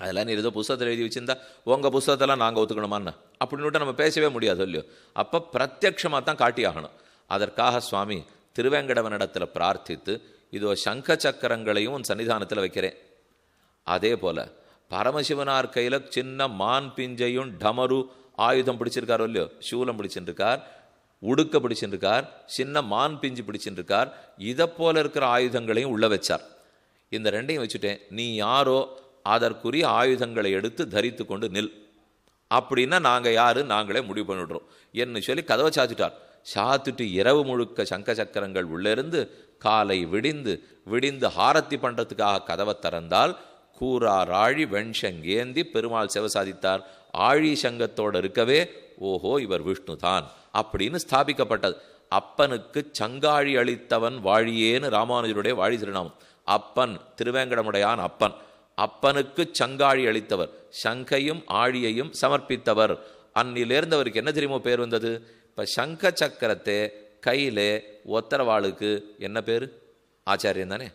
அதெல்லாம் நீ ஏதோ புஸ்தகத்தில் எழுதி வச்சுருந்தா உங்கள் புஸ்தகத்தெல்லாம் நாங்கள் ஒத்துக்கணுமான்னு அப்படின்னு நம்ம பேசவே முடியாது இல்லையோ. அப்போ பிரத்யட்சமாக தான் காட்டியாகணும். அதற்காக சுவாமி திருவேங்கடவனிடத்தில் பிரார்த்தித்து, இதோ சங்க சக்கரங்களையும் உன் சன்னிதானத்தில் வைக்கிறேன். அதே போல் பரமசிவனார் கையில் சின்ன மான் பிஞ்சையும் டமரு ஆயுதம் பிடிச்சிருக்காரோ இல்லையோ, சூலம் பிடிச்சிருக்கார், உடுக்க பிடிச்சிருக்கார், சின்ன மான் பிஞ்சு பிடிச்சிருக்கார். இதை போல இருக்கிற ஆயுதங்களையும் உள்ள வச்சார். இந்த 2ஐயும் வச்சுட்டேன், நீ யாரோ அதற்குரிய ஆயுதங்களை எடுத்து தரித்து கொண்டு நில், அப்படின்னா நாங்கள் யாரு நாங்களே முடிவு பண்ணிடுறோம் என்று சொல்லி கதவை சாத்திட்டார். சாத்துட்டு இரவு முழுக்க சங்க சக்கரங்கள் உள்ளிருந்து காலை விடிந்து ஹாரத்தி பண்ணுறதுக்காக கதவை திறந்தால் கூறார் ஆழி வெண்சங்கேந்தி பெருமாள் சேவை சாதித்தார். ஆழி சங்கத்தோடு இருக்கவே ஓஹோ இவர் விஷ்ணு தான் அப்படின்னு ஸ்தாபிக்கப்பட்டது. அப்பனுக்கு சங்காழி அளித்தவன் வாழியேன்னு ராமானுஜருடைய வாழி திருநாமம். அப்பன் திருவேங்கடமுடையான் அப்பன். அப்பனுக்கு சங்காழி அளித்தவர், சங்கையும் ஆழியையும் சமர்ப்பித்தவர். அன்னிலேருந்து அவருக்கு என்ன தெரியுமோ பேர் வந்தது? இப்போ சங்க சக்கரத்தை கையிலே ஒத்தரவாளுக்கு என்ன பேர்? ஆச்சாரியன் தானே.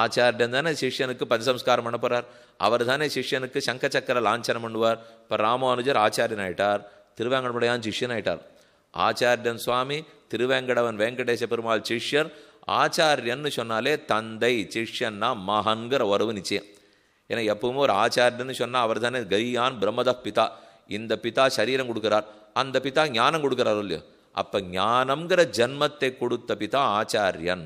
ஆச்சாரியன் தானே சிஷ்யனுக்கு பஞ்சசம்ஸ்காரம் பண்ண போகிறார். அவர் தானே சிஷ்யனுக்கு சங்க சக்கர லாஞ்சனம் பண்ணுவார். இப்போ ராமானுஜர் ஆச்சாரியன் ஆயிட்டார், திருவேங்கடமுடையான் சிஷ்யன் ஆயிட்டார். ஆச்சாரியன் சுவாமி, திருவேங்கடவன் வெங்கடேச பெருமாள் சிஷ்யர். ஆச்சாரியன்னு சொன்னாலே தந்தை, சிஷ்யன்னா மகன்கிற உறவு நிச்சயம். ஏன்னா எப்பவுமே ஒரு ஆச்சாரியன்னு சொன்னால் அவர் தானே கையான் பிரம்மத பிதா. இந்த பிதா சரீரம் கொடுக்குறார், அந்த பிதா ஞானம் கொடுக்குறாரோ இல்லையோ. அப்போ ஞானம்ங்கிற ஜன்மத்தை கொடுத்த பிதா ஆச்சாரியன்,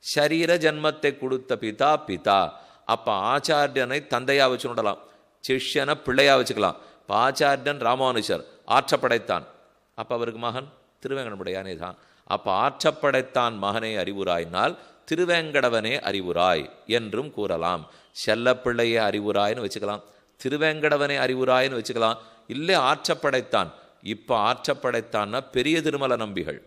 சரீர ஜன்மத்தை கொடுத்த பிதா பிதா. அப்போ ஆச்சாரியனை தந்தையாக வச்சு விடலாம், சிஷ்யனை பிள்ளையாக வச்சுக்கலாம். இப்போ ஆச்சாரியன் ராமானுஜர் ஆற்றப்படைத்தான், அப்போ அவருக்கு மகன் திருவேங்கடமுடையானே தான். அப்போ ஆற்றப்படைத்தான் மகனே அறிவுராய்னால் திருவேங்கடவனே அறிவுராய் என்றும் கூறலாம். செல்லப்பிள்ளையே அறிவுராய்னு வச்சுக்கலாம், திருவேங்கடவனே அறிவுராய்னு வச்சுக்கலாம். இல்லை ஆற்றப்படைத்தான். இப்போ ஆற்றப்படைத்தான்னா பெரிய திருமல நம்பிகள்,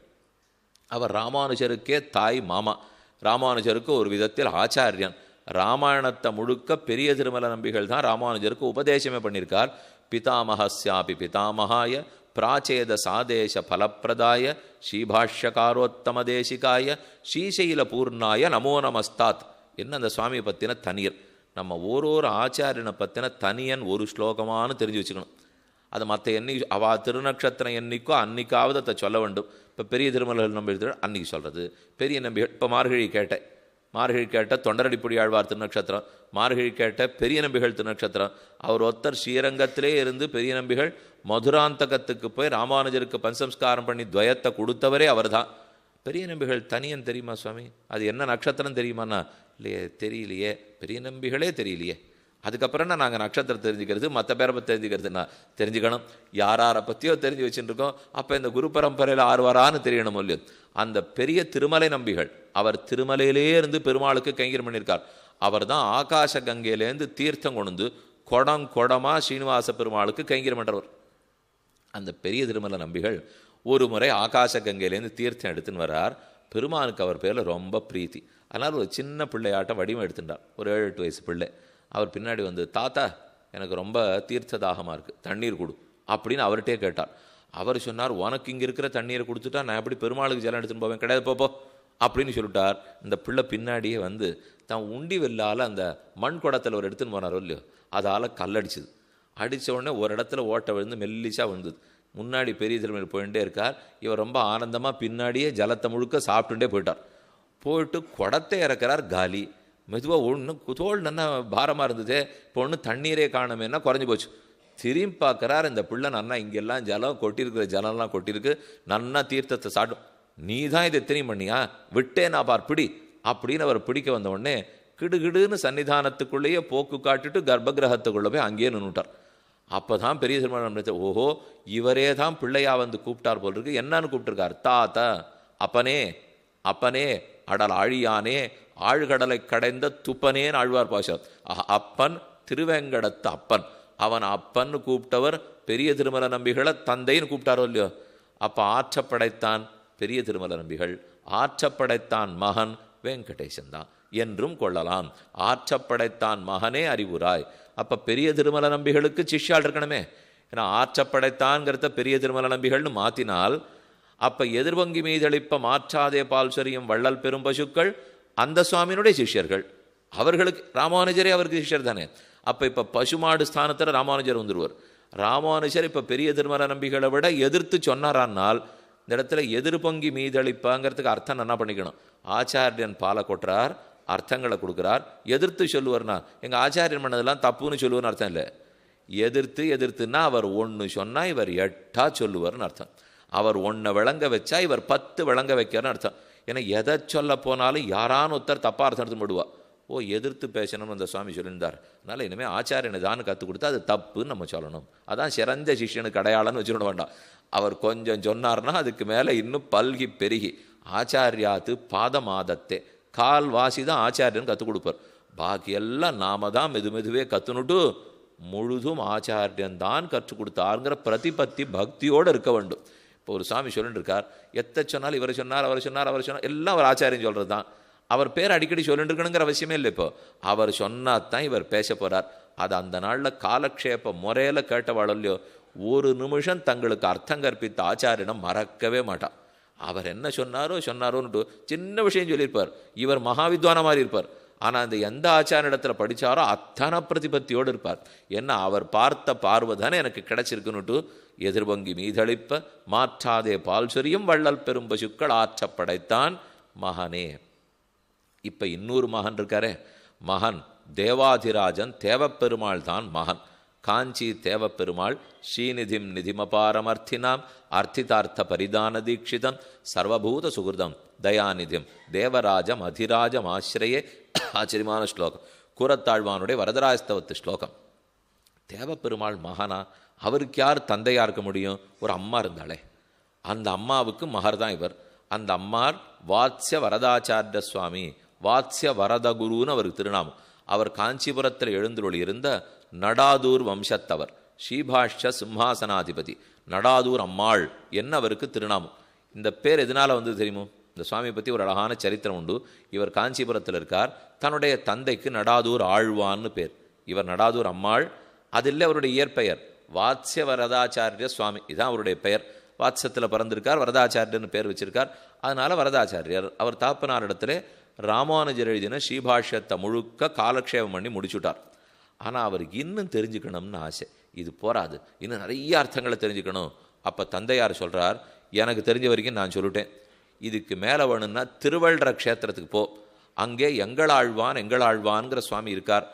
அவர் ராமானுஜருக்கே தாய் மாமா. ராமானுஜருக்கு ஒரு விதத்தில் ஆச்சாரியன். ராமாயணத்தை முழுக்க பெரிய திருமல நம்பிகள் தான் ராமானுஜருக்கு உபதேசமே பண்ணியிருக்கார். பிதாமஹஸ்யாபி பிதாமகாய பிராச்சேத சாதேச பலப்பிரதாய ஸ்ரீபாஷ்யகாரோத்தம தேசிகாய ஸ்ரீசைல பூர்ணாய நமோ நமஸ்தாத். என்ன அந்த சுவாமியை பற்றின தனியர், நம்ம ஒரு ஆச்சாரியனை பற்றின தனியன் ஒரு ஸ்லோகமானு தெரிஞ்சு வச்சுக்கணும். அது மற்ற என்னைக்கு அவா திருநக்ஷத்திரம் என்னைக்கோ அன்னைக்காவது அதை சொல்ல வேண்டும். இப்போ பெரிய திருமலர்கள் நம்பி எடுத்து அன்றைக்கி சொல்கிறது பெரிய நம்பிகள். இப்போ மார்கழி கேட்ட தொண்டரடிப்புடி ஆழ்வார் திருநக்ஷத்திரம், மார்கழி கேட்ட பெரிய நம்பிகள் திருநக்ஷத்திரம். அவர் ஒருத்தர் ஸ்ரீரங்கத்திலே இருந்து பெரிய நம்பிகள் மதுராந்தகத்துக்கு போய் ராமானுஜருக்கு பஞ்சசம்ஸ்காரம் பண்ணி துவயத்தை கொடுத்தவரே அவர் தான். பெரிய நம்பிகள் தனியன் தெரியுமா சுவாமி? அது என்ன நட்சத்திரம் தெரியுமாண்ணா? இல்லையே, தெரியலையே, பெரிய நம்பிகளே தெரியலையே. அதுக்கப்புறம் நாங்கள் நட்சத்திரம் தெரிஞ்சுக்கிறது, மற்ற பேரை பற்றி தெரிஞ்சுக்கிறதுனா தெரிஞ்சுக்கணும். யாரை பற்றியோ தெரிஞ்சு வச்சுருக்கோம். அப்போ இந்த குரு பரம்பரையில் ஆர்வாரான்னு தெரியணும் இல்லையோ. அந்த பெரிய திருமலை நம்பிகள் அவர் திருமலையிலே இருந்து பெருமாளுக்கு கைங்கரியம் பண்ணியிருக்கார். அவர் தான் ஆகாச கங்கையிலேருந்து தீர்த்தம் கொண்டு குடமாக ஸ்ரீனிவாச பெருமாளுக்கு கைங்கரியம் பண்ணுறவர். அந்த பெரிய திருமலை நம்பிகள் ஒரு முறை ஆகாச கங்கையிலேருந்து தீர்த்தம் எடுத்துன்னு வரார். பெருமானுக்கு அவர் பேரில் ரொம்ப பிரீத்தி. அதனால் ஒரு சின்ன பிள்ளையாட்டம் வடிவம் எடுத்துட்டார், ஒரு 7-8 வயசு பிள்ளை. அவர் பின்னாடி வந்து, தாத்தா எனக்கு ரொம்ப தீர்த்த தாகமாக இருக்குது, தண்ணீர் கொடு அப்படின்னு அவர்கிட்டே கேட்டார். அவர் சொன்னார், உனக்கு இங்கே இருக்கிற தண்ணீரை கொடுத்துட்டா நான் எப்படி பெருமாளுக்கு ஜலம் எடுத்துன்னு போவேன்? கிடையாது, போப்போ அப்படின்னு சொல்லிட்டார். இந்த பிள்ளை பின்னாடியே வந்து தான் உண்டி வெள்ளால் அந்த மண் குடத்தில் ஒரு எடுத்துன்னு போனாரோ இல்லையோ, அதால் கல்லடிச்சுது. அடித்த உடனே ஒரு இடத்துல ஓட்டை விழுந்து மெல்லிச்சாக விழுந்தது. முன்னாடி பெரிய திருமையில் போயிட்டே இருக்கார். இவர் ரொம்ப ஆனந்தமாக பின்னாடியே ஜலத்தை முழுக்க சாப்பிட்டுட்டே போயிட்டார். போயிட்டு குடத்தை இறக்கிறார், காலி. மெதுவாக ஒன்று தோல் நல்லா பாரமாக இருந்தது. இப்போ ஒன்று தண்ணீரே காணமேன்னா குறைஞ்சி போச்சு. திரும்பி பார்க்குறார், இந்த பிள்ளை நன்னா இங்கெல்லாம் ஜலம் கொட்டியிருக்கிற ஜலம்லாம் கொட்டியிருக்கு, நன்னா தீர்த்தத்தை சாப்பிடும். நீ தான் இதை எத்தனையும் பண்ணியா, விட்டே நான் பார் பிடி அப்படின்னு அவர் பிடிக்க வந்த உடனே கிடுகிடுன்னு சன்னிதானத்துக்குள்ளேயே போக்கு காட்டிட்டு கர்ப்பகிரகத்துக்குள்ளே போய் அங்கேயே நின்றுட்டார். அப்போ தான் பெரிய திருமணம், ஓஹோ இவரே தான் பிள்ளையா வந்து கூப்பிட்டார் போல் இருக்கு. என்னன்னு கூப்பிட்டுருக்கார்? தாத்தா, அப்பனே, அப்பனே, அடல் ஆழியானே, ஆழ்கடலை கடைந்த துப்பனேன்னு ஆழ்வார் பாஷா. அப்பன் திருவேங்கடத்து அப்பன். அவன் அப்பன்னு கூப்பிட்டவர் பெரிய திருமல நம்பிகளை தந்தைன்னு கூப்பிட்டாரோ இல்லையோ. அப்போ ஆற்றப்படைத்தான் பெரிய திருமல நம்பிகள், ஆற்றப்படைத்தான் மகன் வெங்கடேசன் தான் என்றும் கொள்ளலாம். ஆற்றப்படைத்தான் மகனே அறிவுராய். அப்போ பெரிய திருமல நம்பிகளுக்கு சிஷ்யால் இருக்கணுமே. ஏன்னா ஆற்றப்படைத்தான்கிறத பெரிய திருமல நம்பிகள்னு மாற்றினால், அப்போ எதிர்வங்கி மீதளிப்ப மாற்றாதே பால் சொரியும் வள்ளல் பெரும் பசுக்கள் அந்த சுவாமியினுடைய சிஷ்யர்கள். அவர்களுக்கு ராமானுஜரே அவருக்கு சிஷ்யர் தானே. அப்போ இப்போ பசுமாடு ஸ்தானத்தில் ராமானுஜர் வந்துடுவார். ராமானுஜர் இப்போ பெரிய திருமல நம்பிகளை விட எதிர்த்து சொன்னாரானால், இந்த இடத்துல எதிர்பொங்கி மீதளிப்பாங்கிறதுக்கு அர்த்தம் என்ன பண்ணிக்கணும்? ஆச்சாரியன் பாலை கொட்டுறார், அர்த்தங்களை கொடுக்குறார். எதிர்த்து சொல்லுவார்னா எங்கள் ஆச்சாரியன் பண்ணதெல்லாம் தப்புன்னு சொல்லுவார்னு அர்த்தம் இல்லை. எதிர்த்துன்னா அவர் ஒன்று சொன்னால் இவர் 8 சொல்லுவார்னு அர்த்தம். அவர் 1 விளங்க வச்சா இவர் 10 விளங்க வைக்கிறன்னு அர்த்தம். ஏன்னா எதை சொல்ல போனாலும் யாரான ஒருத்தர் தப்பாக அர்த்தம் எடுத்து போடுவா. ஓ எதிர்த்து பேசணும்னு அந்த சுவாமி சொல்லியிருந்தார். அதனால் இனிமேல் ஆச்சாரியனை தான் கற்றுக் கொடுத்தா அது தப்புன்னு நம்ம சொல்லணும். அதான் சிறந்த சிஷ்யனுக்கு அடையாளம்னு வச்சுட வேண்டாம். அவர் கொஞ்சம் சொன்னார்னா அதுக்கு மேலே இன்னும் பல்கி பெருகி ஆச்சாரியாத்து பாதமாதத்தே, கால் வாசி தான் ஆச்சாரியன் கற்றுக் கொடுப்பார். பாக்கியெல்லாம் நாம தான் மெதுவே கற்றுனுட்டு முழுதும் ஆச்சாரியன் தான் கற்றுக் கொடுத்தாருங்கிற பிரதிபத்தி பக்தியோடு இருக்க வேண்டும். இப்போ ஒரு சுவாமி சொல்லிட்டு இருக்கார், எத்த சொன்னாலும் இவர் சொன்னார், அவர் சொன்னார், அவர் சொன்னார், எல்லாம் அவர் ஆச்சாரியன் சொல்கிறது தான். அவர் பேர் அடிக்கடி சொல்லிட்டு இருக்கணுங்கிற அவசியமே இல்லை. இப்போ அவர் சொன்னாதான் இவர் பேச போகிறார். அது அந்த நாளில் காலக்ஷேப முறையில் கேட்டவாளோ இல்லையோ, ஒரு நிமிஷம் தங்களுக்கு அர்த்தம் கற்பித்த ஆச்சாரியனம் மறக்கவே மாட்டான். அவர் என்ன சொன்னாரோன்னுட்டு சின்ன விஷயம் சொல்லியிருப்பார். இவர் மகாவித்வான மாதிரி இருப்பார். ஆனால் அந்த எந்த ஆச்சாரிடத்தில் படித்தாரோ அத்தனை பிரதிபத்தியோடு இருப்பார். என்ன அவர் பார்த்த பார்வை தானே எனக்கு கிடைச்சிருக்குன்னுட்டு எதிர்வங்கி மீதளிப்ப மாற்றாதே பால் சொரியும் வள்ளல் பெரும் பசுக்கள் ஆற்ற படைத்தான் மகனே. இப்போ இன்னொரு மகன் இருக்காரே, மகன் தேவாதிராஜன் தேவப்பெருமாள் தான் மகன். காஞ்சி தேவப்பெருமாள் ஸ்ரீநிதிம் நிதிமபாரமர்த்தினாம் அர்த்திதார்த்த பரிதான தீட்சிதம் சர்வபூத சுகிருதம் தயாநிதிம் தேவராஜம் அதிராஜம் ஆசிரியே. ஆச்சரியமான ஸ்லோகம். கூரத்தாழ்வானுடைய வரதராஜஸ்தவத்து ஸ்லோகம். தேவப்பெருமாள் மகானா, அவருக்கு யார் தந்தையா இருக்க முடியும்? ஒரு அம்மா இருந்தாலே, அந்த அம்மாவுக்கு மகர் தான் இவர். அந்த அம்மார் வாத்ஸ்ய வரதாச்சாரிய சுவாமி, வாத்ஸ்ய வரதகுருன்னு அவருக்கு திருநாமம். அவர் காஞ்சிபுரத்தில் எழுந்துள்ளி இருந்த நடாதூர் வம்சத்தவர், ஸ்ரீபாஷ்ய சிம்ஹாசனாதிபதி நடாதூர் அம்மாள் என்ன அவருக்கு திருநாமம். இந்த பேர் எதனால் வந்து தெரியுமோ? இந்த சுவாமியை பற்றி ஒரு அழகான சரித்திரம் உண்டு. இவர் காஞ்சிபுரத்தில் இருக்கார். தன்னுடைய தந்தைக்கு நடாதூர் ஆழ்வான்னு பேர். இவர் நடாதூர் அம்மாள். அதில் அவருடைய இயற்பெயர் வாத்ஸ்ய வரதாச்சாரிய சுவாமி, இதுதான் அவருடைய பெயர். வாத்சத்தில் பிறந்திருக்கார், வரதாச்சாரியர்னு பேர் வச்சிருக்கார். அதனால வரதாச்சாரியர். அவர் தாப்பனார் இடத்துல ராமானுஜர் எழுதின ஸ்ரீபாஷ்யத்தை முழுக்க காலக்ஷேபம் பண்ணி முடிச்சுட்டார். ஆனால் அவருக்கு இன்னும் தெரிஞ்சுக்கணும்னு ஆசை. இது போராது, இன்னும் நிறைய அர்த்தங்களை தெரிஞ்சுக்கணும். அப்போ தந்தையார் சொல்கிறார், எனக்கு தெரிஞ்ச வரைக்கும் நான் சொல்லிட்டேன், இதுக்கு மேலே வேணும்னா திருவள்ளுற க்ஷேத்திரத்துக்கு போ, அங்கே எங்களாழ்வான்ங்கிற சுவாமி இருக்கார்,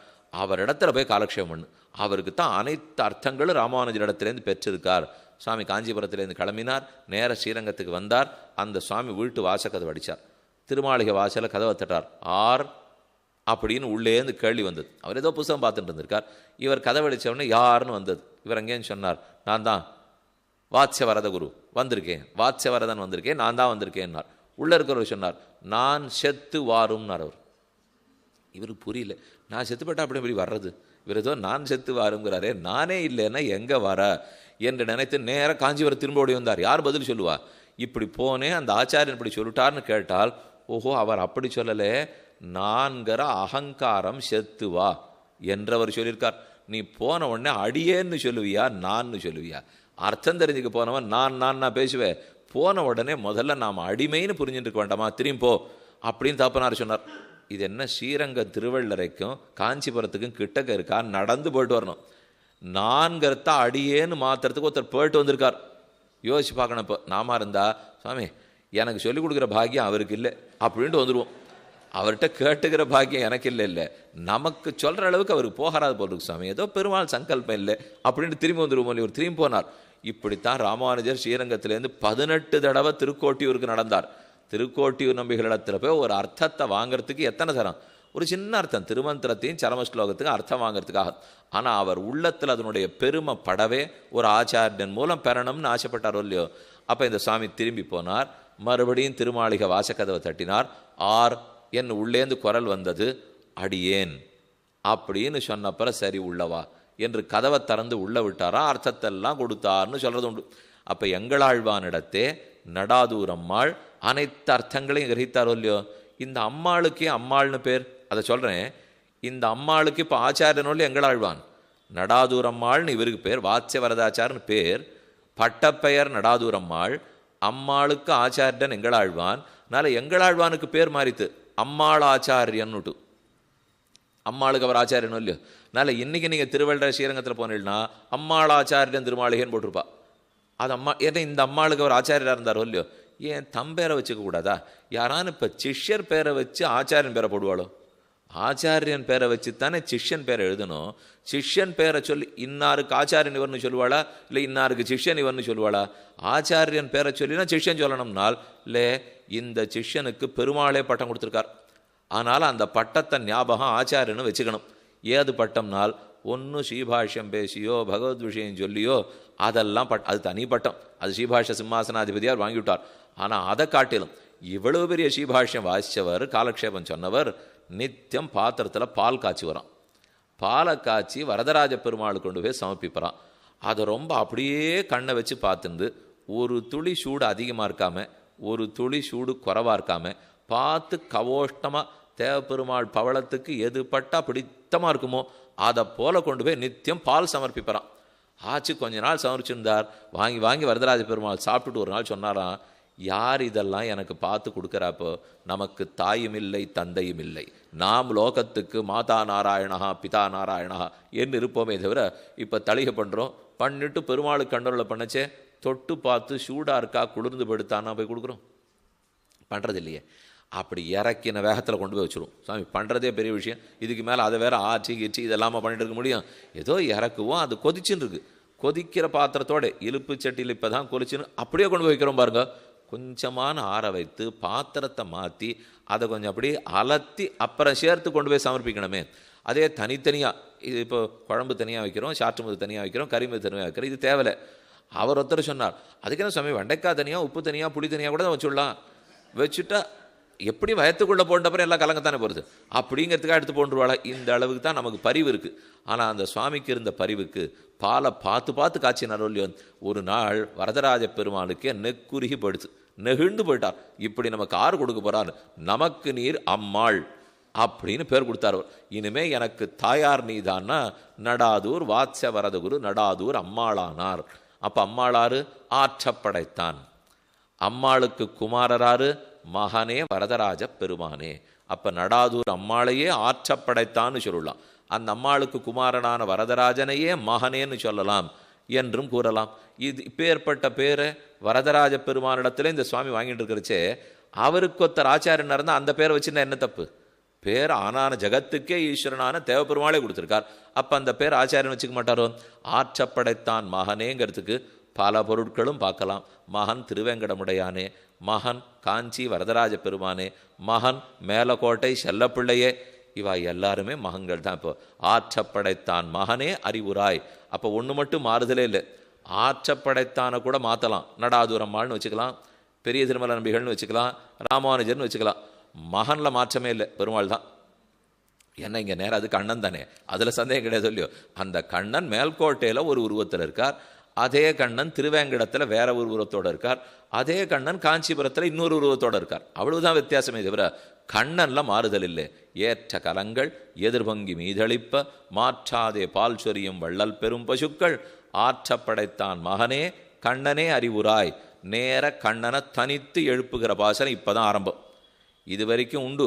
அவர் இடத்துல போய் காலக்ஷேபம் பண்ணு. அவருக்கு தான் அனைத்து அர்த்தங்களும் ராமானுஜர் இடத்துலேருந்து பெற்றிருக்கார். சுவாமி காஞ்சிபுரத்துலேருந்து கிளம்பினார், நேர ஸ்ரீரங்கத்துக்கு வந்தார். அந்த சுவாமி வீட்டு வாசக்கதவை அடித்தார். திருமாளிகை வாசலில் கதவை தட்டார். ஆர் அப்படின்னு உள்ளேருந்து கேள்வி வந்தது. அவர் ஏதோ புத்தகம் பார்த்துட்டு இருந்திருக்கார். இவர் கதவை அடித்தவொடனே யாருன்னு வந்தது. இவர் அங்கேன்னு சொன்னார், நான் தான் வாத்ஸ்ய வரத குரு வந்திருக்கேன், வாத்ஸ்ய வரதன் வந்திருக்கேன், நான் தான் வந்திருக்கேன்னார். உள்ளே இருக்கிறவர் சொன்னார், நான் செத்து வாரும்னார். அவர் இவருக்கு புரியல, நான் செத்து போட்டால் அப்படி இப்படி வர்றது, இவர் ஏதோ நான் செத்து வாருங்கிறாரே, நானே இல்லைன்னா எங்கே வர என்று நினைத்து நேராக காஞ்சிபுரம் திரும்ப ஓடி வந்தார். யார் பதில் சொல்லுவா? இப்படி போனேன், அந்த ஆச்சாரியன் இப்படி சொல்லிட்டார்னு கேட்டால், ஓஹோ அவர் அப்படி சொல்லலை, நான்கிற அகங்காரம் செத்து வா என்றவர் சொல்லியிருக்கார். நீ போன உடனே அடியேன்னு சொல்லுவியா, நான்னு சொல்லுவியா? அர்த்தம் தெரிஞ்சுக்க போனவன் நான் பேசுவேன். போன உடனே முதல்ல நாம் அடிமைன்னு புரிஞ்சுட்டு இருக்க வேண்டாமா, திரும்பி போ அப்படின்னு தாப்பனார் சொன்னார். இது என்ன ஸ்ரீரங்க திருவள்ளரைக்கும் காஞ்சிபுரத்துக்கும் கிட்டக்க இருக்கா? நடந்து போயிட்டு வரணும். நான்கிறத அடியேன்னு மாத்திரத்துக்கு ஒருத்தர் போயிட்டு வந்திருக்கார். யோசிச்சு பார்க்கணும். இப்போ நாம இருந்தா, சுவாமி எனக்கு சொல்லிக் கொடுக்குற பாக்கியம் அவருக்கு இல்லை அப்படின்ட்டு வந்துடுவோம். அவர்கிட்ட கேட்டுக்கிற பாக்கியம் எனக்கு இல்லை, நமக்கு சொல்கிற அளவுக்கு அவருக்கு போகாது போல் இருக்கு சுவாமி, ஏதோ பெருமாள் சங்கல்பம் இல்லை அப்படின்ட்டு திரும்பி வந்துடுவோம். இவர் திரும்பி போனார். இப்படித்தான் ராமானுஜர் ஸ்ரீரங்கத்திலேருந்து 18 தடவை திருக்கோட்டியூருக்கு நடந்தார். திருக்கோட்டியூர் நம்பிகளிடத்தில் போய் ஒரு அர்த்தத்தை வாங்கிறதுக்கு எத்தனை தரம், ஒரு சின்ன அர்த்தம், திருமந்திரத்தையும் சரமஸ்லோகத்துக்கும் அர்த்தம் வாங்கிறதுக்காக. ஆனால் அவர் உள்ளத்தில் அதனுடைய பெருமை படவே ஒரு ஆச்சாரியன் மூலம் பெறணும்னு ஆசைப்பட்டாரோ இல்லையோ. அப்போ இந்த சுவாமி திரும்பி போனார். மறுபடியும் திருமாளிகை வாசக்கதவை தட்டினார். ஆர் என் உள்ளேந்து குரல் வந்தது, அடியேன் அப்படின்னு சொன்னப்பறம் சரி உள்ளவா என்று கதவை திறந்து உள்ள விட்டாரா, அர்த்தத்தெல்லாம் கொடுத்தார்னு சொல்றது உண்டு. அப்போ எங்களாழ்வானிடத்தே நடாதூர் அம்மாள் அனைத்து அர்த்தங்களையும் கிரகித்தாரோ இல்லையோ. இந்த அம்மாளுக்கே அம்மாள்னு பேர், அதை சொல்கிறேன். இந்த அம்மாளுக்கு இப்போ ஆச்சாரியனோடு எங்களாழ்வான், நடாதூர் அம்மாள்னு இவருக்கு பேர், வாத்ஸ்ய வரதாச்சார்னு பேர், பட்டப்பெயர் நடாதூர் அம்மாள், அம்மாளுக்கு ஆச்சாரியன் எங்களாழ்வான். அதனால எங்களாழ்வானுக்கு பேர் மாறித்து அம்மாள் ஆச்சாரியன்னுட்டு. அம்மாளுக்கு அவர் ஆச்சாரியனும் இல்லையோ. அதனால் இன்றைக்கி நீங்கள் திருவள்ளுவர் ஸ்ரீரங்கத்தில் போனீங்கன்னா அம்மாள் ஆச்சாரியன் திருமாளிகைன்னு போட்டிருப்பா. அது அம்மா, ஏன்னா இந்த அம்மாளுக்கு அவர் ஆச்சாரியராக இருந்தாரோ இல்லையோ. ஏன் தம் பேரை வச்சுக்க கூடாதா? யாரானு இப்போ சிஷ்யர் பேரை வச்சு ஆச்சாரியன் பேரை போடுவாளோ? ஆச்சாரியன் பேரை வச்சு தானே சிஷ்யன் பேரை எழுதணும். சிஷ்யன் பேரை சொல்லி இன்னாருக்கு ஆச்சாரியன் இவர்னு சொல்லுவாளா, இல்லை இன்னாருக்கு சிஷ்யன் இவர்னு சொல்லுவாளா? ஆச்சாரியன் பேரை சொல்லினா சிஷ்யன் சொல்லணும்னால், இல்லை இந்த சிஷ்யனுக்கு பெருமாளே பட்டம் கொடுத்துருக்கார். ஆனால் அந்த பட்டத்தை ஞாபகம் ஆச்சாரியன்னு வச்சுக்கணும். ஏது பட்டம்னால், ஒன்று ஸ்ரீபாஷ்யம் பேசியோ பகவத் விஷயம் சொல்லியோ அதெல்லாம் அது தனி பட்டம். அது ஸ்ரீபாஷ்ய சிம்மாசனாதிபதியார் வாங்கிவிட்டார். ஆனால் அதை காட்டிலும் இவ்வளவு பெரிய ஸ்ரீபாஷ்யம் வாசித்தவர், காலக்ஷேபம் சொன்னவர், நித்தியம் பாத்திரத்தில் பால் காய்ச்சி வரான். பாலை காய்ச்சி வரதராஜ பெருமாள் கொண்டு போய் சமர்ப்பிப்பறான். அதை ரொம்ப அப்படியே கண்ணை வச்சு பார்த்துருந்து ஒரு துளி சூடு அதிகமாக இருக்காமல் ஒரு துளி சூடு குறைவாக இருக்காமல் பார்த்து கவோஷ்டமாக தேவப்பெருமாள் பவளத்துக்கு எது பட்டா பிடித்தமாக இருக்குமோ அதை போல கொண்டு போய் நித்தியம் பால் சமர்ப்பிப்பறான். ஆச்சு கொஞ்ச நாள் சமர்ப்பிச்சிருந்தார். வாங்கி வாங்கி வரதராஜ பெருமாள் சாப்பிட்டுட்டு ஒரு நாள் சொன்னாராம், யார் இதெல்லாம் எனக்கு பார்த்து கொடுக்குறாப்போ, நமக்கு தாயும் இல்லை தந்தையும் இல்லை, நாம் லோகத்துக்கு மாதா நாராயணா பிதா நாராயணா என்று இருப்போமே தவிர இப்போ தளிகை பண்ணுறோம். பண்ணிட்டு பெருமாளுக்கு கண்டோரில் பண்ணச்சே தொட்டு பார்த்து சூடாக இருக்கா குளிர்ந்து படுத்தானா போய் கொடுக்குறோம். பண்ணுறது இல்லையே. அப்படி இறக்கின வேகத்தில் கொண்டு போய் வச்சுருவோம். சாமி பண்ணுறதே பெரிய விஷயம், இதுக்கு மேலே அதை வேறு ஆச்சி கிச்சி இதெல்லாமா பண்ணிட்டு இருக்க முடியும்? ஏதோ இறக்குவோம், அது கொதிச்சுன்னு இருக்குது. கொதிக்கிற பாத்திரத்தோட இழுப்பு சட்டியில் இப்போ தான் கொதிச்சுன்னு அப்படியே கொண்டு போய் வைக்கிறோம் பாருங்க. கொஞ்சமான ஆற வைத்து பாத்திரத்தை மாற்றி அதை கொஞ்சம் அப்படியே அலத்தி அப்புறம் சேர்த்து கொண்டு போய் சமர்ப்பிக்கணுமே. அதே தனித்தனியாக இது இப்போ குழம்பு தனியாக வைக்கிறோம், சாற்று முது தனியாக வைக்கிறோம், கறிமுது தனியாக வைக்கிறோம், இது தேவையில்லை. அவர் ஒருத்தர் சொன்னார், அதுக்கு என்ன சாமி வெண்டைக்காய் தனியாக உப்பு தனியாக புளி தனியாக கூட தான் வச்சுடலாம், வச்சுட்டா எப்படி வயத்துக்குள்ளே போட்டப்பறம் எல்லாம் கலங்கத்தானே போகிறது அப்படிங்கிறதுக்காக எடுத்து போட்டுருவாளா. இந்த அளவுக்கு தான் நமக்கு பரிவு இருக்குது. ஆனால் அந்த சுவாமிக்கு இருந்த பரிவுக்கு பாலை பார்த்து பார்த்து காய்ச்சினார் இல்லையோ. ஒரு நாள் வரதராஜ பெருமாளுக்கே நெக்குருகி படுத்து நெகிழ்ந்து போயிட்டார். இப்படி நமக்கு ஆறு கொடுக்க போகிறார், நமக்கு நீர் அம்மாள் அப்படின்னு பேர் கொடுத்தார். இனிமே எனக்கு தாயார் நீதான்னா நடாதூர் வாத்ச வரதகுரு நடாதூர் அம்மாளானார். அப்போ அம்மாளாரு ஆற்றப்படைத்தான். அம்மாளுக்கு குமாரராரு மகனே வரதராஜ பெருமானே. அப்போ நடாதூர் அம்மாளையே ஆற்றப்படைத்தான்னு சொல்லலாம். அந்த அம்மாளுக்கு குமாரனான வரதராஜனையே மகனேன்னு சொல்லலாம் என்றும் கூறலாம். இது இப்போ ஏற்பட்ட பேரை வரதராஜ பெருமானிடத்துல இந்த சுவாமி வாங்கிட்டு இருக்கிறச்சே, அவருக்கு ஒருத்தர் ஆச்சாரியனாக இருந்தால் அந்த பேரை வச்சுன்னா என்ன தப்பு? பேர் ஆனான ஜகத்துக்கே ஈஸ்வரனான தேவப்பெருமாளே கொடுத்துருக்கார். அப்போ அந்த பேர் ஆச்சாரியன் வச்சுக்க மாட்டாரோ? ஆற்றப்படைத்தான் மகனேங்கிறதுக்கு பல பொருட்களும் பார்க்கலாம். மகன் திருவேங்கடமுடையானே, மகன் காஞ்சி வரதராஜ பெருமானே, மகன் மேலக்கோட்டை செல்லப்பிள்ளையே, இவா எல்லாருமே மகன்கள் தான். இப்போ ஆற்றப்படைத்தான் மகனே அறிவுராய். அப்போ ஒன்று மட்டும் மாறுதலே இல்லை, ஆற்றப்படைத்தான கூட மாற்றலாம். நடாதூரம்மாள்னு வச்சுக்கலாம், பெரிய திருமல நம்பிகள்னு வச்சுக்கலாம், ராமானுஜர்னு வச்சுக்கலாம். மகனில் மாற்றமே இல்லை, பெருமாள் தான். என்ன இங்கே நேரம் அது கண்ணன் தானே, அதில் சந்தேகம் கிடையாது இல்லையோ. அந்த கண்ணன் மேல்கோட்டையில் ஒரு உருவத்தில் இருக்கார், அதே கண்ணன் திருவேங்கடத்தில் வேற ஒரு உருவத்தோடு இருக்கார், அதே கண்ணன் காஞ்சிபுரத்தில் இன்னொரு உருவத்தோடு இருக்கார். அவ்வளவுதான் வித்தியாசமே தவிர கண்ணனில் மாறுதல் இல்லை. ஏற்ற கலங்கள் எதிர்பங்கி மீதளிப்ப மாற்றாதே பால் சொரியும் வள்ளல் பெரும் பசுக்கள் ஆற்றப்படைத்தான் மகனே கண்ணனே அறிவுராய். நேர கண்ணனை தனித்து எழுப்புகிற பாசனை இப்போதான் ஆரம்பம். இது வரைக்கும் உண்டு.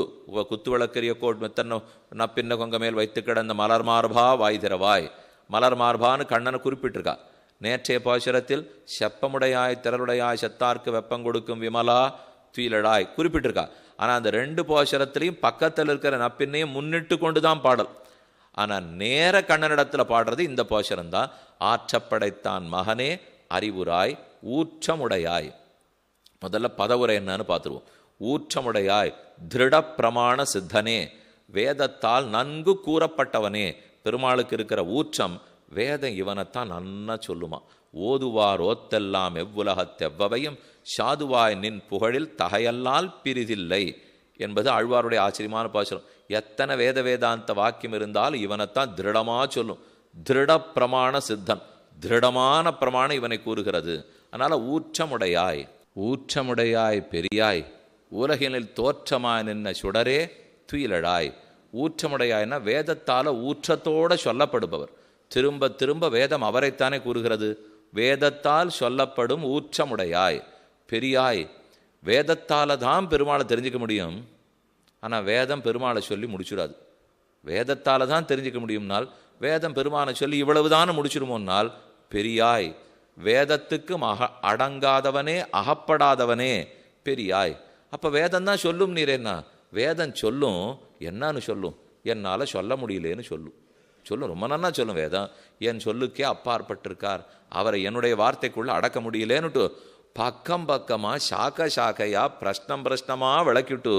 குத்து விளக்கரிய கோட் மெத்தன்ன நப்பின்ன கொங்க மேல் வைத்து கிடந்த மலர் மார்பா வாய் திறவாய். மலர் மார்பான்னு கண்ணனை குறிப்பிட்டிருக்கா. நேற்றைய பாசுரத்தில் செப்பமுடையாய் திரளுடையாய் செத்தார்க்கு வெப்பம் கொடுக்கும் விமலா துயிலடாய் குறிப்பிட்டிருக்கா. ஆனால் அந்த ரெண்டு பாசுரத்திலையும் பக்கத்தில் இருக்கிற நப்பின்னையும் முன்னிட்டு கொண்டு தான் பாடல். ஆனால் நேர கண்ணனிடத்தில் பாடுறது இந்த பாசுரம்தான். ஆற்றப்படைத்தான் மகனே அறிவுராய் ஊற்றமுடையாய். முதல்ல பதவுரை என்னன்னு பார்த்துருவோம். ஊற்றமுடையாய் திருட பிரமாண சித்தனே, வேதத்தால் நன்கு கூறப்பட்டவனே. பெருமாளுக்கு இருக்கிற ஊற்றம் வேதம் இவனைத்தான் நன்னா சொல்லுமா. ஓதுவார் ஓத்தெல்லாம் எவ்வுலகத்தெவ்வவையும் சாதுவாய் நின் புகழில் தகையல்லால் பிரிதில்லை என்பது ஆழ்வாருடைய ஆச்சரியமான பாசுரம். எத்தனை வேத வேதாந்த வாக்கியம் இருந்தாலும் இவனைத்தான் திருடமாக சொல்லும். திருட பிரமாண சித்தன், திருடமான பிரமாணம் இவனை கூறுகிறது. அதனால் ஊற்றமுடையாய் ஊற்றமுடையாய் பெரியாய் உலகினில் தோற்றமாய் நின்ன சுடரே துயிலடாய். ஊற்றமுடையாய்னா வேதத்தால் ஊற்றத்தோடு சொல்லப்படுபவர். திரும்ப திரும்ப வேதம் அவரைத்தானே கூறுகிறது. வேதத்தால் சொல்லப்படும் ஊற்றமுடையாய் பெரியாய். வேதத்தால் தான் பெருமாளை தெரிஞ்சிக்க முடியும். ஆனால் வேதம் பெருமாளை சொல்லி முடிச்சுடாது. வேதத்தால் தான் தெரிஞ்சிக்க முடியும்னால் வேதம் பெருமாளை சொல்லி இவ்வளவுதான் முடிச்சிடுமோன்னால் பெரியாய். வேதத்துக்கு அடங்காதவனே அகப்படாதவனே பெரியாய். அப்போ வேதம் தான் சொல்லும். நீரேன்னா வேதம் சொல்லும், என்னான்னு சொல்லும், என்னால் சொல்ல முடியலேன்னு சொல்லும். சொல்லும், ரொம்ப நன்னா சொல்லும். வேதம் என் சொல்லுக்கே அப்பாற்பட்டிருக்கார், அவரை என்னுடைய வார்த்தைக்குள்ளே அடக்க முடியலேன்னுட்டு பக்கம் பக்கமாக சாக்க சாக்கையாக பிரஷ்னமாக விளக்கிட்டு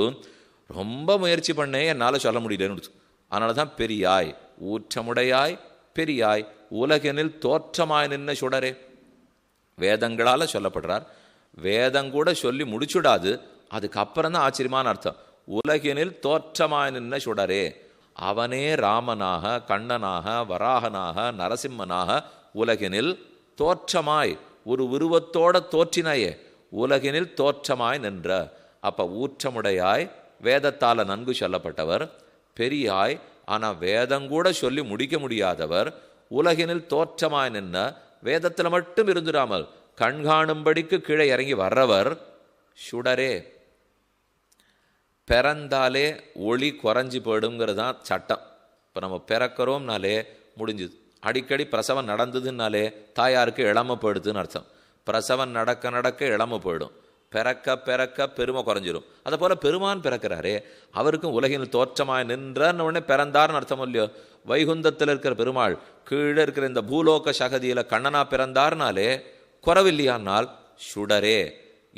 ரொம்ப முயற்சி பண்ணே என்னால் சொல்ல முடியலேன்னு. அதனால தான் பெரியாய் ஊற்றமுடையாய் பெரியாய் உலகெனில் தோற்றமாய் நின்ன சுடரே. வேதங்களால் சொல்லப்படுறார். வேதங்கூட சொல்லி முடிச்சுடாது, அதுக்கப்புறம் தான் ஆச்சரியமான அர்த்தம். உலகினில் தோற்றமாய் நின்ன சுடரே. அவனே ராமனாக கண்ணனாக வராகனாக நரசிம்மனாக உலகினில் தோற்றமாய் ஒரு உருவத்தோட தோற்றினாயே. உலகினில் தோற்றமாய் நின்ற அப்போ ஊற்றமுடையாய் வேதத்தால் நன்கு சொல்லப்பட்டவர், பெரியாய் ஆனால் வேதங்கூட சொல்லி முடிக்க முடியாதவர், உலகினில் தோற்றமாய் நின்ன வேதத்தில் மட்டும் இருந்துடாமல் கண்காணும்படிக்கு கீழே இறங்கி வர்றவர், சுடரே. பிறந்தாலே ஒளி குறைஞ்சி போயிடுங்கிறது தான் சட்டம். இப்போ நம்ம பிறக்கிறோம்னாலே முடிஞ்சுது. அடிக்கடி பிரசவம் நடந்ததுனாலே தாயாருக்கு இளமை போயிடுதுன்னு அர்த்தம். பிரசவம் நடக்க நடக்க இளமை போயிடும், பிறக்க பிறக்க பெருமை குறைஞ்சிரும். அதை போல் பெருமான் பிறக்கிறாரே, அவருக்கும் உலகில் தோற்றமாய் நின்றன்னு உடனே பிறந்தார்னு அர்த்தம் இல்லையோ. வைகுந்தத்தில் இருக்கிற பெருமாள் கீழே இருக்கிற இந்த பூலோக சகதியில் கண்ணனா பிறந்தார்னாலே குறவில்லையானால் சுடரே.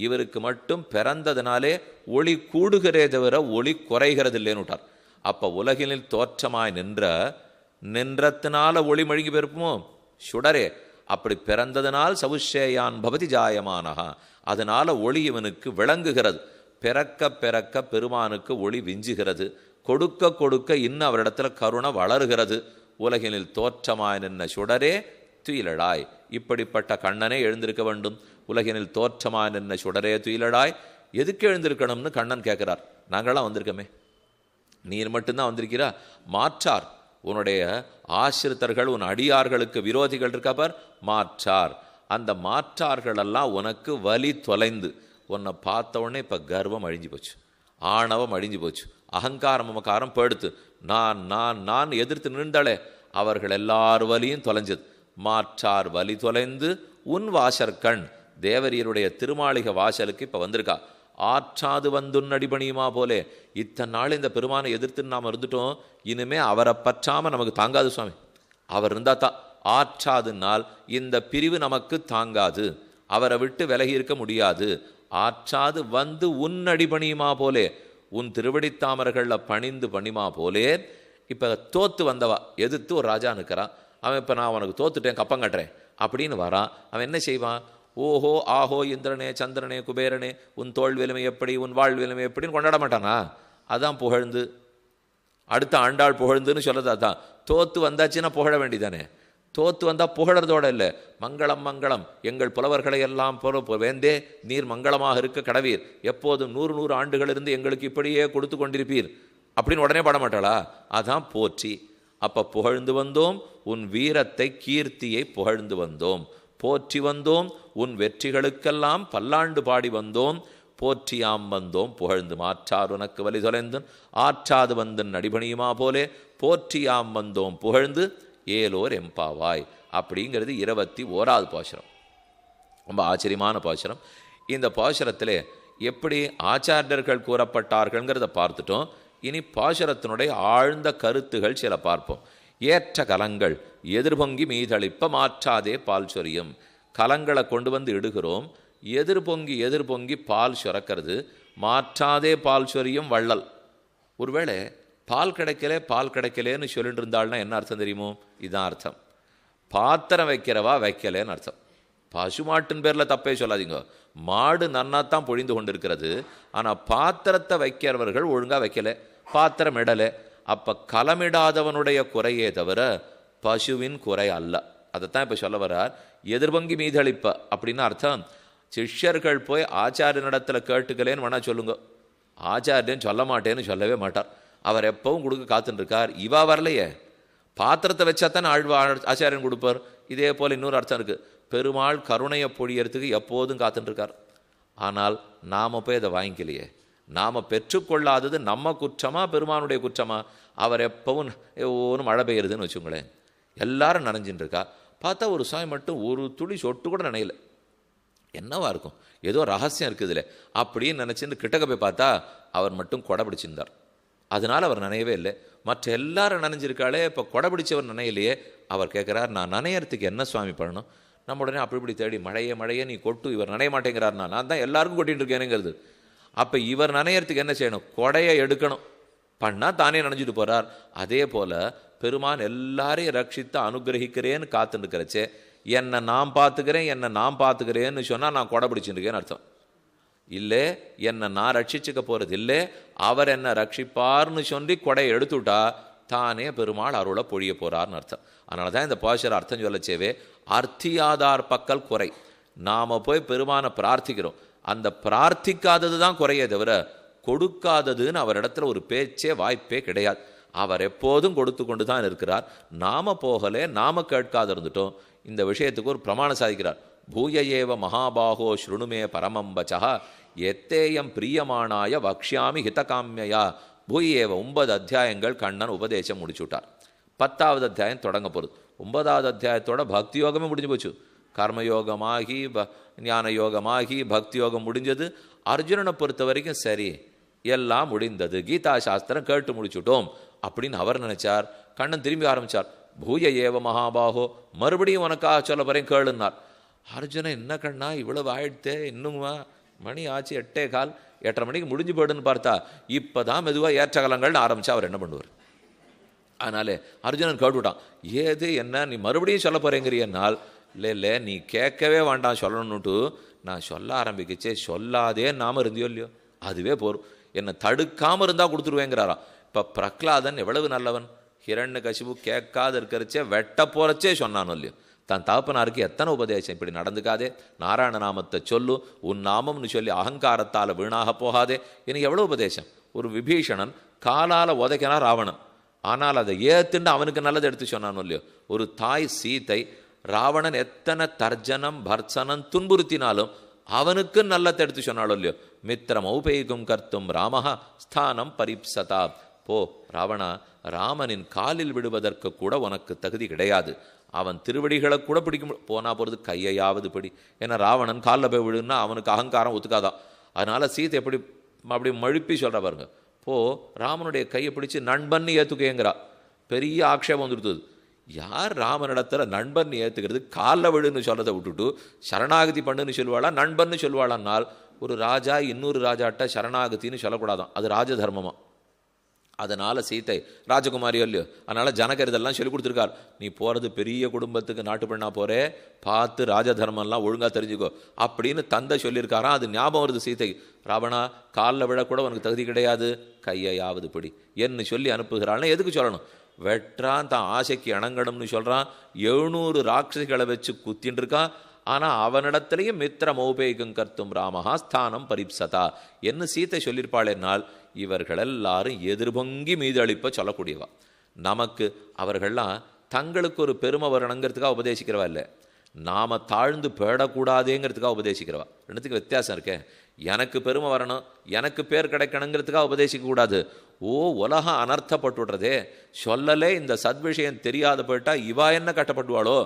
இவருக்கு மட்டும் பிறந்ததுனாலே ஒளி கூடுகிறே தவிர ஒளி குறைகிறது இல்லைன்னு விட்டார். அப்போ உலகினில் தோற்றமாய் நின்றத்தினால ஒளி மழுங்கி பெருப்போமோ, சுடரே. அப்படி பிறந்ததனால் சவுஷேயான் பவதி ஜாயமானஹா, அதனால ஒளி இவனுக்கு விளங்குகிறது. பிறக்க பிறக்க பெருமானுக்கு ஒளி விஞ்சுகிறது, கொடுக்க கொடுக்க இன்னும் அவரிடத்துல கருணை வளருகிறது. உலகினில் தோற்றமாய் நின்ன சுடரே துயிலழாய். இப்படிப்பட்ட கண்ணனே எழுந்திருக்க வேண்டும். உலகினில் தோற்றமாய் நின்ன சுடரே துயிலழாய். எதுக்கு எழுந்திருக்கணும்னு கண்ணன் கேட்கிறார். நாங்களாம் வந்திருக்கமே, நீர் மட்டும்தான் வந்திருக்கிறா. மாற்றார், உன்னுடைய ஆசிரித்தர்கள், உன் அடியார்களுக்கு விரோதிகள் இருக்காப்பார், மாற்றார். அந்த மாற்றார்களெல்லாம் உனக்கு வலி தொலைந்து உன்னை பார்த்த உடனே இப்போ கர்வம் அழிஞ்சு போச்சு, ஆணவம் அழிஞ்சு போச்சு, அகங்காரம் மமக்காரம் படுத்து நான் நான் நான் எதிர்த்து நின்றாலே அவர்கள் எல்லார் வலியும் தொலைஞ்சது. மாற்றார் வலி தொலைந்து உன் வாசற்கண், தேவரியருடைய திருமாளிகை வாசலுக்கு இப்போ வந்திருக்கா. ஆற்றாது வந்துன் அடிபணியுமா போலே. இத்தனை நாள் இந்த பெருமானை எதிர்த்துன்னு நாம் இருந்துட்டோம், இனிமே அவரை பற்றாமல் நமக்கு தாங்காது சுவாமி. அவர் இருந்தால் தான். ஆற்றாதுனால் இந்த பிரிவு நமக்கு தாங்காது, அவரை விட்டு விலகி இருக்க முடியாது. ஆற்றாது வந்து உன் அடிபணியுமா போலே, உன் திருவடித்தாமர்களில் பணிந்து பணிமா போலே. இப்போ தோத்து வந்தவா எதிர்த்து ஒரு ராஜா நிற்கிறான். அவன் இப்போ நான் உனக்கு தோத்துட்டேன், கப்பம் கட்டுறேன் அப்படின்னு வரான். அவன் என்ன செய்வான்? ஓஹோ ஆஹோ இந்திரனே சந்திரனே குபேரனே உன் தோல் விலைமை எப்படி, உன் வாழ் விலைமை எப்படின்னு கொண்டாட மாட்டானா? அதான் புகழ்ந்து. அடுத்த ஆண்டாள் புகழ்ந்துன்னு சொல்லது அதான். தோத்து வந்தாச்சுன்னா புகழ வேண்டிதானே. தோத்து வந்தால் புகழறதோட இல்லை, மங்களம் மங்களம் எங்கள் புலவர்களை எல்லாம் வேந்தே நீர் மங்களமாக இருக்க கடவீர், எப்போதும் 100 ஆண்டுகள் இருந்து எங்களுக்கு இப்படியே கொடுத்து கொண்டிருப்பீர் அப்படின்னு உடனே பாட மாட்டாளா? அதான் போற்றி. அப்போ புகழ்ந்து வந்தோம் உன் வீரத்தை கீர்த்தியை புகழ்ந்து வந்தோம், போற்றி வந்தோம் உன் வெற்றிகளுக்கெல்லாம் பல்லாண்டு பாடி வந்தோம், போற்றியாம் வந்தோம் புகழ்ந்து. மாற்றார் உனக்கு வலி தொலைந்து ஆற்றாது வந்தன் அடிபணியுமா போலே, போற்றியாம் வந்தோம் புகழ்ந்து ஏலோர் எம்பாவாய். அப்படிங்கிறது 21வது பாசுரம். ரொம்ப ஆச்சரியமான பாசுரம். இந்த பாசுரத்திலே எப்படி ஆச்சாரியர்கள் கூறப்பட்டார்கள்ங்கிறத பார்த்துட்டோம். இனி பாசுரத்தினுடைய ஆழ்ந்த கருத்துகள் சில பார்ப்போம். ஏற்ற கலங்கள் எதிர்பொங்கி மீதளிப்ப மாற்றாதே பால் சொரியும். கலங்களை கொண்டு வந்து இடுகிறோம், எதிர்பொங்கி பால் சுரக்கிறது, மாற்றாதே பால் சொரியும் வள்ளல். ஒருவேளை பால் கிடைக்கலேன்னு சொல்லிட்டு இருந்தாள்னா என்ன அர்த்தம் தெரியுமோ? இதுதான் அர்த்தம். பாத்திரம் வைக்கிறவா வைக்கலேன்னு அர்த்தம். பசுமாட்டின் பேரில் தப்பே சொல்லாதீங்க, மாடு நன்னாத்தான் பொழிந்து கொண்டிருக்கிறது, ஆனால் பாத்திரத்தை வைக்கிறவர்கள் ஒழுங்காக வைக்கலை, பாத்திரம் இடலை. அப்போ களமிடாதவனுடைய குறையே தவிர பசுவின் குறை அல்ல. அதைத்தான் இப்போ சொல்ல வர்றார். எதிர்பொங்கி மீதளிப்ப அப்படின்னு அர்த்தம். சிஷ்யர்கள் போய் ஆச்சாரியனிடத்தில் கேட்டுக்கலேன்னு வேணா சொல்லுங்க, ஆச்சாரியன் சொல்ல மாட்டேன்னு சொல்லவே மாட்டார். அவர் எப்பவும் கொடுக்க காத்துருக்கார். இவா வரலையே, பாத்திரத்தை வச்சா தானே ஆச்சாரியன் கொடுப்பார். இதே போல் இன்னொரு அர்த்தம் இருக்குது. பெருமாள் கருணையை பொழியறதுக்கு எப்போதும் காத்துருக்கார். ஆனால் நாம் போய் அதை வாங்கிக்கலையே. நாம் பெற்றுக்கொள்ளாதது நம்ம குற்றமா பெருமானுடைய குற்றமா? அவர் எப்பவும் ஒன்றும் மழை பெய்யுறதுன்னு வச்சுங்களேன், எல்லாரும் நனைஞ்சின்னு இருக்கா. பார்த்தா ஒரு சாய் மட்டும் ஒரு துளி சொட்டு கூட நினையல. என்னவா இருக்கும்? ஏதோ ரகசியம் இருக்குதுல்ல அப்படின்னு நினச்சின்னு கிட்டக்க போய் பார்த்தா அவர் மட்டும் கொடை பிடிச்சிருந்தார். அதனால் அவர் நனையவே இல்லை. மற்ற எல்லாரும் நனைஞ்சிருக்காளே, இப்போ கொடை பிடிச்சவர் நனையிலையே. அவர் கேட்குறார், நான் நனையறதுக்கு என்ன சுவாமி பண்ணணும்? நம்ம உடனே அப்படி இப்படி தேடி மழையே நீ கொட்டு, இவர் நனைய மாட்டேங்கிறார். நான் தான் எல்லாருக்கும் கொட்டிகிட்டு இருக்கேனுங்கிறது. அப்போ இவர் நனையறதுக்கு என்ன செய்யணும்? கொடையை எடுக்கணும். பண்ணால் தானே நனைஞ்சிட்டு போகிறார். அதே போல் பெருமான் எல்லாரையும் ரட்சித்து அனுகிரகிக்கிறேன்னு காத்துருக்கிறச்சே, என்னை நான் பார்த்துக்கிறேன்னு சொன்னால் நான் கொடை பிடிச்சுருக்கேன்னு அர்த்தம் இல்லை. என்னை நான் ரட்சிச்சுக்க போகிறது இல்லை, அவர் என்னை ரட்சிப்பார்னு சொல்லி கொடையை எடுத்துட்டா தானே பெருமாள் அருளை பொழிய போகிறார்னு அர்த்தம். அதனால தான் இந்த பாசுர அர்த்தம் சொல்லச்சேவே அர்த்தியாதார் பக்கல் குறை. நாம் போய் பெருமானை பிரார்த்திக்கிறோம், அந்த பிரார்த்திக்காதது தான் குறையே தவிர கொடுக்காததுன்னு அவரிடத்துல ஒரு பேச்சே வாய்ப்பே கிடையாது. அவர் எப்போதும் கொடுத்து கொண்டு தான் இருக்கிறார். நாம போகலே, நாம கேட்காத இருந்துட்டோம். இந்த விஷயத்துக்கு ஒரு பிரமாணம் சாதிக்கிறார். பூய ஏவ மகாபாகோ ஸ்ருணுமே பரமம் வச்சா எத்தேயம் பிரியமானாய வக்ஷ்யாமி ஹிதகாமியா. பூயேவ 9 அத்தியாயங்கள் கண்ணன் உபதேசம் முடிச்சுட்டார். 10வது அத்தியாயம் தொடங்க போகுது. 9வது அத்தியாயத்தோட பக்தி யோகமே முடிஞ்சு போச்சு. கர்மயோகமாகி ஞான யோகமாகி பக்தி யோகம் முடிஞ்சது. அர்ஜுனனை பொறுத்த வரைக்கும் சரி, எல்லாம் முடிந்தது, கீதா சாஸ்திரம் கேட்டு முடிச்சுட்டோம் அப்படின்னு அவர் நினைச்சார். கண்ணன் திரும்பி ஆரம்பிச்சார். பூய ஏவ மகாபாகோ, மறுபடியும் உனக்காக சொல்ல போறேன் கேளுன்னார். அர்ஜுனன், என்ன கண்ணா இவ்வளவு ஆயிடுத்தே, இன்னுமா மணி ஆச்சு 8:15, 8:30 மணிக்கு முடிஞ்சு போயிடுன்னு பார்த்தா இப்போதான் மெதுவாக ஏற்றகலங்கள்னு ஆரம்பிச்சா அவர் என்ன பண்ணுவார்? அதனாலே அர்ஜுனன் கேட்டுவிட்டான். ஏது என்ன நீ மறுபடியும் சொல்ல போறேங்கிறியனால், இல்லை நீ கேட்கவே வேண்டாம் சொல்லணுன்னுட்டு நான் சொல்ல ஆரம்பிக்கச்சே சொல்லாதே நாம இருந்தியோ இல்லையோ, அதுவே போரும், என்னை தடுக்காமல் இருந்தால் கொடுத்துருவேங்கிறாராம். இப்போ பிரகலாதன் எவ்வளவு நல்லவன், ஹிரண்யகசிபு கேட்காது இருக்கிறச்சே வெட்ட போறச்சே சொன்னானோ இல்லையோ. தன் தகப்பனாருக்கு எத்தனை உபதேசம், இப்படி நடந்துக்காதே, நாராயண நாமத்தை சொல்லு, உன் நாமம்னு சொல்லி அகங்காரத்தால் வீணாக போகாதே, எனக்கு எவ்வளோ உபதேசம். ஒரு விபீஷணன் காலால் உதைக்கினா ராவணன், ஆனால் அதை ஏத்துண்டு அவனுக்கு நல்லது எடுத்து சொன்னானோ இல்லையோ. ஒரு தாய் சீதை, ராவணன் எத்தனை தர்ஜனம் பர்சனம் துன்புறுத்தினாலும் அவனுக்கு நல்லதை எடுத்து சொன்னாலும் இல்லையோ. மித்திரம் ஔபேகும் கர்த்தும் ராமஹா ஸ்தானம் பரிப்சதா. போ ராவணா, ராமனின் காலில் விடுவதற்கு கூட உனக்கு தகுதி கிடையாது. அவன் திருவடிகளை கூட பிடிக்க போனா போகிறது, கையையாவது பிடி. ஏன்னா ராவணன் காலில் போய் விடுன்னா அவனுக்கு அகங்காரம் ஒத்துக்காதான். அதனால சீதை எப்படி அப்படி மழுப்பி சொல்ற பாருங்க. போ ராமனுடைய கையை பிடிச்சு நண்பன் ஏற்றுக்கேங்கிறா. பெரிய ஆக்ஷேபம் வந்துடுது. யார் ராமனிடத்துல நண்பன் ஏற்றுக்கிறது? காலில் விடுன்னு சொல்றதை விட்டுட்டு சரணாகதி பண்ணுன்னு சொல்லுவாளா, நண்பன்னு சொல்லுவாளான்னால் ஒரு ராஜா இன்னொரு ராஜாட்ட சரணாகத்தின்னு சொல்லக்கூடாதான், அது ராஜதர்மமா. அதனால் சீத்தை ராஜகுமாரியோ இல்லையோ, அதனால் ஜனகர் இதெல்லாம் சொல்லி கொடுத்துருக்கார். நீ போகிறது பெரிய குடும்பத்துக்கு நாட்டு பெண்ணா போகிறே, பார்த்து ராஜதர்மம்லாம் ஒழுங்காக தெரிஞ்சுக்கோ அப்படின்னு தந்தை சொல்லியிருக்காராம். அது ஞாபகம் வருது சீத்தை. ராவணா, காலில் விழக்கூட உனக்கு தகுதி கிடையாது, கையையாவது பிடி என்று சொல்லி அனுப்புகிறாள்னா எதுக்கு சொல்லணும்? வெற்றான், தான் ஆசைக்கு இணங்கணும்னு சொல்கிறான். 700 ராட்சசிகளை வச்சு குத்தின்னு இருக்கான். ஆனால் அவனிடத்திலையும் மித்திர மௌபேகும் கர்த்தும் ராமஹா ஸ்தானம் பரிப்சதா என்ன சீத்தை சொல்லியிருப்பாளேனால் இவர்கள் எல்லாரும் எதிர்பொங்கி மீது அளிப்ப சொல்லக்கூடியவா. நமக்கு அவர்கள்லாம் தங்களுக்கு ஒரு பெருமை வரணுங்கிறதுக்காக உபதேசிக்கிறவா இல்லை, நாம் தாழ்ந்து பேடக்கூடாதேங்கிறதுக்காக உபதேசிக்கிறவா. ரெண்டுத்துக்கு வித்தியாசம் இருக்கேன். எனக்கு பெருமை வரணும், எனக்கு பேர் கிடைக்கணுங்கிறதுக்காக உபதேசிக்கக்கூடாது. ஓ உலகம் அனர்த்தப்பட்டுடுறதே, சொல்லலே இந்த சத்விஷயம் தெரியாத போயிட்டா இவா என்ன கட்டப்படுவாளோ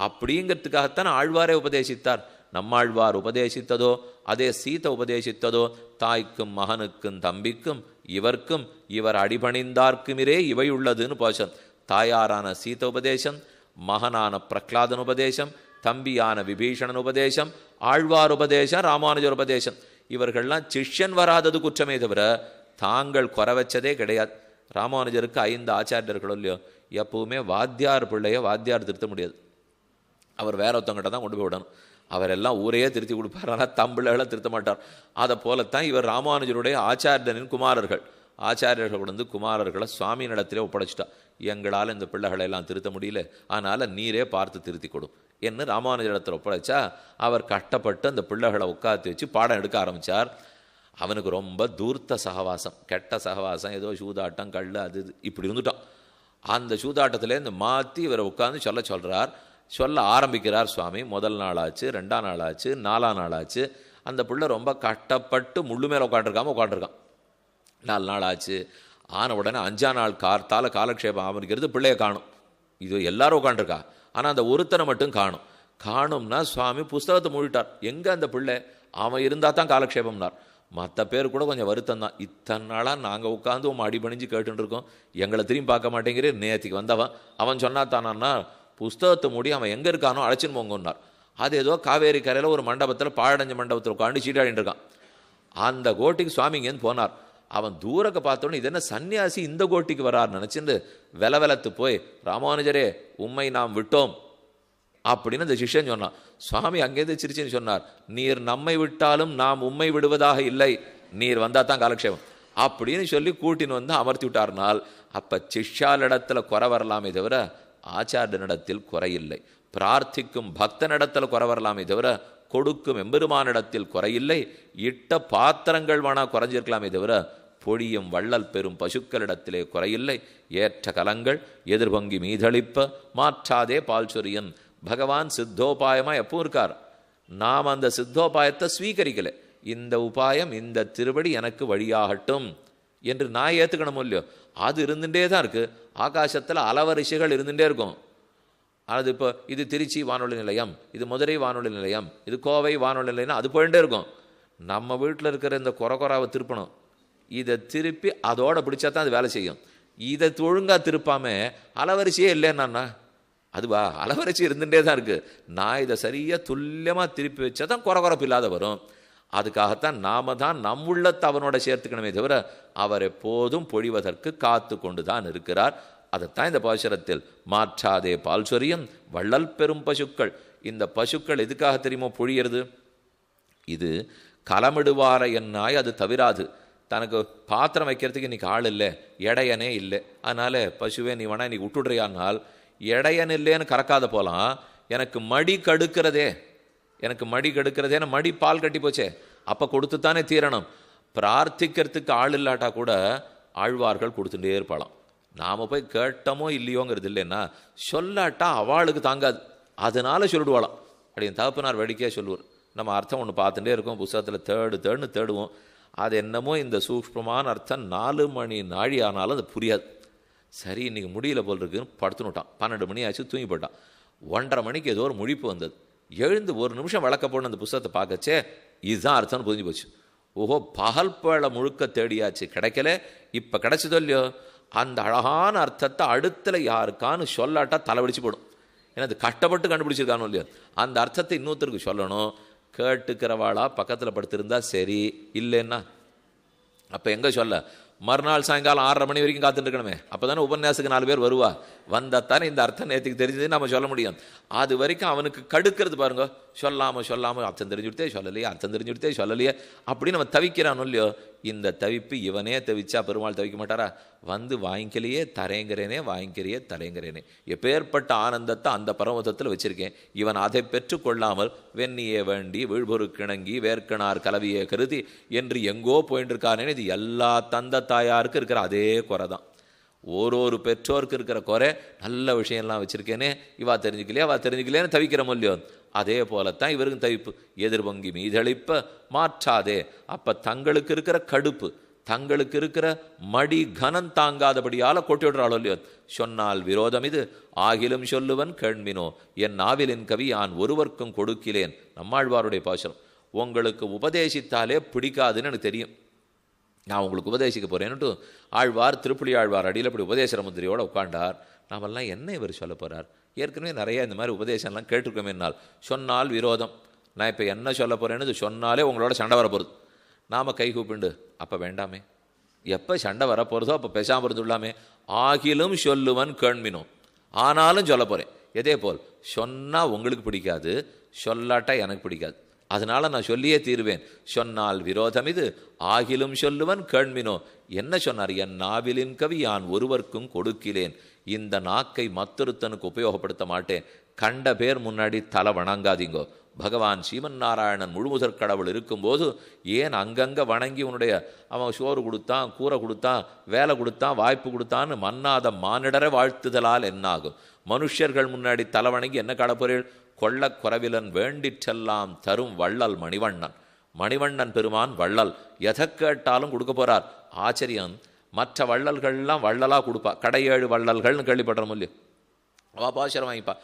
அப்படிங்கிறதுக்காகத்தான் ஆழ்வாரே உபதேசித்தார். நம்மாழ்வார் உபதேசித்ததோ அதே சீதை உபதேசித்ததோ தாய்க்கும் மகனுக்கும் தம்பிக்கும் இவர்க்கும் இவர் அடிபணிந்தார்க்குமிரே இவை உள்ளதுன்னு போச்சம். தாயாரான சீதை உபதேசம், மகனான பிரகலாதன் உபதேசம், தம்பியான விபீஷணன் உபதேசம், ஆழ்வார் உபதேசம், ராமானுஜர் உபதேசம். இவர்கள்லாம் சிஷ்யன் வராதது குற்றமே தவிர தாங்கள் குறை வச்சதே கிடையாது. ராமானுஜருக்கு 5 ஆச்சாரியர்களோ இல்லையோ, எப்பவுமே வாத்தியார் பிள்ளைய வாத்தியார் திருத்த முடியாது, அவர் வேற ஒருத்தவங்கிட்ட தான் கொண்டு போய் விடணும். அவரெல்லாம் ஊரையே திருத்தி கொடுப்பார், ஆனால் தமிழர்களை திருத்த மாட்டார். அதை போலத்தான் இவர் ராமானுஜருடைய ஆச்சாரியனின் குமாரர்கள். ஆச்சாரியர்கள் வந்து குமாரர்களை சுவாமியினிடத்திலே ஒப்படைச்சிட்டா. எங்களால் இந்த பிள்ளைகளை எல்லாம் திருத்த முடியல, அதனால் நீரே பார்த்து திருத்தி கொடும் என்று ராமானுஜரிடத்தில் ஒப்படைச்சா அவர் கஷ்டப்பட்டு அந்த பிள்ளைகளை உட்காந்து வச்சு பாடம் எடுக்க ஆரம்பித்தார். அவனுக்கு ரொம்ப தூர்த்த சகவாசம், கெட்ட சகவாசம், ஏதோ சூதாட்டம் கல் அது இப்படி இருந்துட்டான். அந்த சூதாட்டத்திலேருந்து மாற்றி இவரை உட்காந்து சொல்கிறார். சொல்ல ஆரம்பிக்கிறார் சுவாமி. முதல் நாளாச்சு, 2ஆம் நாளாச்சு, 4ஆம் நாளாச்சு. அந்த பிள்ளை ரொம்ப கஷ்டப்பட்டு முள்ளு மேலே உட்காண்டிருக்கான். 4 நாள் ஆச்சு. ஆன உடனே 5ஆம் நாள் கார்த்தால காலக்ஷேபம் ஆரம்பிக்கிறது. பிள்ளையை காணும். இது எல்லாரும் உட்காண்டிருக்கா, ஆனால் அந்த ஒருத்தனை மட்டும் காணும்னா சுவாமி புஸ்தகத்தை மூடிட்டார். எங்கே அந்த பிள்ளை? அவன் இருந்தால் தான் காலக்ஷேபம்னார். மற்ற பேர் கூட கொஞ்சம் வருத்தம் தான். இத்தனை நாளாக நாங்கள் உட்காந்து உன் அடிபணிஞ்சு கேட்டுருக்கோம், எங்களை திரும்பி பார்க்க மாட்டேங்கிறே. நேற்றுக்கு வந்தவன் அவன் சொன்னா தானா புஸ்தகத்தை மூடி அவன் எங்கே இருக்கானோ அழைச்சின்னு போங்கன்னார். அது ஏதோ காவேரி கரையில் ஒரு மண்டபத்தில் பாழடைஞ்ச மண்டபத்தில் உட்காந்து சீட்டாடின்னு இருக்கான். அந்த கோட்டிக்கு சுவாமிங்கன்னு போனார். அவன் தூரக்க பார்த்தோன்னே இது என்ன சன்னியாசி இந்த கோட்டிக்கு வரார் நினச்சிட்டு வெலவெலத்து போய், ராமானுஜரே உம்மை நாம் விட்டோம் அப்படின்னு அந்த சிஷ்யன் சொன்னான். சுவாமி அங்கேருந்து சிரிச்சின்னு சொன்னார், நீர் நம்மை விட்டாலும் நாம் உம்மை விடுவதாக இல்லை, நீர் வந்தால் தான் காலக்ஷேபம் அப்படின்னு சொல்லி கூட்டின்னு வந்து அமர்த்தி விட்டார்னால் அப்போ சிஷ்யாலிடத்தில் குறை வரலாமே தவிர ஆச்சாரியனிடத்தில் குறையில்லை. பிரார்த்திக்கும் பக்தனிடத்தில் குறை வரலாமே தவிர கொடுக்கும் எம்பெருமானிடத்தில் குறையில்லை. இட்ட பாத்திரங்கள் வேணா குறைஞ்சிருக்கலாமே தவிர பொழியும் வள்ளல் பெரும் பசுக்களிடத்திலே குறையில்லை. ஏற்ற கலங்கள் எதிர்பொங்கி மீதளிப்ப மாற்றாதே பால் சொரியன். பகவான் சித்தோபாயமாக எப்பவும் இருக்கார். நாம் அந்த சித்தோபாயத்தை ஸ்வீகரிக்கலை. இந்த உபாயம், இந்த திருவடி எனக்கு வழியாகட்டும் என்று நான் ஏற்றுக்கணும் இல்லையோ, அது இருந்துகிட்டே தான் இருக்குது. ஆகாசத்தில் அலவரிசைகள் இருந்துகிட்டே இருக்கும். அது இப்போ இது திருச்சி வானொலி நிலையம், இது மதுரை வானொலி நிலையம், இது கோவை வானொலி நிலையம், அது போயிட்டே இருக்கும். நம்ம வீட்டில் இருக்கிற இந்த குறைவை திருப்பணும். இதை திருப்பி அதோட பிடிச்சா தான் அது வேலை செய்யும். இதை ஒழுங்காக திருப்பாமல் அலவரிசையே இல்லைன்னா அதுவா, அலவரிசை இருந்துகிட்டே தான் இருக்குது. நான் இதை சரியாக துல்லியமாக திருப்பி வச்சா தான் குறைப்பு இல்லாத வரும். அதுக்காகத்தான் நாம தான் நம்முள்ளத்தை அவனோட சேர்த்துக்கணுமே தவிர அவர் எப்போதும் பொழிவதற்கு காத்து கொண்டு தான் இருக்கிறார். அதைத்தான் இந்த பாசுரத்தில் மாற்றாதே பால் சொரியும் வள்ளல் பெரும் பசுக்கள். இந்த பசுக்கள் எதுக்காக தெரியுமோ பொழியிறது? இது களமிடுவார என்னாய் அது தவிராது. தனக்கு பாத்திரம் வைக்கிறதுக்கு இன்றைக்கி ஆள் இல்லை, இடையனே இல்லை, அதனால் பசுவே நீ வேணா இன்றைக்கி விட்டுடுறியானால் இடையன் இல்லைன்னு கறக்காத போகலாம். எனக்கு மடி கடுக்கிறதேன்னு மடி பால் கட்டி போச்சே, அப்போ கொடுத்துத்தானே தீரணும். பிரார்த்திக்கிறதுக்கு ஆள் இல்லாட்டா கூட ஆழ்வார்கள் கொடுத்துட்டே இருப்பாளாம். நாம் போய் கேட்டோமோ இல்லையோங்கிறது இல்லைன்னா சொல்லாட்டா அவளுக்கு தாங்காது, அதனால சொல்லிடுவாளாம். அப்படின்னு தகப்பனார் வேடிக்கையாக சொல்லுவார். நம்ம அர்த்தம் ஒன்று பார்த்துட்டே இருக்கோம், புத்தகத்தில் தேடுவோம். அது என்னமோ இந்த சூக்ஷ்மமான அர்த்தம் 4 மணி நாழி ஆனாலும் அது புரியாது. சரி இன்றைக்கி முடியல போல் இருக்குன்னு படுத்துனுட்டான். 12 மணி ஆச்சு, தூங்கி போட்டான். 1:30 மணிக்கு ஏதோ ஒரு முழிப்பு வந்தது. எழுந்து ஒரு நிமிஷம் வழக்க போன அந்த புத்தகத்தை பார்க்கச்சே இதுதான் அர்த்தம்னு புரிஞ்சு போச்சு. ஓஹோ, பகல் பேழை முழுக்க தேடியாச்சு, கிடைக்கல, இப்போ கிடைச்சதோ இல்லையோ. அந்த அழகான அர்த்தத்தை அடுத்துல யாருக்கான்னு சொல்லாட்டா தலைவடிச்சு போடும். ஏன்னா அது கஷ்டப்பட்டு கண்டுபிடிச்சிருக்கானோ இல்லையோ. அந்த அர்த்தத்தை இன்னொருத்தருக்கு சொல்லணும். கேட்டுக்கிறவாளா பக்கத்தில் படுத்திருந்தா சரி, இல்லைன்னா அப்போ எங்கே சொல்ல? மறுநாள் சாயங்காலம் 6:30 மணி வரைக்கும் காத்துட்டு இருக்கணுமே. அப்போ தானே உபன்யாசத்துக்கு 4 பேர் வருவா. வந்தாத்தானே இந்த அர்த்தம் நேற்றுக்கு தெரிஞ்சது நம்ம சொல்ல முடியும். அது வரைக்கும் அவனுக்கு கடுக்கிறது பாருங்க. சொல்லாமல் அர்த்தம் தெரிஞ்சுடுத்தே சொல்லலையே அப்படின்னு நம்ம தவிக்கிறானோ இல்லையோ. இந்த தவிப்பு இவனே தவிச்சா பெருமாள் தவிக்க மாட்டாரா? வந்து வாங்கிக்கலையே தரேங்கிறேனே. எப்பேற்பட்ட ஆனந்தத்தை அந்த பரமதத்தில் வச்சிருக்கேன். இவன் அதை பெற்றுக்கொள்ளாமல் வெண்ணியே வேண்டி வீழ்பொரு கிணங்கி வேர்க்கனார் கலவியே கருதி என்று எங்கோ போயிட்டு இருக்கானே. இது எல்லா தந்த தாயாருக்கு இருக்கிற அதே குறை தான். ஒரு பெற்றோருக்கு இருக்கிற குறை, நல்ல விஷயம்லாம் வச்சுருக்கேனே இவா தெரிஞ்சுக்கலையேன்னு தவிக்கிறோம் இல்லையோ. அதே போலத்தான் இவருக்கும் தவிப்பு. எதிர்பொங்கி மீதளிப்ப மாற்றாதே. அப்போ தங்களுக்கு இருக்கிற கடுப்பு, தங்களுக்கு இருக்கிற மடி கனம் தாங்காதபடியால் கொட்டி விடுறாளோ இல்லையோ. சொன்னால் விரோதம் இது ஆகிலும் சொல்லுவன் கேள்மினோ என் நாவிலின் கவி யான் ஒருவர்க்கும் கொடுக்கிலேன். நம்மாழ்வாருடைய பாசுரம். உங்களுக்கு உபதேசித்தாலே பிடிக்காதுன்னு எனக்கு தெரியும், நான் உங்களுக்கு உபதேசிக்க போகிறேன்னுட்டு ஆழ்வார் திருப்புலி ஆழ்வார் அடியில் இப்படி உபதேச முந்திரியோடு உட்காண்டார். நாமெல்லாம் என்ன இவர் சொல்ல போகிறார்? ஏற்கனவே நிறைய இந்த மாதிரி உபதேசம்லாம் கேட்டிருக்கோமே. என்னால் சொன்னால் விரோதம். நான் இப்போ என்ன சொல்ல போகிறேன்னு சொன்னாலே உங்களோட சண்டை வரப்போகிறது. நாம் கை கூப்பிண்டு அப்போ வேண்டாமே, எப்போ சண்டை வரப்போகிறதோ அப்போ பேசாமல் இருந்துள்ளாமே. ஆகிலும் சொல்லுவன் கேள்மினோ, ஆனாலும் சொல்ல போகிறேன். எதே போல் சொன்னால் உங்களுக்கு பிடிக்காது, சொல்லாட்டா எனக்கு பிடிக்காது, அதனால் நான் சொல்லியே தீருவேன். சொன்னால் விரோதம் இது ஆகிலும் சொல்லுவன் கேள்மினோ. என்ன சொன்னார்? என் நாவிலின் கவி யான் ஒருவர்க்கும் கொடுக்கிலேன். இந்த நாக்கை மற்றொருத்தனுக்கு உபயோகப்படுத்த மாட்டேன். கண்ட பேர் முன்னாடி தலை வணங்காதீங்கோ. பகவான் ஸ்ரீமன் நாராயணன் முழுமுதற் கடவுள் இருக்கும்போது ஏன் அங்கங்கே வணங்கி உன்னுடைய அவன் சோறு கொடுத்தான், கூரை கொடுத்தான், வேலை கொடுத்தான், வாய்ப்பு கொடுத்தான்னு மன்னாத மானிடரை வாழ்த்துதலால் என்னாகும்? மனுஷர்கள் முன்னாடி தலை வணங்கி என்ன கடப்பொருள்? கொள்ளக் குறவிலன் வேண்டிற்றெல்லாம் தரும் வள்ளல் மணிவண்ணன் பெருமான் வள்ளல். எதை கேட்டாலும் கொடுக்க போகிறார். ஆச்சரியம், மற்ற வள்ளல்கள்லாம் வள்ளலாக கொடுப்பா. கடையேழு வள்ளல்கள்னு கேள்விப்படுறோம் இல்லையோ. அவள் பாசுரம் வாங்கிப்பா.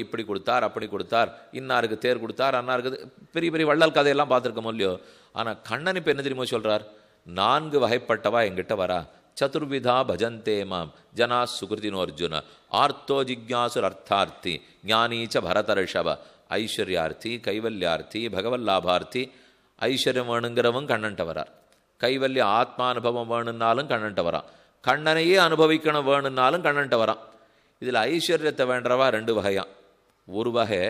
இப்படி கொடுத்தார், அப்படி கொடுத்தார், இன்னாருக்கு தேர் கொடுத்தார், அன்னாருக்கு பெரிய பெரிய வள்ளல் கதையெல்லாம் பார்த்துருக்கோம் இல்லையோ. ஆனால் கண்ணன் இப்போ என்ன தெரியுமோ சொல்கிறார்? 4 வகைப்பட்டவா என்கிட்ட வரா. சதுர்விதா பஜந்தே மாம் ஜனா சுகிருதினோ அர்ஜுன ஆர்த்தோ ஜிக்யாசுர் அர்த்தார்த்தி ஞானீச்ச பரதர்ஷவ. ஐஸ்வர்யார்த்தி, கைவல்யார்த்தி, பகவல்லாபார்த்தி. ஐஸ்வர்யம் வேணுங்கிறவங்க கண்ணன்ட்ட வரார். கைவல்ய ஆத்மானுபவம் வேணுன்னாலும் கண்ணன்ட்ட வரான். கண்ணனையே அனுபவிக்கணும் வேணுன்னாலும் கண்ணன்ட்ட வரான். இதில் ஐஸ்வர்யத்தை வேண்டவா 2 வகையாம். ஒரு வகை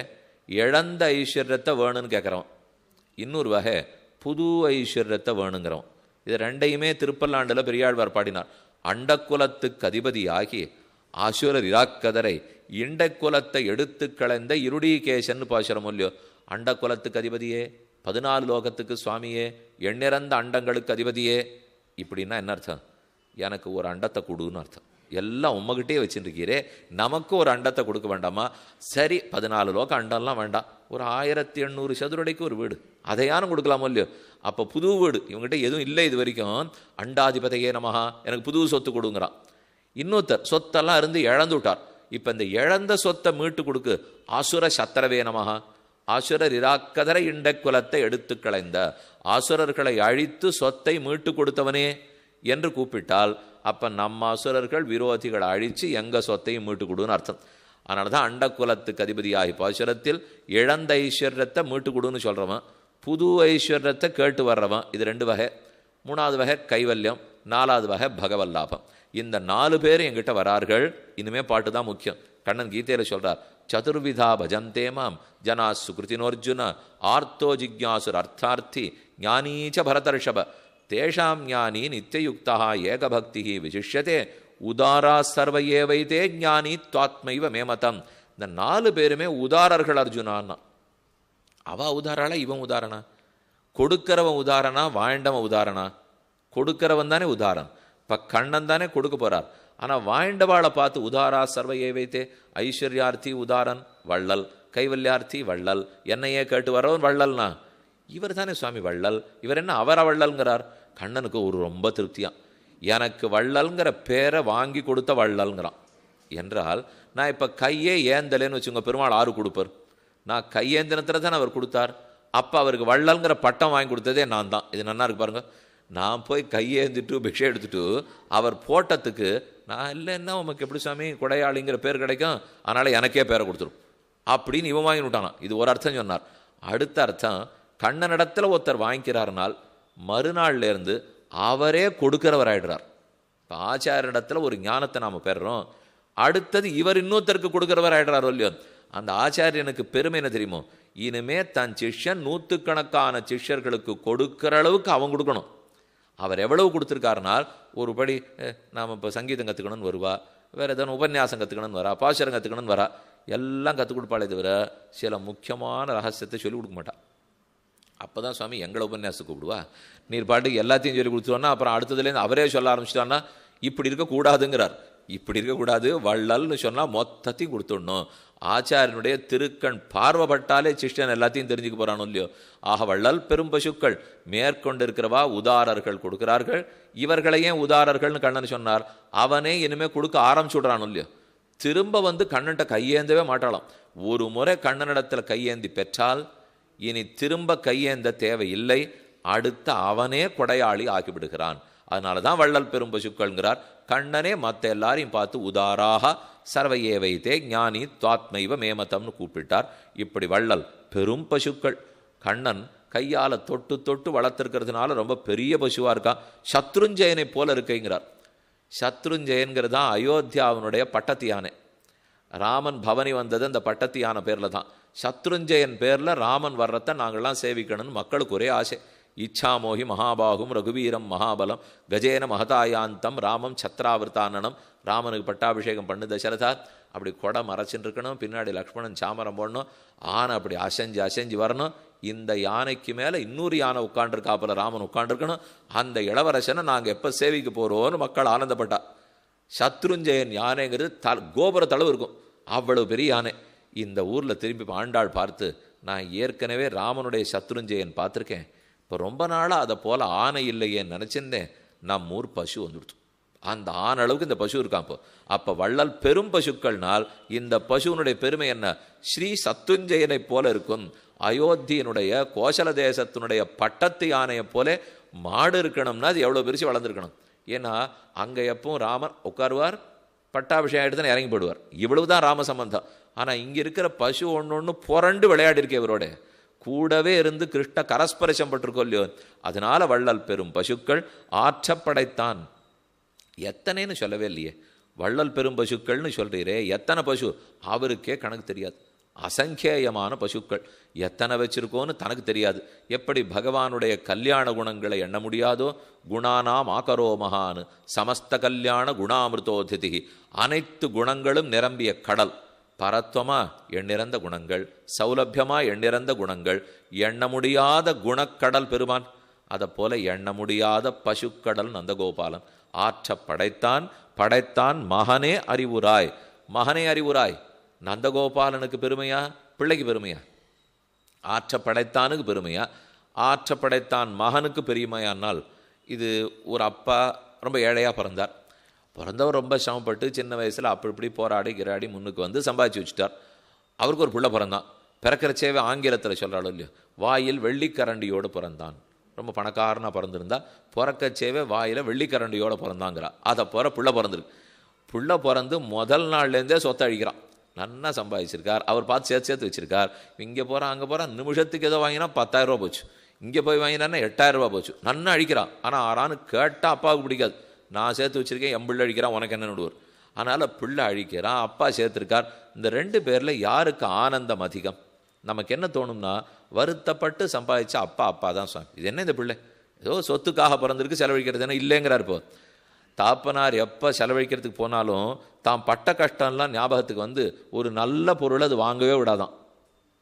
இழந்த ஐஸ்வர்யத்தை வேணும்னு கேட்குறவன், இன்னொரு வகை புது ஐஸ்வர்யத்தை வேணுங்கிறவன். இது 2ஐயுமே திருப்பல்லாண்டில் பெரியாழ்வார் பாடினார். அண்டக்குலத்துக்கு அதிபதியாகி ஆசுரர் இராக்கதரை இண்டக்குலத்தை எடுத்து களைந்த இருடீகேசன் பாசுரம் இல்லையோ. அண்ட குலத்துக்கு அதிபதியே, 14 லோகத்துக்கு சுவாமியே, எண்ணிறந்த அண்டங்களுக்கு அதிபதியே. இப்படின்னா என்ன அர்த்தம்? எனக்கு ஒரு அண்டத்தை கொடுன்னு அர்த்தம். எல்லாம் உம்மகிட்டே வச்சுருக்கீரே, நமக்கு ஒரு அண்டத்தை கொடுக்க வேண்டாமா? சரி, 14 லோக அண்டம்லாம் வேண்டாம், ஒரு 1800 சதுரடிக்கு ஒரு வீடு அதையானும் கொடுக்கலாமோ இல்லையோ? அப்போ புது வீடு இவங்ககிட்ட எதுவும் இல்லை இது வரைக்கும். அண்டாதிபதையே நமஹா, எனக்கு புது சொத்து கொடுங்கிறான். இன்னொருத்தர் சொத்தெல்லாம் இருந்து இழந்து விட்டார். இப்போ இந்த இழந்த சொத்தை மீட்டு கொடுக்கு. ஆசுர சத்திரவே நமஹா, ஆசுரர் இராக்கதர இண்ட குலத்தை எடுத்து களைந்த, ஆசுரர்களை அழித்து சொத்தை மீட்டு கொடுத்தவனே என்று கூப்பிட்டால் அப்போ நம்ம அசுரர்கள் விரோதிகளை அழித்து எங்கள் சொத்தையும் மீட்டு கொடுன்னு அர்த்தம். அதனால தான் அண்ட குலத்துக்கு அதிபதியாகி பாசுரத்தில் இழந்த ஐஸ்வர்யத்தை மீட்டு கொடுன்னு சொல்கிறவன், புது ஐஸ்வர்யத்தை கேட்டு வர்றவன். இது 2 வகை. 3வது வகை கைவல்யம், 4வது வகை பகவல்லாபம். இந்த 4 பேர் என்கிட்ட வரார்கள். இனிமேல் பாட்டு தான் முக்கியம். கண்ணன் கீதையில் சொல்கிறார், சதுர்விதா பஜந்தே மாம் ஜனா சுகிருத்தினோர்ஜுன ஆர்த்தோ ஜிக்யாசுர் அர்த்தார்த்தி ஞானீச்ச பரதர்ஷப தேஷாம் ஞானி நித்தியுக்தா ஏகபக்தி விசிஷ்யதே உதாரா சர்வ ஏவைதே ஞானி துவாத்மைவ மேமதம். இந்த 4 பேருமே உதாரர்கள் அர்ஜுனான்னா. அவ உதாரணா, இவன் உதாரணா? கொடுக்கிறவன் உதாரணா, வாழ்ந்தவன் உதாரணா? கொடுக்கிறவன் தானே உதாரணம். இப்போ கண்ணன் தானே கொடுக்க போகிறார். ஆனால் வாழ்ந்தவாளை பார்த்து உதாரா சர்வ ஏவைத்தே, ஐஸ்வர்யார்த்தி உதாரன் வள்ளல், கைவல்யார்த்தி வள்ளல், என்னையே கேட்டு வரவன் வள்ளல்னா இவர் தானே சுவாமி வள்ளல். இவர் என்ன அவர வள்ளல்ங்கிறார்? கண்ணனுக்கு ஒரு ரொம்ப திருப்தியான், எனக்கு வள்ளல்ங்கிற பேரை வாங்கி கொடுத்த வள்ளல்ங்கிறான். என்றால் நான் இப்போ கையே ஏந்தலேன்னு வச்சுங்க, பெருமாள் 6 கொடுப்பார். நான் கையேந்தினத்தில் தானே அவர் கொடுத்தார். அப்போ அவருக்கு வள்ளல்ங்கிற பட்டம் வாங்கி கொடுத்ததே நான் தான். இது நல்லா இருக்கு பாருங்க. நான் போய் கையேந்திட்டு பிக்ஷை எடுத்துட்டு அவர் போட்டத்துக்கு நான் இல்லைன்னா உமக்கு எப்படி சுவாமி கொடையாளிங்கிற பேர் கிடைக்கும், அதனால் எனக்கே பேரை கொடுத்துரும் அப்படின்னு இவன் வாங்கி விட்டானா. இது ஒரு அர்த்தம் சொன்னார். அடுத்த அர்த்தம், கண்ணனிடத்தில் ஒருத்தர் வாங்கிக்கிறார்னால் மறுநாள்லேருந்து அவரே கொடுக்கிறவர் ஆயிடுறார். இப்போ ஆச்சாரியனிடத்தில் ஒரு ஞானத்தை நாம் பெறுறோம், அடுத்தது இவர் இன்னொருத்தருக்கு கொடுக்கிறவர் ஆயிடுறாரோ இல்லையோ? அந்த ஆச்சாரியனுக்கு பெருமை என்ன தெரியுமோ? இனிமே தன் சிஷ்யன் 100கணக்கான சிஷ்யர்களுக்கு கொடுக்கிற அளவுக்கு அவன் கொடுக்கணும். அவர் எவ்வளவு கொடுத்துருக்காருனால், ஒரு படி நாம் இப்போ சங்கீதம் கற்றுக்கணும்னு வருவா, வேறு எதனா உபன்யாசம் கற்றுக்கணும்னு வரா, பாசுரம் கற்றுக்கணும்னு வரா, எல்லாம் கற்றுக் கொடுப்பாளே தவிர சில முக்கியமான ரகசியத்தை சொல்லிக் கொடுக்க மாட்டான். அப்போ தான் சுவாமி எங்களை உபன்யாசத்துக்கு கூப்பிடுவா. நீர் பாட்டுக்கு எல்லாத்தையும் சொல்லி கொடுத்துட்டோன்னா அப்புறம் அடுத்ததுலேருந்து அவரே சொல்ல ஆரம்பிச்சிட்டான்னா இப்படி இருக்கக்கூடாதுங்கிறார். இப்படி இருக்கக்கூடாது, வள்ளல்னு சொன்னால் மொத்தத்தையும் கொடுத்துடணும். ஆச்சாரியனுடைய திருக்கண் பார்வைப்பட்டாலே சிஷ்யன் எல்லாத்தையும் தெரிஞ்சுக்க போகிறானோ இல்லையோ? ஆக வள்ளல் பெரும் பசுக்கள் மேற்கொண்டிருக்கிறவா உதாரர்கள் கொடுக்கிறார்கள். இவர்களையே உதாரர்கள்னு கண்ணன் சொன்னார். அவனே இனிமேல் கொடுக்க ஆரம்பிச்சுடுறானோ இல்லையோ? திரும்ப வந்து கண்ணன்ட்ட கையேந்தவே மாட்டாளாம். ஒரு முறை கண்ணனிடத்தில் கையேந்தி பெற்றால் இனி திரும்ப கையேந்த தேவையில்லை. அடுத்த அவனே கொடையாளி ஆக்கிவிடுகிறான். அதனால தான் வள்ளல் பெரும் பசுக்கள்ங்கிறார். கண்ணனே மற்ற எல்லாரையும் பார்த்து உதாராக சர்வையே வைத்தே ஞானி துவாத்மைவ மேமதம்னு கூப்பிட்டார். இப்படி வள்ளல் பெரும் பசுக்கள் கண்ணன் கையால் தொட்டு தொட்டு வளர்த்துருக்கிறதுனால ரொம்ப பெரிய பசுவாக இருக்கான். சத்ருஞ்சயனை போல இருக்குங்கிறார். சத்ருஞ்சயன்கிறது தான் அயோத்தியாவினுடைய பட்டத்து யானை. ராமன் பவனி வந்தது அந்த பட்டத்து யானை பேரில் தான். சத்ருஞ்சயன் பேரில் ராமன் வர்றதை நாங்கள்லாம் சேவிக்கணும்னு மக்களுக்கு ஒரே ஆசை. இச்சாமோகி மகாபாகும் ரகுவீரம் மகாபலம் கஜேன மகதாயாந்தம் ராமம் சத்ராவிருத்தானனம். ராமனுக்கு பட்டாபிஷேகம் பண்ணு தசரதா. அப்படி கொடை மறைச்சின்னு இருக்கணும், பின்னாடி லக்ஷ்மணன் சாமரம் போடணும், ஆனை அப்படி அசைஞ்சு அசைஞ்சு வரணும். இந்த யானைக்கு மேலே இன்னொரு யானை உட்காண்டிருக்காப்புல ராமன் உட்காண்டிருக்கணும். அந்த இளவரசனை நாங்கள் எப்போ சேவிக்க போகிறோன்னு மக்கள் ஆனந்தப்பட்டா. சத்ருஞ்சயன் யானைங்கிறது கோபுர தளவு இருக்கும், அவ்வளவு பெரிய யானை. இந்த ஊரில் திரும்பி ஆண்டாள் பார்த்து, நான் ஏற்கனவே ராமனுடைய சத்ருஞ்சயன் பார்த்துருக்கேன், இப்போ ரொம்ப நாளாக அதை போல் ஆனை இல்லையேன்னு நினச்சிருந்தேன். நம்ம ஊர் பசு வந்துடுச்சு, அந்த ஆன அளவுக்கு இந்த பசு இருக்கான். அப்போ வள்ளல் பெரும் பசுக்கள்னால் இந்த பசுனுடைய பெருமை என்ன? ஸ்ரீ சத்ருஞ்சயனை போல இருக்கும். அயோத்தியனுடைய கோசல தேசத்தினுடைய பட்டத்து யானையை போல மாடு இருக்கணும்னா அது எவ்வளோ பெருசு வளர்ந்துருக்கணும். ஏன்னா அங்கே எப்பவும் ராமர் உட்காருவார், பட்டாபிஷேகம் ஆகிட்டு தான் இறங்கி போடுவார். இவ்வளவு தான் ராம சம்பந்தம். ஆனால் இங்கே இருக்கிற பசு ஒன்று ஒன்று புரண்டு விளையாடி இருக்கே இவரோட, கூடவே இருந்து கிருஷ்ண கரஸ்பரிசம் பட்டிருக்கோ இல்லையோ? அதனால வள்ளல் பெரும் பசுக்கள் ஆற்றப்படைத்தான். எத்தனைன்னு சொல்லவே இல்லையே, வள்ளல் பெரும் பசுக்கள்னு சொல்கிறீரே, எத்தனை பசு அவருக்கே கணக்கு தெரியாது. அசங்கேயமான பசுக்கள் எத்தனை வச்சிருக்கோன்னு தனக்கு தெரியாது. எப்படி பகவானுடைய கல்யாண குணங்களை எண்ண முடியாதோ, குணானாம் ஆகரோ மகான் சமஸ்த கல்யாண குணாமிருதோதிதி, அனைத்து குணங்களும் நிரம்பிய கடல். பரத்வமா எண்ணிறந்த குணங்கள், சௌலபியமா எண்ணிறந்த குணங்கள், எண்ண முடியாத குணக்கடல் பெருமான். அதை போல எண்ண முடியாத பசுக்கடல் நந்தகோபாலன். ஆற்ற படைத்தான் படைத்தான் மகனே அறிவுராய். மகனே அறிவுராய். நந்தகோபாலனுக்கு பெருமையா பிள்ளைக்கு பெருமையா? ஆற்ற படைத்தானுக்கு பெருமையா ஆற்ற படைத்தான் மகனுக்கு பெருமையானால்? இது ஒரு அப்பா ரொம்ப ஏழையாக பிறந்தவர் ரொம்ப சிரமப்பட்டு சின்ன வயசில் அப்படி இப்படி போராடி கிராடி முன்னுக்கு வந்து சம்பாதிச்சு வச்சுட்டார். அவருக்கு ஒரு பிள்ளை பிறந்தான். பிறக்கிறச்சேவே ஆங்கிலத்தில் சொல்கிறாளோ இல்லையோ, வாயில் வெள்ளிக்கரண்டியோடு பிறந்தான். ரொம்ப பணக்காரனாக பிறந்திருந்தா பிறக்கச்சேவே வாயில் வெள்ளிக்கரண்டியோடு பிறந்தாங்கிறா. அதை போகிற பிள்ளை பிறந்திருக்கு. பிள்ளை பிறந்து முதல் நாள்லேருந்தே சொத்தை அழிக்கிறான். நல்லா சம்பாதிச்சிருக்கார். அவர் பார்த்து சேர்த்து வச்சிருக்கார். இங்கே போகிறான் அங்கே போகிறான். நிமிஷத்துக்கு ஏதோ வாங்கினா 10,000 ரூபா போச்சு. இங்கே போய் வாங்கினான்னா 8,000 ரூபா போச்சு. நன்னா அழிக்கிறான். ஆனால் ஆறான்னு கேட்டால் அப்பாவுக்கு பிடிக்காது. நான் சேர்த்து வச்சுருக்கேன், என் பிள்ளை அழிக்கிறான், உனக்கு என்ன நடுவர்? அதனால் பிள்ளை அழிக்கிறான், அப்பா சேர்த்துருக்கார். இந்த 2 பேரில் யாருக்கு ஆனந்தம் அதிகம்? நமக்கு என்ன தோணும்னா, வருத்தப்பட்டு சம்பாதிச்சா அப்பா தான் சுவாமி. இது என்ன இந்த பிள்ளை ஏதோ சொத்துக்காக பிறந்திருக்கு, செலவழிக்கிறது என்ன இல்லைங்கிறார். இப்போ தாப்பனார் எப்போ செலவழிக்கிறதுக்கு போனாலும் தான் பட்ட கஷ்டம்லாம் ஞாபகத்துக்கு வந்து ஒரு நல்ல பொருளை அது வாங்கவே விடாதான்.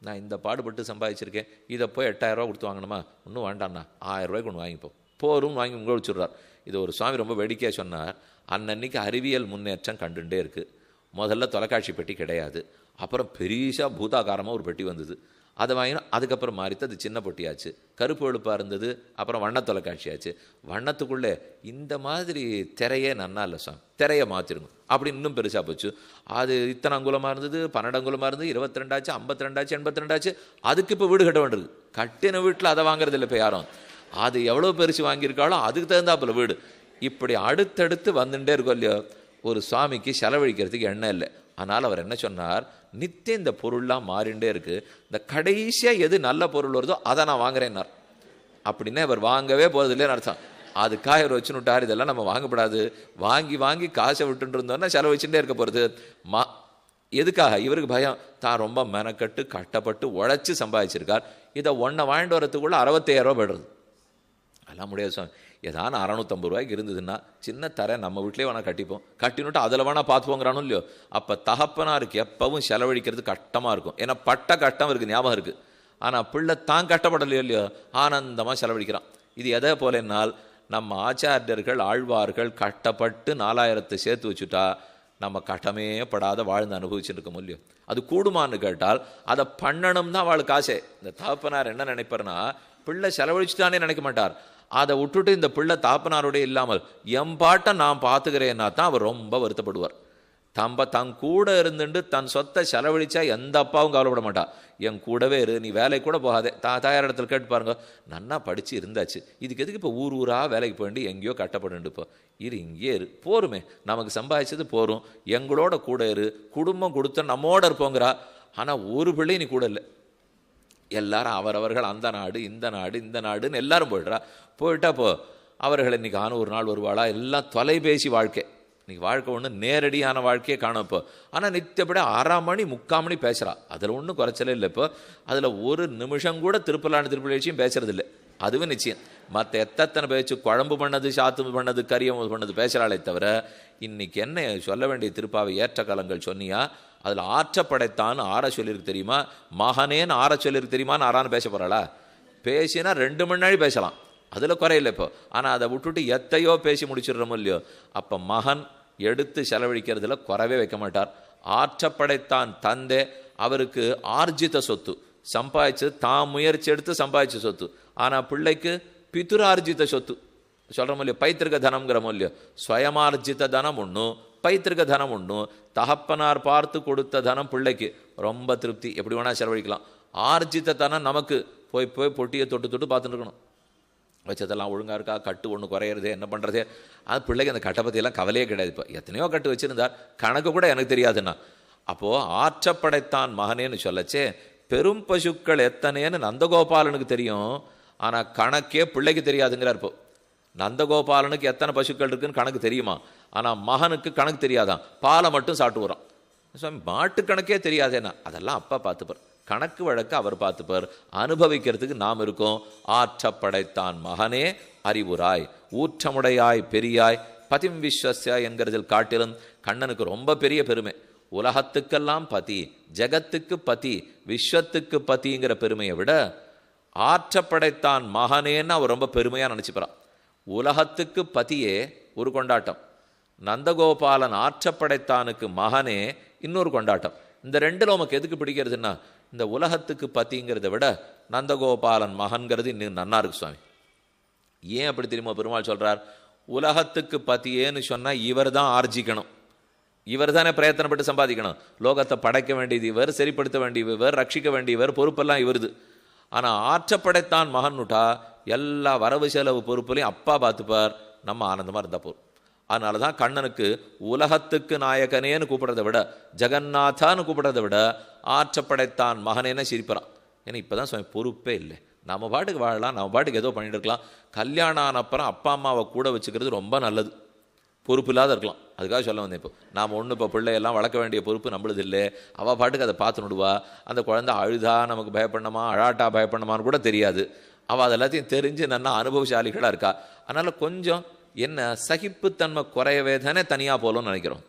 நான் இந்த பாடுபட்டு சம்பாதிச்சிருக்கேன், இதை போய் 8,000 ரூபா கொடுத்து வாங்கணுமா? ஒன்றும் வேண்டாண்ணா, 1000 ரூபாய்க்கு ஒன்று வாங்கிப்போம், போரும் வாங்கி உங்களை வச்சுடுறார். இது ஒரு சுவாமி ரொம்ப வேடிக்கையாக சொன்னார். அன்னன்னைக்கு அறிவியல் முன்னேற்றம் கண்டுட்டே இருக்குது. முதல்ல தொலைக்காட்சி பெட்டி கிடையாது, அப்புறம் பெரிசா பூதாகாரமாக ஒரு பெட்டி வந்தது, அதை வாங்கினா அதுக்கப்புறம் மாறித்து அது சின்ன பொட்டியாச்சு. கருப்பு வெளுப்பாக இருந்தது, அப்புறம் வண்ண தொலைக்காட்சியாச்சு. வண்ணத்துக்குள்ளே இந்த மாதிரி திரையே நன்னா இல்லை சாமி, திரையை மாற்றிருங்க அப்படி இன்னும் பெருசாக போச்சு. அது இத்தனை அங்குலமாக இருந்தது, 12 அங்குலமாக இருந்தது, 22 ஆச்சு, 52 ஆச்சு, 82 ஆச்சு. அதுக்கு இப்போ வீடு கட்ட வேண்டியது. கட்டின வீட்டில் அதை வாங்குறது இல்லை இப்போ யாரும். அது எவ்வளோ பெருசு வாங்கியிருக்காளோ அதுக்கு தகுந்தாப்புல வீடு. இப்படி அடுத்தடுத்து வந்துட்டே இருக்கும் இல்லையோ. ஒரு சுவாமிக்கு செலவழிக்கிறதுக்கு எண்ணம் இல்லை. அதனால் அவர் என்ன சொன்னார், நித்தியம் இந்த பொருள்லாம் மாறிண்டே இருக்குது, இந்த கடைசியாக எது நல்ல பொருள் வருதோ அதை நான் வாங்குறேன்னார். அப்படின்னா இவர் வாங்கவே போகிறது இல்லைன்னு அர்த்தம். அதுக்காக இவர் வச்சுன்னு விட்டார், இதெல்லாம் நம்ம வாங்கப்படாது, வாங்கி வாங்கி காசை விட்டுட்டு இருந்தோன்னா செலவழிச்சுட்டே இருக்க போகிறது. எதுக்காக? இவருக்கு பயம், தான் ரொம்ப மெனக்கட்டு கஷ்டப்பட்டு உழைச்சி சம்பாதிச்சிருக்கார், இதை ஒன்றை வாங்கிட்டு வரத்துக்குள்ளே 65,000 ரூபா போய்டுறது. அதெல்லாம் முடியாது சுவாமி. ஏதான 650 ரூபாய்க்கு இருந்ததுன்னா சின்ன தரை நம்ம வீட்டிலே வேணால் கட்டிப்போம், கட்டினுட்டு அதில் வேணால் பார்த்துப்போங்கிறானோ இல்லையோ. அப்போ தகப்பனாருக்கு எப்பவும் செலவழிக்கிறது கஷ்டமாக இருக்கும். ஏன்னா பட்ட கஷ்டம் இருக்குது, ஞாபகம் இருக்குது. ஆனால் பிள்ளை தான் கஷ்டப்படலையோ இல்லையோ, ஆனந்தமாக செலவழிக்கிறான். இது எதை போலனால், நம்ம ஆச்சாரியர்கள் ஆழ்வார்கள் கஷ்டப்பட்டு 4,000 சேர்த்து வச்சுட்டா நம்ம கஷ்டமே படாத வாழ்ந்து அனுபவிச்சுட்டு இருக்க முடியும். அது கூடுமான்னு கேட்டால் அதை பண்ணணும் தான் அவளுக்கு ஆசை. இந்த தகப்பனார் என்ன நினைப்பார்னா, பிள்ளை செலவழிச்சுட்டானே நினைக்க மாட்டார். அதை விட்டுட்டு இந்த பிள்ளை தாப்பனாரோடைய இல்லாமல் என் பாட்டை நான் பார்த்துக்கிறேன்னா தான் அவர் ரொம்ப வருத்தப்படுவார். தன் கூட இருந்துட்டு தன் சொத்தை செலவழிச்சா எந்த அப்பாவும் கவலைப்பட மாட்டா. என் கூடவே இரு, நீ வேலைக்கு கூட போகாதே. தாயார் இடத்துல கேட்டு பாருங்க, நன்னா படித்து இருந்தாச்சு, இதுக்கு எதுக்கு இப்போ ஊராக வேலைக்கு போயிட்டு எங்கேயோ கட்டப்பட்டு இப்போ இங்கே இரு, போருமே, நமக்கு சம்பாதிச்சது போரும், எங்களோட கூட இரு, குடும்பம் கொடுத்த நம்மோட இருப்போங்கிறா. ஆனால் ஒரு பிள்ளை நீ கூட இல்லை. எல்லாரும் அவரவர்கள் அந்த நாடு இந்த நாடு இந்த நாடுன்னு எல்லாரும் போயிட்டா அவர்கள் இன்றைக்கி ஒரு நாள் வருவாளா? எல்லாம் தொலைபேசி வாழ்க்கை. இன்றைக்கி வாழ்க்கை ஒன்று நேரடியான வாழ்க்கையே காணும். இப்போ ஆனால் நித்தியப்படி 1/2 மணி 3/4 மணி பேசுகிறா. அதில் ஒன்றும் குறைச்சலே இல்லை. இப்போ அதில் ஒரு நிமிஷம் கூட திருப்பலாச்சியும் பேசுறதில்லை. அதுவும் நிச்சயம். மற்ற எத்தனை பேச்சு குழம்பு பண்ணது, சாத்து பண்ணது, கரியம் பண்ணது பேசுகிறாளே தவிர, இன்னைக்கு என்ன சொல்ல வேண்டிய திருப்பாவை ஏற்ற காலங்கள் சொன்னியா, அதில் ஆற்றப்படைத்தான்னு ஆற சொல்லியிருக்கு தெரியுமா, மகனேன்னு ஆற சொல்லியிருக்கு தெரியுமான்னு ஆறான்னு பேச போகிறாளா? பேசினா 2 மணி நேரம் பேசலாம், அதில் குறையில்லை இப்போ. ஆனால் அதை விட்டுட்டு எத்தையோ பேசி முடிச்சிடுறோமோ இல்லையோ. அப்போ மகன் எடுத்து செலவழிக்கிறதுல குறவே வைக்க மாட்டார். ஆற்றப்படைத்தான் தந்தை, அவருக்கு ஆர்ஜித சொத்து சம்பாதிச்சு தான் முயற்சி எடுத்து சம்பாதிச்ச சொத்து. ஆனால் பிள்ளைக்கு பிதுரார்ஜித சொத்து சொல்கிறோமோ இல்லையோ, பைத்திருக்க தனம்ங்கிறமோ இல்லையோ. ஸ்வயமார்ஜித தனம் ஒன்றும், பைத்திருக்க தனம் ஒன்றும். தகப்பனார் பார்த்து கொடுத்த தனம் பிள்ளைக்கு ரொம்ப திருப்தி, எப்படி வேணால் செலவழிக்கலாம். ஆர்ஜித தனம் நமக்கு போய் பொட்டியை தொட்டு பார்த்துட்டு இருக்கணும், வச்சதெல்லாம் ஒழுங்காக இருக்கா, கட்டு ஒன்று குறையிறது, என்ன பண்ணுறது. அது பிள்ளைக்கு அந்த கட்டை பற்றியெல்லாம் கவலையே கிடையாது. இப்போ எத்தனையோ கட்டு வச்சுருந்தார், கணக்கு கூட எனக்கு தெரியாதுன்னா. அப்போது ஆற்றப்படைத்தான் மகனேன்னு சொல்லச்சே, பெரும் பசுக்கள் எத்தனைன்னு நந்தகோபாலனுக்கு தெரியும், ஆனால் கணக்கே பிள்ளைக்கு தெரியாதுங்கிறார். இப்போ நந்தகோபாலனுக்கு எத்தனை பசுக்கள் இருக்குன்னு கணக்கு தெரியுமா, ஆனால் மகனுக்கு கணக்கு தெரியாதான், பாலை மட்டும் சாப்பிட்டு வரான். சுவாமி மாட்டு கணக்கே தெரியாதேன்னா அதெல்லாம் அப்பா பார்த்துப்பார், கணக்கு வழக்கு அவர் பார்த்துப்பார், அனுபவிக்கிறதுக்கு நாம் இருக்கோம். ஆற்றப்படைத்தான் மகனே அறிவுராய், ஊற்றமுடையாய் பெரியாய், பதிம் விஸ்வஸ்யா என்கிறதில் காட்டிலும் கண்ணனுக்கு ரொம்ப பெரிய பெருமை. உலகத்துக்கெல்லாம் பதி, ஜெகத்துக்கு பதி, விஸ்வத்துக்கு பதிங்கிற பெருமையை விட ஆற்றப்படைத்தான் மகனேன்னு அவர் ரொம்ப பெருமையாக நினச்சிப்பறான். உலகத்துக்கு பதியே ஒரு கொண்டாட்டம், நந்தகோபாலன் ஆற்றப்படைத்தானுக்கு மகனே இன்னொரு கொண்டாட்டம். இந்த ரெண்டில் உமக்கு எதுக்கு பிடிக்கிறதுன்னா, இந்த உலகத்துக்கு பத்திங்கிறத விட நந்தகோபாலன் மகன்கிறது இன்னும் நன்னா இருக்கு சுவாமி. ஏன் அப்படி தெரியுமா பெருமாள் சொல்கிறார்? உலகத்துக்கு பத்தியேன்னு சொன்னால் இவர் தான் ஆர்ஜிக்கணும், இவர் தானே பிரயத்தனப்பட்டு சம்பாதிக்கணும். லோகத்தை படைக்க வேண்டியது இவர், சரிப்படுத்த வேண்டியவர், ரட்சிக்க வேண்டியவர், பொறுப்பெல்லாம் இவருது. ஆனால் ஆற்றப்படைத்தான் மகன்னுட்டா எல்லா வரவு செலவு பொறுப்புலையும் அப்பா பார்த்துப்பார், நம்ம ஆனந்தமாக இருந்தால் போதும். அதனால தான் கண்ணனுக்கு உலகத்துக்கு நாயகனேன்னு கூப்பிட்றத விட, ஜெகநாதான்னு கூப்பிட்றத விட ஆற்றப்படைத்தான் மகனேன்னு சிரிப்பறான். ஏன்னா இப்போ தான் சுவாமி பொறுப்பே இல்லை, நம்ம பாட்டுக்கு வாழலாம், நம்ம பாட்டுக்கு ஏதோ பண்ணிட்டு இருக்கலாம். கல்யாணம் ஆனப்புறம் அப்பா அம்மாவை கூட வச்சுக்கிறது ரொம்ப நல்லது, பொறுப்பு இல்லாத இருக்கலாம். அதுக்காக சொல்ல வந்தேன். இப்போ நாம் ஒன்று இப்போ பிள்ளையெல்லாம் வளர்க்க வேண்டிய பொறுப்பு நம்மளது இல்லை. அவள் பாட்டுக்கு அதை பார்த்து நடுவா. அந்த குழந்தை அழுதா நமக்கு பயப்படணுமா, அழாட்டா பயப்படணுமான்னு கூட தெரியாது. அவள் அது எல்லாத்தையும் தெரிஞ்சு நல்லா அனுபவசாலிகளாக இருக்கா. அதனால் கொஞ்சம் என்ன சகிப்புத்தன்மை குறையவே தானே தனியாக போகணும்னு நினைக்கிறோம்.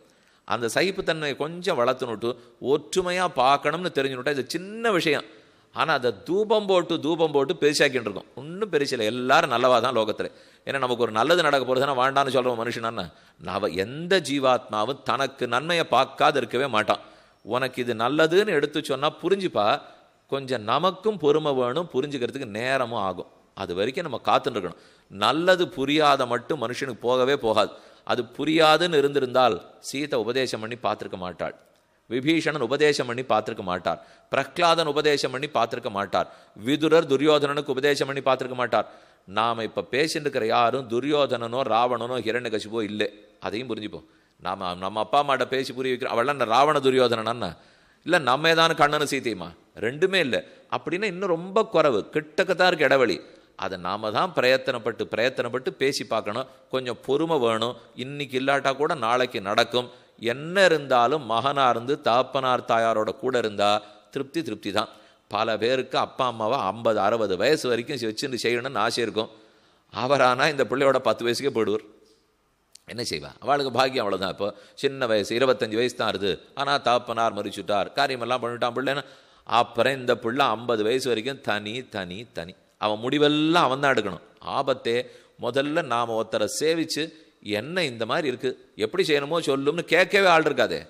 அந்த சகிப்புத்தன்மையை கொஞ்சம் வளர்த்துனுட்டு ஒற்றுமையாக பார்க்கணும்னு தெரிஞ்சுனுட்டா இது சின்ன விஷயம். ஆனால் அதை தூபம் போட்டு பெருசாக்கிட்டு இருக்கோம். ஒன்றும் பெருசில்லை, எல்லாரும் நல்லவா தான் லோகத்தில். ஏன்னா நமக்கு ஒரு நல்லது நடக்க போகிறதுனா வாண்டான்னு சொல்கிறோம் மனுஷனான்னு. நான் எந்த ஜீவாத்மாவும் தனக்கு நன்மையை பார்க்காது இருக்கவே மாட்டான். உனக்கு இது நல்லதுன்னு எடுத்து சொன்னால் புரிஞ்சுப்பா. கொஞ்சம் நமக்கும் பொறுமை வேணும், புரிஞ்சுக்கிறதுக்கு நேரமும் ஆகும். அது வரைக்கும் நம்ம காத்துன்னு இருக்கணும். நல்லது புரியாத மட்டும் மனுஷனுக்கு போகவே போகாது. அது புரியாதுன்னு இருந்திருந்தால் சீதை உபதேசம் பண்ணி பார்த்துருக்க மாட்டாள், விபீஷணன் உபதேசம் பண்ணி பார்த்துருக்க மாட்டார், பிரஹ்லாதன் உபதேசம் பண்ணி பார்த்துருக்க மாட்டார், விதுரர் துரியோதனனுக்கு உபதேசம் பண்ணி பார்த்துருக்க மாட்டார். நாம் இப்போ பேசிட்டு இருக்கிற யாரும் துரியோதனனோ ராவணனோ ஹிரண்யகசிபோ இல்லை. அதையும் புரிஞ்சுப்போம். நம்ம அப்பா அம்மாட்ட பேசி புரிய வைக்கிறோம். அவள்லாம் ராவண துரியோதனன்னா இல்லை, நம்ம ஏதானு கண்ணனு சீத்தையுமா? ரெண்டுமே இல்லை. அப்படின்னா இன்னும் ரொம்ப குறைவு, கிட்டக்கத்தான் இருக்கு இடைவெளி. அதை நாம தான் பிரயத்தனப்பட்டு பேசி பார்க்கணும். கொஞ்சம் பொறுமை வேணும். இன்னைக்கு இல்லாட்டா கூட நாளைக்கு நடக்கும். என்ன இருந்தாலும் மகனாக இருந்து தாப்பனார் தாயாரோட கூட இருந்தால் திருப்தி தான். பல பேருக்கு அப்பா அம்மாவை 50-60 வயசு வரைக்கும் வச்சுட்டு செய்யணும்னு ஆசை இருக்கும். அவரானால் இந்த பிள்ளையோட 10 வயசுக்கே போயிடுவார். என்ன செய்வா? அவளுக்கு பாக்கியம் அவ்வளோதான். இப்போ சின்ன வயசு 25 வயசு தான் இருது. ஆனால் தாப்பனார் மறிச்சுட்டார், காரியமெல்லாம் பண்ணிட்டான் பிள்ளைன்னு. அப்புறம் இந்த பிள்ளை 50 வயசு வரைக்கும் தனி. அவன் முடிவெல்லாம் அவன் தான் எடுக்கணும். ஆபத்தே முதல்ல நாம் ஒருத்தரை சேவிச்சு என்ன இந்த மாதிரி இருக்குது, எப்படி செய்யணுமோ சொல்லும்னு கேட்கவே ஆள் இருக்காதே.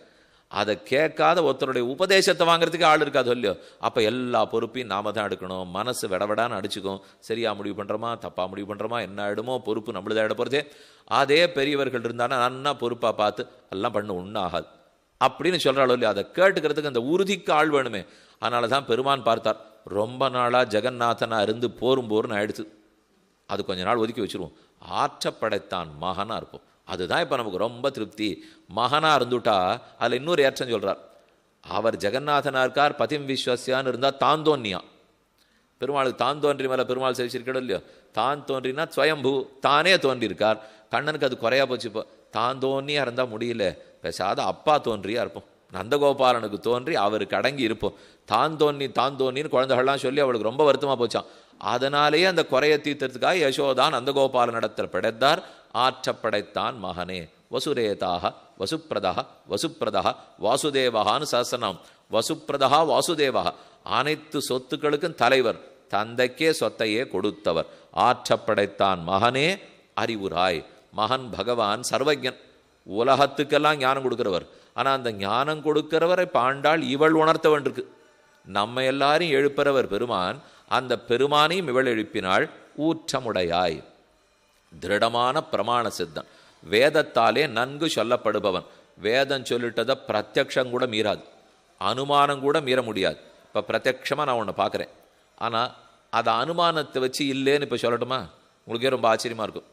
அதை கேட்காத ஒருத்தருடைய உபதேசத்தை வாங்குறதுக்கு ஆள் இருக்காது இல்லையோ. அப்போ எல்லா பொறுப்பையும் நாம தான் எடுக்கணும். மனசு விடவிடான்னு அடிச்சுக்கும். சரியா முடிவு பண்ணுறோமா, தப்பாக முடிவு பண்ணுறோமா, என்ன ஆகிடுமோ, பொறுப்பு நம்மளுதான் இட போகிறதே. அதே பெரியவர்கள் இருந்தாலும் நன்னா பொறுப்பாக பார்த்து எல்லாம் பண்ண ஒன்றும் ஆகாது அப்படின்னு சொல்கிறாளோ இல்லையா. அதை கேட்டுக்கிறதுக்கு அந்த உறுதிக்கு ஆள் வேணுமே. அதனால தான் பெருமான் பார்த்தார், ரொம்ப நாளாக ஜெகநாதனாக இருந்து போருன்னு ஆயிடுச்சு. அது கொஞ்ச நாள் ஒதுக்கி வச்சுருவோம். ஆற்றப்படைத்தான் மகனாக இருப்போம். அதுதான் இப்போ நமக்கு ரொம்ப திருப்தி. மகனாக இருந்துட்டா அதில் இன்னொரு ஏற்றம் சொல்கிறார். அவர் ஜெகநாதனாக இருக்கார், பதிம் விஸ்வசியான்னு இருந்தால் தான் தோன்னியா. பெருமாளுக்கு தான் தோன்றி மேலே பெருமாள் சேவிச்சிருக்கணும் இல்லையோ. தான் தோன்றினா ஸ்வயம்பு, தானே தோன்றியிருக்கார். கண்ணனுக்கு அது குறையா போச்சு. இப்போ தான் தோன்னியாக இருந்தால் முடியல, பேசாத அப்பா தோன்றியாக இருப்போம். நந்தகோபாலனுக்கு தோன்றி அவருக்கு அடங்கி இருப்போம். தான் தோன்னின்னு குழந்தைகள்லாம் சொல்லி அவளுக்கு ரொம்ப வருத்தமாக போச்சான். அதனாலேயே அந்த குறையை தீர்த்ததுக்காக யசோதான் நந்தகோபாலனிடத்தில் படைத்தார். ஆற்றப்படைத்தான் மகனே வசுரேதாக வசுப்பிரதா வாசுதேவகான்னு சஹஸ்ரநாமம். வசுப்பிரதா வாசுதேவா, அனைத்து சொத்துக்களுக்கும் தலைவர், தந்தைக்கே சொத்தையே கொடுத்தவர். ஆற்றப்படைத்தான் மகனே அறிவுராய். மகன் பகவான் சர்வஜன், உலகத்துக்கெல்லாம் ஞானம் கொடுக்கிறவர். ஆனால் அந்த ஞானம் கொடுக்கிறவரை பாண்டாள் இவள் உணர்த்த வேண்டிருக்கு. நம்ம எல்லாரையும் எழுப்புறவர் பெருமான், அந்த பெருமானையும் இவள் எழுப்பினாள். ஊற்றமுடையாய், திருடமான பிரமாண சித்தன், வேதத்தாலே நன்கு சொல்லப்படுபவன். வேதம் சொல்லிட்டதை பிரத்யக்ஷம் கூட மீறாது, அனுமானம் கூட மீற முடியாது. இப்போ பிரத்யக்ஷமாக நான் ஒன்று பார்க்குறேன், ஆனால் அதை அனுமானத்தை வச்சு இல்லைன்னு இப்போ சொல்லட்டுமா? உங்களுக்கே ரொம்ப ஆச்சரியமாக இருக்கும்.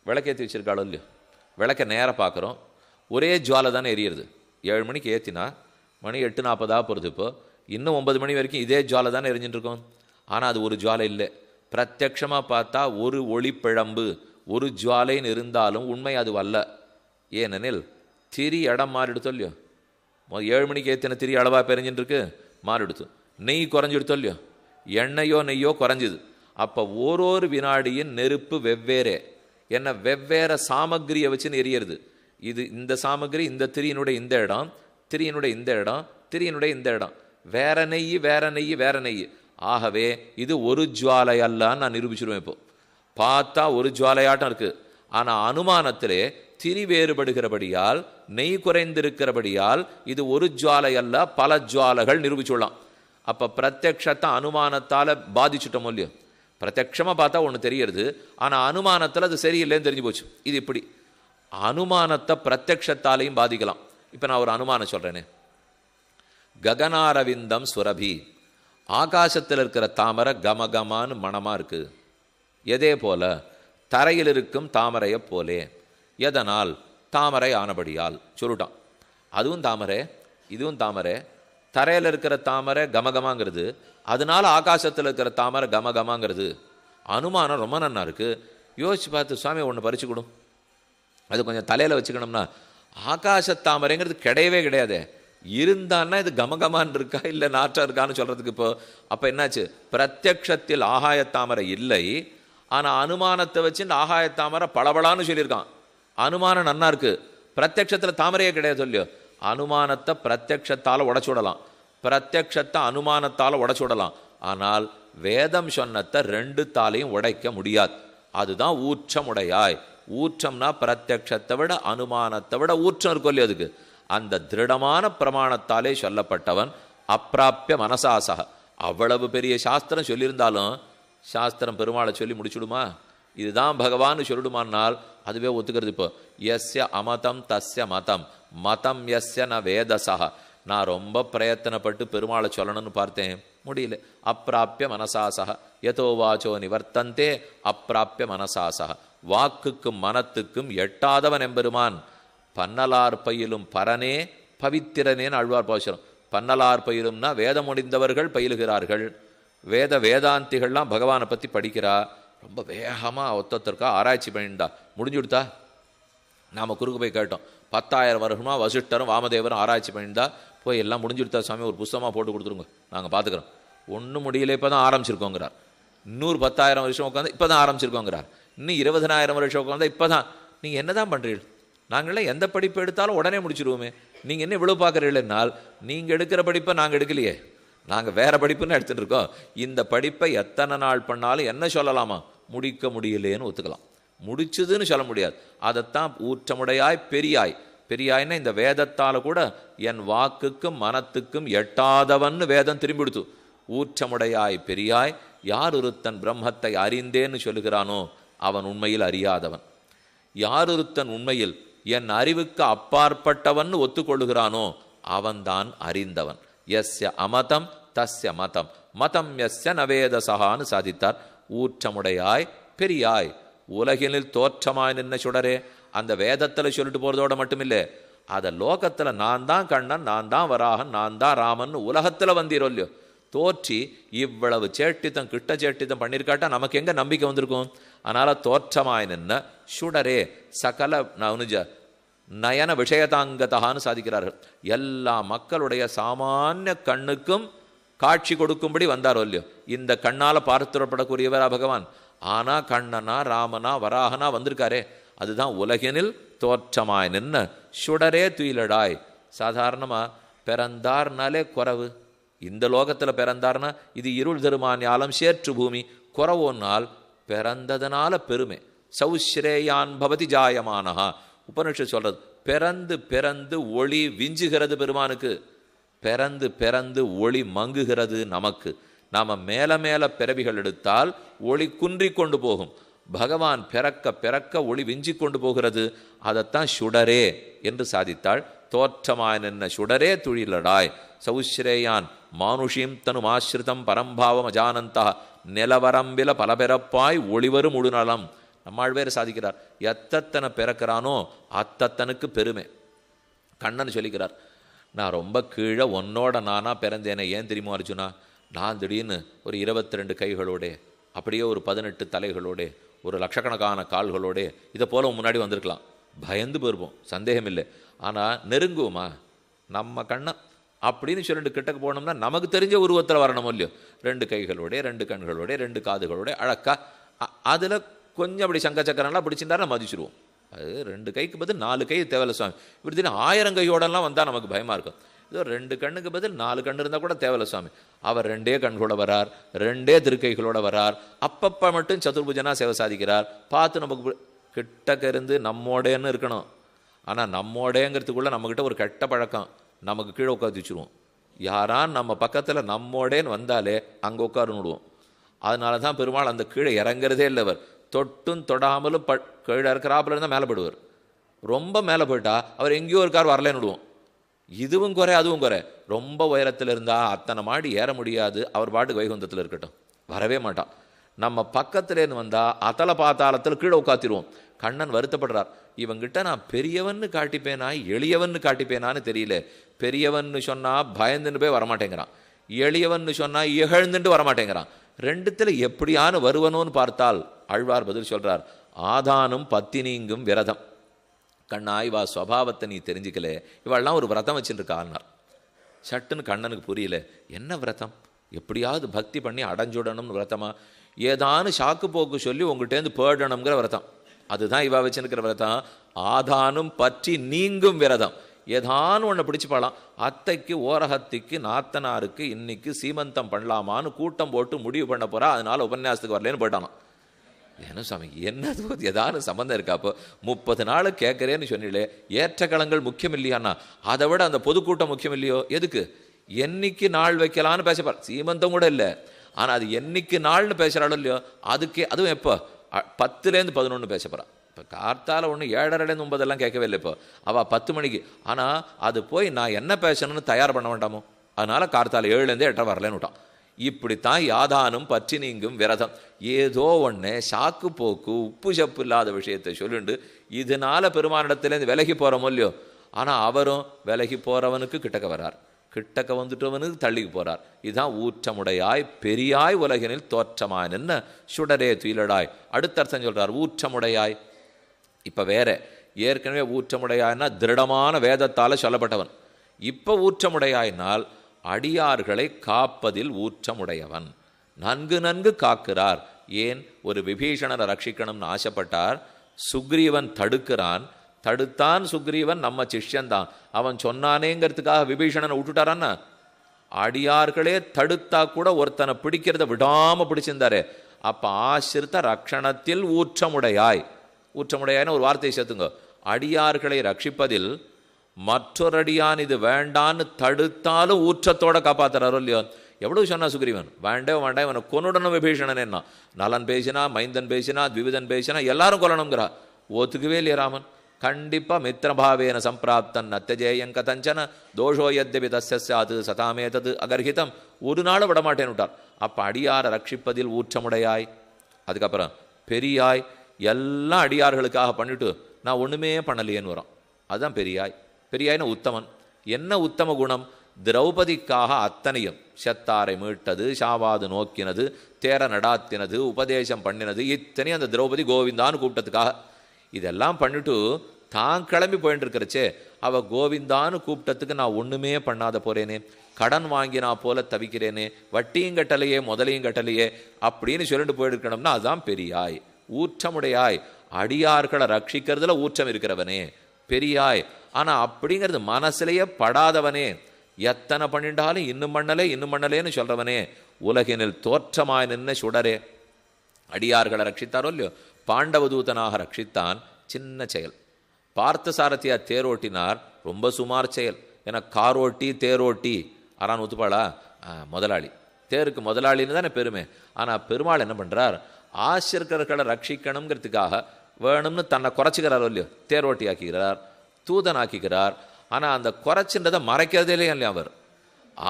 விளக்கேற்றி வச்சிருக்காளோ இல்லையோ, விளக்க நேராக பார்க்குறோம், ஒரே ஜுவாலை தானே எரியிறது. 7 மணிக்கு ஏற்றினா மணி 8:40 போகிறது. இப்போ இன்னும் 9 மணி வரைக்கும் இதே ஜுவாலை தானே எரிஞ்சுட்டு இருக்கோம். ஆனால் அது ஒரு ஜுவாலை இல்லை. பிரத்யக்ஷமாக பார்த்தா ஒரு ஒளிப்பிழம்பு, ஒரு ஜுவாலைன்னு இருந்தாலும் உண்மை அது அல்ல. ஏனெனில் திரி இடம் மாறிடுத்தோ இல்லையோ. 7 மணிக்கு ஏற்றின திரி அளவாக பெரிஞ்சுட்டு மாறிடுத்து. நெய் குறைஞ்சிடுத்தோ இல்லையோ, எண்ணெயோ நெய்யோ குறைஞ்சிது. அப்போ ஓரொரு வினாடியின் நெருப்பு வெவ்வேறே, என்ன வெவ்வேறு சாமகிரியை வச்சுன்னு எரியறது. இது இந்த சாமகிரி, இந்த திரியினுடைய இந்த இடம், திரியனுடைய இந்த இடம், திரியனுடைய இந்த இடம், வேற நெய் வேற நெய் வேற நெய். ஆகவே இது ஒரு ஜுவாலை அல்லான்னு நான் நிரூபிச்சிருவேன். இப்போ பார்த்தா ஒரு ஜுவாலையாட்டம் இருக்குது. ஆனால் அனுமானத்திலே திரி வேறுபடுகிறபடியால், நெய் குறைந்திருக்கிறபடியால் இது ஒரு ஜுவாலை அல்ல பல ஜுவாலைகள் நிரூபிச்சுடலாம். அப்போ பிரத்யக்ஷத்தை அனுமானத்தால் பாதிச்சுட்டோம் இல்லையோ. பிரத்யக்ஷமாக பார்த்தா ஒன்று தெரியறது, ஆனால் அனுமானத்தில் அது சரியில்லைன்னு தெரிஞ்சு போச்சு. இது இப்படி அனுமானத்தை பிரத்யக்ஷத்தாலையும் பாதிக்கலாம். இப்போ நான் ஒரு அனுமானம் சொல்கிறேனே, ககனாரவிந்தம் சுரபி, ஆகாசத்தில் இருக்கிற தாமரை கமகமான்னு மனமாக இருக்குது. எதே போல தரையில் இருக்கும் தாமரையை போலே. எதனால்? தாமரை ஆனபடியால் சொல்லிட்டான். அதுவும் தாமரை, இதுவும் தாமரை. தரையில் இருக்கிற தாமரை கமகமாங்கிறது, அதனால ஆகாசத்தில் இருக்கிற தாமரை கமகமாங்கிறது. அனுமானம் ரொம்ப நன்னா இருக்குது. யோசிச்சு பார்த்து சுவாமி ஒன்று பறிச்சு கொடும், அது கொஞ்சம் தலையில் வச்சுக்கணும்னா. ஆகாச தாமரைங்கிறது கிடையவே கிடையாது. இருந்தான்னா இது கமகமான் இருக்கா இல்லை நாற்றா இருக்கான்னு சொல்கிறதுக்கு. இப்போ அப்போ என்னாச்சு? பிரத்யக்ஷத்தில் ஆகாயத்தாமரை இல்லை, ஆனால் அனுமானத்தை வச்சு இந்த ஆகாயத்தாமரை பளபளான்னு சொல்லியிருக்கான். அனுமானம் நன்னா இருக்குது, பிரத்யக்ஷத்தில் தாமரையே கிடையாது சொல்லியோ. அனுமானத்தை பிரத்யக்ஷத்தால் உடச்சுடலாம், பிரத்யக்ஷத்தை அனுமானத்தால் உடச்சுடலாம். ஆனால் வேதம் சொன்னத்தை ரெண்டு தாலையும் உடைக்க முடியாது. அதுதான் ஊற்றமுடையாய். ஊற்றம்னா பிரத்யக்ஷத்தை விட அனுமானத்தை விட ஊற்றம் இருக்கும் இல்லையா. அதுக்கு அந்த திருடமான பிரமாணத்தாலே சொல்லப்பட்டவன் அப்பிராப்பிய மனசாசக. அவ்வளவு பெரிய சாஸ்திரம் சொல்லியிருந்தாலும் சாஸ்திரம் பெருமாளை சொல்லி முடிச்சுடுமா? இதுதான் பகவான் சொல்லிடுமானால் அதுவே ஒத்துக்கிறது. இப்போ எஸ்ய அமதம் தஸ்ய மதம், மதம் எஸ்ய ந வேதசா. நான் ரொம்ப பிரயத்தனப்பட்டு பெருமாளை சொல்லணும்னு பார்த்தேன், முடியல. அப்பிராப்பிய மனசாசக யதோ வாச்சோ நிவர்த்தந்தே அப்பிராப்பிய மனசாசக. வாக்குக்கும் மனத்துக்கும் எட்டாதவன் எம்பெருமான். பன்னலார் பயிலும் பரனே பவித்திரனேன்னு ஆழ்வார் பாசுரம். பன்னலார் பயிலும்னா வேதம் முடிந்தவர்கள் பயிலுகிறார்கள். வேதாந்திகள்லாம் பகவானை பற்றி படிக்கிறா. ரொம்ப வேகமாக ஒத்தொத்தருக்கா ஆராய்ச்சி பண்ணிட்டா. முடிஞ்சு கொடுத்தா நாம் குறுக்கு போய் கேட்டோம். 10,000 வருஷமாக வசிஷ்டரும் வாமதேவரும் ஆராய்ச்சி பண்ணியிருந்தா போய் எல்லாம் முடிஞ்சு கொடுத்தா சாமி, ஒரு புஸ்தகமாக போட்டு கொடுத்துருங்க, நாங்கள் பார்த்துக்குறோம். ஒன்றும் முடியல, இப்போ தான் ஆரம்பிச்சிருக்கோங்கிறார். இன்னொரு 10,000 வருஷம் உட்காந்து இப்போ தான் ஆரம்பிச்சிருக்கோங்கிறார். இன்னும் 20,000 வருஷம் உட்காந்து இப்போ தான். நீங்கள் என்ன தான் பண்ணுறீர்கள்? நாங்களாம் எந்த படிப்பு எடுத்தாலும் உடனே முடிச்சிடுவோமே, நீங்கள் என்ன இவ்வளோ பார்க்குறீங்கன்னால் நீங்கள் எடுக்கிற படிப்பை நாங்கள் எடுக்கலையே, நாங்கள் வேறு படிப்புன்னு எடுத்துகிட்டு இருக்கோம். இந்த படிப்பை எத்தனை நாள் பண்ணாலும் என்ன சொல்லலாமா? முடிக்க முடியலேன்னு ஒத்துக்கலாம், முடிச்சுதுன்னு சொல்ல முடியாது. அதைத்தான் ஊற்றமுடையாய் பெரியாய். பெரியாய்னா இந்த வேதத்தால் கூட என் வாக்குக்கும் மனத்துக்கும் எட்டாதவன்னு வேதம் திரும்பி கொடுத்து. ஊற்றமுடையாய் பெரியாய், யார் ஒருத்தன் பிரம்மத்தை அறிந்தேன்னு சொல்லுகிறானோ அவன் உண்மையில் அறியாதவன். யார் ஒருத்தன் உண்மையில் என் அறிவுக்கு அப்பாற்பட்டவன் ஒத்துக்கொள்ளுகிறானோ அவன்தான் அறிந்தவன். எஸ்ய அமதம் தஸ்ய மதம், மதம் எஸ்ய நவேதசகான்னு சாதித்தார். ஊற்றமுடையாய் பெரியாய், உலகினில் தோற்றமாய் நின்ன சுடரே. அந்த வேதத்தில் சொல்லிட்டு போகிறதோட மட்டுமில்லை, அதை லோகத்தில் நான் தான் கண்ணன், நான் தான் வராகன், நான் தான் ராமன் உலகத்தில் வந்தீரோ இல்லையோ. தோற்றி இவ்வளவு சேட்டித்தம் கிட்ட சேட்டித்தம் பண்ணியிருக்காட்டா நமக்கு எங்கே நம்பிக்கை வந்திருக்கும்? அதனால் தோற்றமாய் நின்ன சுடரே சகல நனுஜ நயன விஷயதாங்கதான்னு சாதிக்கிறார்கள். எல்லா மக்களுடைய சாமானிய கண்ணுக்கும் காட்சி கொடுக்கும்படி வந்தாரோ இல்லையோ. இந்த கண்ணால் பார்த்துடப்படக்கூடியவரா பகவான். ஆனால் கண்ணனா ராமனா வராகனா வந்திருக்காரே, அதுதான் உலகினில் தோற்றமாய் நின்ன சுடரே துயிலடாய். சாதாரணமாக பிறந்தார்னாலே குறவு. இந்த லோகத்தில் பிறந்தார்னா இது இருள் தருமானியாலம் சேற்று பூமி. குறவோன்னால் பிறந்ததுனால பெருமை. சௌஸ்ரேயான் பவதி ஜாயமானஹா உபனிஷத் சொல்றது. பிறந்து பிறந்து ஒளி விஞ்சுகிறது பெருமானுக்கு, பிறந்து பிறந்து ஒளி மங்குகிறது நமக்கு. நாம் மேல மேல பிறவிகள் எடுத்தால் ஒளி குன்றி கொண்டு போகும். பகவான் பிறக்க பிறக்க ஒளி விஞ்சி கொண்டு போகிறது. அதைத்தான் சுடரே என்று சாதித்தாள். தோற்றமாய் நின்ன சுடரே துயிலடாய். சௌஸ்ரேயான் மானுஷீம் தனு ஆசிரிதம் பரம்பாவம் அஜானந்தா நிலவரம்பில பலபிறப்பாய் ஒளிவரும் முழுநலம். நம்மாழ்வேர் சாதிக்கிறார். எத்தனை பிறக்கிறானோ அத்தனுக்கு பெருமை. கண்ணன் சொல்லிக்கிறார், நான் ரொம்ப கீழே உன்னோட நானாக பிறந்தேனே. ஏன் தெரியுமா அர்ஜுனா? நான் திடீர்னு ஒரு 22 கைகளோட, அப்படியே ஒரு 18 தலைகளோட, ஒரு லட்சக்கணக்கான கால்களோட இதை போல முன்னாடி வந்திருக்கலாம். பயந்து போயிருப்போம், சந்தேகம் இல்லை. ஆனால் நெருங்குவோமா? நம்ம கண்ணன் அப்படின்னு சொல்லிட்டு கிட்டக்கு போனோம்னா நமக்கு தெரிஞ்ச உருவத்தில் வரணும் இல்லையோ. 2 கைகளோட, 2 கண்களோட, 2 காதுகளோட அழக்கா. அதில் கொஞ்சம் அப்படி சங்க சக்கரெல்லாம் பிடிச்சிருந்தாரு மதிச்சிருவோம். அது 2 கைக்கு பதில் 4 கை தேவையில்ல சுவாமி. இப்படி தினம் 1000 கையோடலாம் வந்தால் நமக்கு பயமாக இருக்கும். ஏதோ 2 கண்ணுக்கு பதில் 4 கண்ணு இருந்தால் கூட தேவையில்ல சுவாமி. அவர் 2 கண்களோட வரார், 2 திருக்கைகளோட வரார். அப்பப்போ மட்டும் சதுர்புஜனா சேவை சாதிக்கிறார். பார்த்து நமக்கு கிட்டக்க இருந்து நம்மோடேன்னு இருக்கணும். ஆனால் நம்மோடேங்கிறதுக்குள்ளே நம்மக்கிட்ட ஒரு கெட்ட பழக்கம், நமக்கு கீழே உட்காந்து வச்சுருவோம். யாரான் நம்ம பக்கத்தில் நம்மோடேன்னு வந்தாலே அங்கே உட்காருன்னுடுவோம். அதனால தான் பெருமாள் அந்த கீழே இறங்குறதே இல்லை. அவர் தொட்டும் தொடாமலும் கீழே இருக்கிறாப்புல இருந்தால் மேலே போயிடுவார். ரொம்ப மேலே போயிட்டா அவர் எங்கேயோ இருக்கார் வரலேன்னு விடுவோம். இதுவும் குறை அதுவும் குறை. ரொம்ப உயரத்தில் இருந்தால் அத்தனை மாடி ஏற முடியாது. அவர் பாட்டுக்கு வைகுந்தத்தில் இருக்கட்டும், வரவே மாட்டான். நம்ம பக்கத்துலேருந்து வந்தால் அத்தலை பாத்தாளத்தில் கீழே உட்காத்திடுவோம். கண்ணன் வருத்தப்படுறார். இவங்கிட்ட நான் பெரியவன்னு காட்டிப்பேனா எளியவன்னு காட்டிப்பேனான்னு தெரியல. பெரியவன்னு சொன்னால் பயந்துன்னு போய் வரமாட்டேங்கிறான், எளியவன்னு சொன்னால் இகழ்ந்துட்டு வரமாட்டேங்கிறான். ரெண்டுத்தில் எப்படியானு வருவனோன்னு பார்த்தால் ஆழ்வார் பதில் சொல்கிறார், ஆதானும் பத்தினிங்கும் விரதம். கண்ணா இவா ஸ்வபாவத்தை நீ தெரிஞ்சுக்கல, இவாள்லாம் ஒரு விரதம் வச்சுருக்காள்னார். சட்டுன்னு கண்ணனுக்கு புரியல, என்ன விரதம்? எப்படியாவது பக்தி பண்ணி அடைஞ்சுடணும்னு விரதமா? ஏதானு சாக்கு போக்கு சொல்லி உங்கள்கிட்டேருந்து போயிடணுங்கிற விரதம். அதுதான் இவா வச்சுருக்கிற விரதம். ஆதானும் பற்றி நீங்கும் விரதம். ஏதானு ஒன்று பிடிச்சிப்பாளாம். அத்தைக்கு ஓரகத்திக்கு நாத்தனாருக்கு இன்னைக்கு சீமந்தம் பண்ணலாமான்னு கூட்டம் போட்டு முடிவு பண்ண போகிறா. அதனால் உபன்யாசத்துக்கு வரலேன்னு போயிட்டானான். ஏன்னா சாமி என்னது ஏதானு சம்மந்தம் இருக்காப்போ 30 நாள் கேட்குறேன்னு சொன்னீங்களே, ஏற்ற களங்கள் முக்கியம் இல்லையாண்ணா? அதை விட அந்த பொதுக்கூட்டம் முக்கியம் இல்லையோ? எதுக்கு என்னைக்கு நாள் வைக்கலான்னு பேசப்பார். சீமந்தம் கூட இல்லை, ஆனால் அது என்னைக்கு நாள்னு பேசுகிறாலும் இல்லையோ அதுக்கே. அதுவும் எப்போ 10லேருந்து 11 பேச போகிறான். இப்போ கார்த்தால ஒன்று 7:30லேருந்து 9 கேட்கவே இல்லை. இப்போ அவள் 10 மணிக்கு. ஆனால் அது போய் நான் என்ன பேசணும்னு தயார் பண்ண வேண்டாமோ? அதனால் கார்த்தால 7லேருந்தே 8 வரலன்னு விட்டான். இப்படித்தான் யாதானும் பற்றி நீங்கும் விரதம். ஏதோ ஒன்று சாக்கு போக்கு உப்பு சப்பு இல்லாத விஷயத்தை சொல்லிண்டு இதனால பெருமானிடத்துலேருந்து விலகி போகிறோமோ இல்லையோ. ஆனால் அவரும் விலகி போகிறவனுக்கு கிட்டக்க வர்றார், கிட்டக்க வந்துட்டவனுக்கு தள்ளிக்கு போகிறார். இதுதான் ஊற்றமுடையாய் பெரியாய் உலகினில் தோற்றமாய் நின்ன சுடரே துயிலடாய். அடுத்த அர்த்தம் சொல்கிறார், ஊற்றமுடையாய். இப்போ வேற, ஏற்கனவே ஊற்றமுடையாய்னா திருடமான வேதத்தால் சொல்லப்பட்டவன். இப்போ ஊற்றமுடையாயினால் அடியார்களை காப்பதில் ஊற்றமுடையவன். நன்கு நன்கு காக்கிறார். ஏன்? ஒரு விபீஷணனை ரட்சிக்கணும்னு ஆசைப்பட்டார், சுக்ரீவன் தடுக்கிறான். தடுத்தான் சுக்ரீவன், நம்ம சிஷ்யன்தான். அவன் சொன்னானேங்கிறதுக்காக விபீஷணனை விட்டுட்டாரான்னா? அடியார்களே தடுத்தா கூட ஒருத்தனை பிடிக்கிறத விடாம பிடிச்சிருந்தாரு. அப்ப ஆசிரித்த ரக்ஷணத்தில் ஊற்றமுடையாய். ஊற்றமுடையாய்னு ஒரு வார்த்தையை சேர்த்துங்க. அடியார்களை ரட்சிப்பதில் மற்றொரு அடியான் இது வேண்டான்னு தடுத்தாலும் ஊற்றத்தோட காப்பாத்துறாரோ இல்லையோ. எவ்வளவு சொன்னா சுக்ரீவன், வேண்டே வேண்டாம் இவனை கொன்னுடணும் விபீஷணன். என்ன நலன் பேசினா, மைந்தன் பேசினா, த்விவிதன் பேசினா எல்லாரும் கொல்லணுங்கிறா. ஒத்துக்கவே இல்லையா ராமன். கண்டிப்பா மித்திரபாவேன சம்பிராப்தன் நத்தஜேயங்க தஞ்சன தோஷோ யத்யபி தஸ்ய சாது சதாமேதது அகர்ஹிதம். ஒரு நாள் விடமாட்டேன்னு விட்டார். அப்ப அடியாரை ரட்சிப்பதில் ஊற்றமுடையாய். அதுக்கப்புறம் பெரியாய். எல்லாம் அடியார்களுக்காக பண்ணிட்டு நான் ஒண்ணுமே பண்ணலையேன்னு வரும். அதுதான் பெரியாய். பெரியாய்னு உத்தமன். என்ன உத்தம குணம்? திரௌபதிக்காக அத்தனையும், செத்தாரை மீட்டது, ஷாவாது நோக்கினது, தேர நடாத்தினது, உபதேசம் பண்ணினது, இத்தனையும் அந்த திரௌபதி கோவிந்தான்னு கூப்பிட்டதுக்காக. இதெல்லாம் பண்ணிட்டு தான் கிளம்பி போயிட்டு இருக்கிறச்சே, அவள் கோவிந்தான்னு கூப்பிட்டதுக்கு நான் ஒன்றுமே பண்ணாத போறேனே, கடன் வாங்கினா போல தவிக்கிறேனே, வட்டியும் கட்டலையே முதலையும் கட்டலையே அப்படின்னு சொல்லிட்டு போயிருக்கணும்னா அதுதான் பெரியாய். ஊற்றமுடையாய். அடியார்களை ரட்சிக்கிறதுல ஊற்றம் இருக்கிறவனே பெரியாய். ஆனா அப்படிங்கிறது மனசுலேயே படாதவனே, எத்தனை பண்ணிட்டாலும் இன்னும் பண்ணலேன்னு சொல்றவனே, உலகினில் தோற்றமாய் நின்ன சுடரே. அடியார்களை ரட்சித்தாரோ இல்லையோ, பாண்டவதூதனாக ரட்சித்தான். சின்ன செயல். பார்த்த சாரதியா தேரோட்டினார், ரொம்ப சுமார் செயல். ஏன்னா காரோட்டி தேரோட்டி ஆறான் ஒத்துப்பாளா? முதலாளி. தேருக்கு முதலாளின்னு தானே பெருமை. ஆனால் பெருமாள் என்ன பண்ணுறார், ஆசிரியர்களை ரட்சிக்கணுங்கிறதுக்காக வேணும்னு தன்னை குறைச்சிக்கிறாரோ இல்லையோ, தேரோட்டி ஆக்கிக்கிறார், தூதன் ஆக்கிக்கிறார். ஆனால் அந்த குறைச்சின்றதை மறைக்கிறதே இல்லையா அவர்.